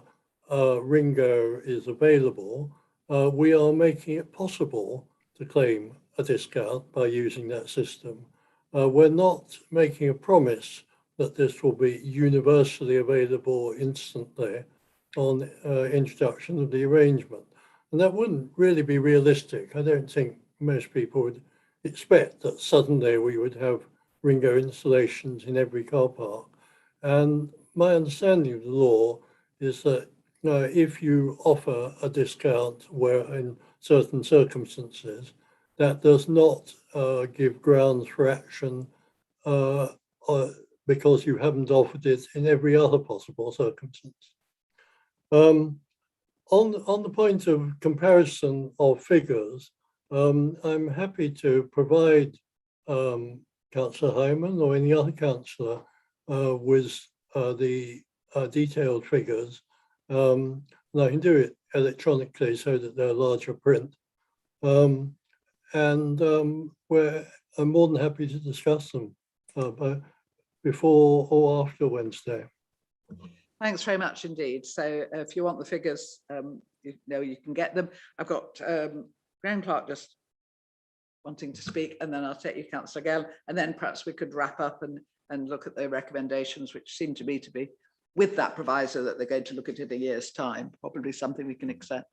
Ringo is available, we are making it possible to claim a discount by using that system. We're not making a promise that this will be universally available instantly on introduction of the arrangement. And that wouldn't really be realistic. I don't think most people would expect that suddenly we would have Ringo installations in every car park. And my understanding of the law is that if you offer a discount where in certain circumstances, that does not give grounds for action because you haven't offered it in every other possible circumstance. On the point of comparison of figures, I'm happy to provide Councillor Hyman or any other councillor with the detailed figures. And I can do it electronically so that they're larger print. We're more than happy to discuss them before or after Wednesday. Thanks very much indeed. So if you want the figures, you know, you can get them. I've got Graham Clark just wanting to speak, and then I'll take you, Councillor Gale, and then perhaps we could wrap up and look at the recommendations, which seem to be with that proviso that they're going to look at it in a year's time, probably something we can accept.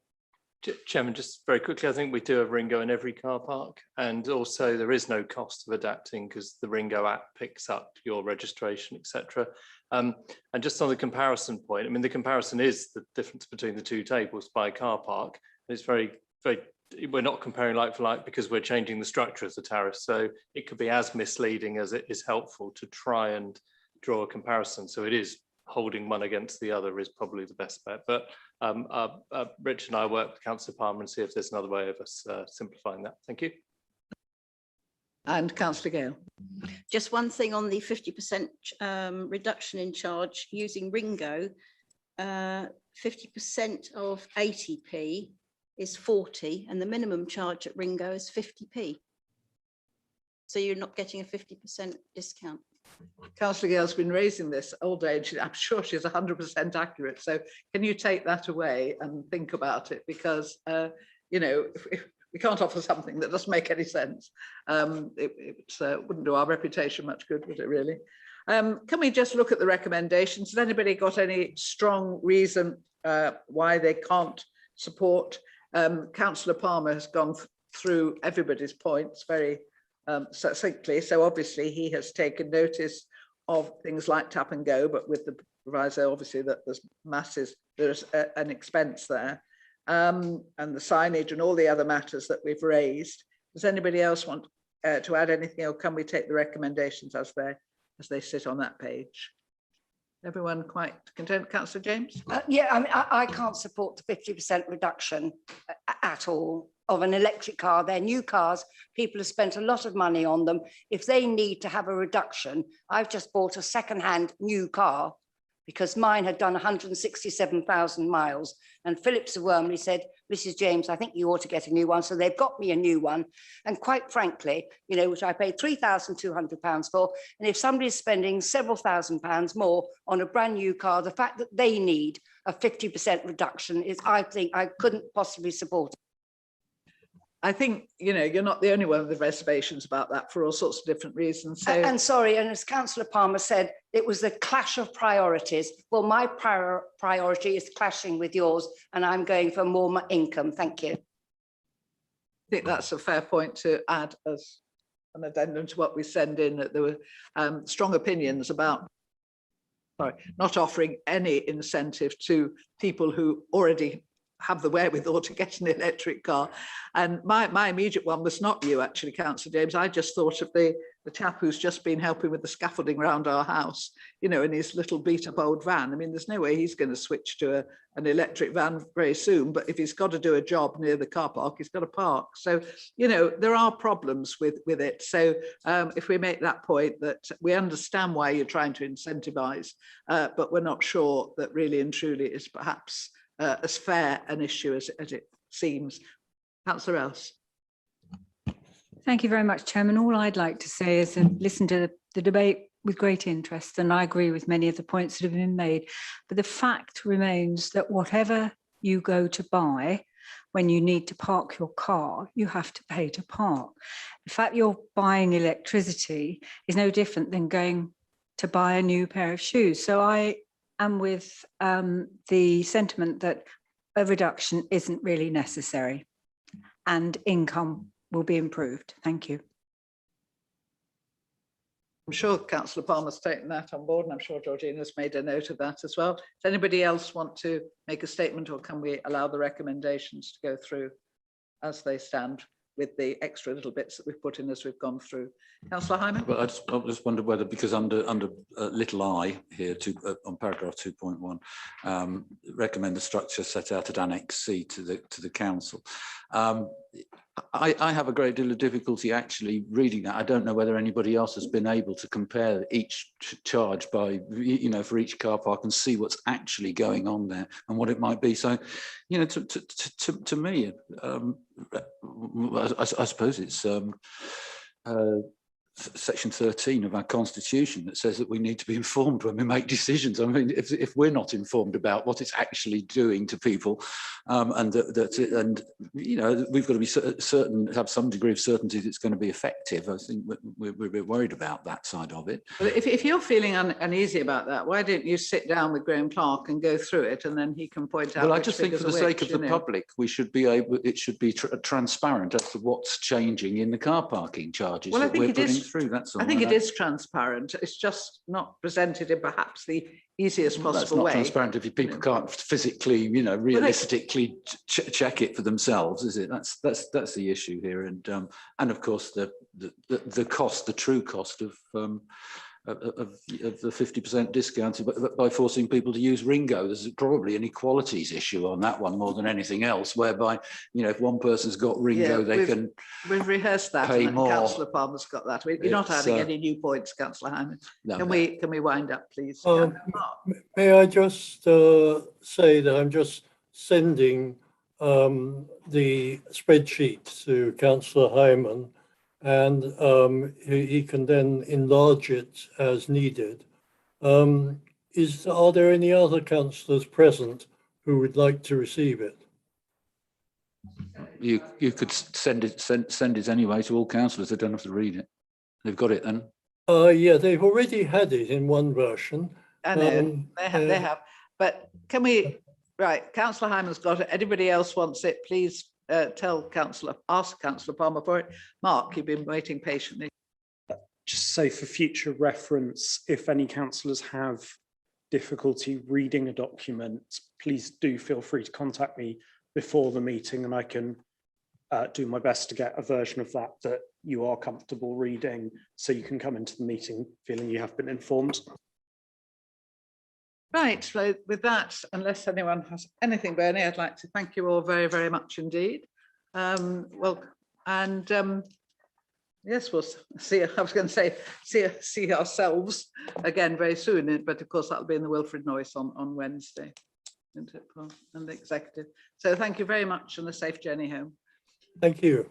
Chairman, just very quickly, I think we do have Ringo in every car park, and also there is no cost of adapting because the Ringo app picks up your registration, etc. And just on the comparison point, I mean, the comparison is the difference between the two tables by car park. It's very, we're not comparing like for like because we're changing the structure of the tariff. So it could be as misleading as it is helpful to try and draw a comparison. So it is holding one against the other is probably the best bet. But Rich and I work with Councillor Palmer and see if there's another way of us simplifying that. Thank you. And Councillor Gale. Just one thing on the 50% reduction in charge using Ringo, 50% of 80p is 40 and the minimum charge at Ringo is 50p. So you're not getting a 50% discount. Councillor Gale's been raising this all day, and I'm sure she's 100% accurate. So can you take that away and think about it? Because, you know, if we can't offer something that doesn't make any sense, it wouldn't do our reputation much good, would it really? Can we just look at the recommendations? Has anybody got any strong reason why they can't support? Councillor Palmer has gone through everybody's points very succinctly. So obviously he has taken notice of things like tap and go, but with the proviso obviously that there's an expense there, and the signage and all the other matters that we've raised. Does anybody else want to add anything, or can we take the recommendations as they sit on that page? Everyone quite content? Councillor James? Yeah, I mean, I can't support the 50% reduction at all. of an electric car. They're new cars. People have spent a lot of money on them. If they need to have a reduction, I've just bought a second-hand new car because mine had done 167,000 miles. And Phillips of Wormley said, Mrs. James, I think you ought to get a new one. So they've got me a new one. And quite frankly, you know, which I paid £3,200 for. And if somebody's spending several £1,000s more on a brand new car, the fact that they need a 50% reduction is, I think, I couldn't possibly support it. I think, you know, you're not the only one with reservations about that for all sorts of different reasons. So, And sorry, and as Councillor Palmer said, it was the clash of priorities. Well, my priority is clashing with yours, and I'm going for more income. Thank you. I think that's a fair point to add as an addendum to what we send in, that there were strong opinions about not offering any incentive to people who already have the wherewithal to get an electric car. And my immediate one was not you, actually, Councillor James. I just thought of the chap who's just been helping with the scaffolding around our house, you know, in his little beat up old van. I mean, there's no way he's going to switch to an electric van very soon, but if he's got to do a job near the car park, he's got to park. So, you know, there are problems with it. So if we make that point, that we understand why you're trying to incentivize, but we're not sure that really and truly is perhaps as fair an issue as it seems. Councillor Else. Thank you very much, Chairman. All I'd like to say is listen to the debate with great interest, and I agree with many of the points that have been made. But the fact remains that whatever you go to buy, when you need to park your car, you have to pay to park. The fact you're buying electricity is no different than going to buy a new pair of shoes. So I am with the sentiment that a reduction isn't really necessary and income will be improved. Thank you. I'm sure Councillor Palmer's taken that on board, and I'm sure Georgina's made a note of that as well. Does anybody else want to make a statement, or can we allow the recommendations to go through as they stand with the extra little bits that we've put in as we've gone through? Councillor Hyman? Well, I just wondered whether, because under little I here on paragraph 2.1, recommend the structure set out at Annex C to the council. I have a great deal of difficulty actually reading that. I don't know whether anybody else has been able to compare each charge by, you know, for each car park and see what's actually going on there and what it might be. So, you know, to me, I suppose it's section 13 of our constitution that says that we need to be informed when we make decisions. I mean, if we're not informed about what it's actually doing to people, and you know, we've got to be certain, have some degree of certainty that it's going to be effective. I think we're a bit worried about that side of it. Well, if you're feeling uneasy about that, why don't you sit down with Graham Clark and go through it, and then he can point out. Well, I just think for the sake of the public, we should be able. It should be transparent as to what's changing in the car parking charges that we're putting through. That's all. I think it is transparent. It's just not presented in perhaps the easiest possible way. That's not transparent if people can't physically, you know, realistically check it for themselves, is it? That's the issue here, and of course the cost, the true cost of the 50% discount by forcing people to use Ringo. There's probably an equalities issue on that one more than anything else, whereby, you know, if one person's got Ringo, we've rehearsed that, pay and more. Councillor Palmer's got that. You're not adding any new points, Councillor Hyman. No, can we wind up, please? May I just say that I'm just sending the spreadsheet to Councillor Hyman, and he can then enlarge it as needed. Are there any other councillors present who would like to receive it? You could send it anyway to all councillors. They don't have to read it. They've got it then. Yeah, they've already had it in one version. I know, they have. But can we, right, Councillor Hyman's got it. Anybody else wants it, please ask Councillor Palmer for it. Mark, you've been waiting patiently. Just say for future reference, if any councillors have difficulty reading a document, please do feel free to contact me before the meeting, and I can do my best to get a version of that you are comfortable reading, so you can come into the meeting feeling you have been informed. Right, so with that, unless anyone has anything, Bernie, I'd like to thank you all very, very much indeed. Well, and yes, we'll see. I was going to say see ourselves again very soon, but of course that'll be in the Wilfred Noyce on Wednesday, isn't it, Paul? And the executive. So thank you very much, and a safe journey home. Thank you.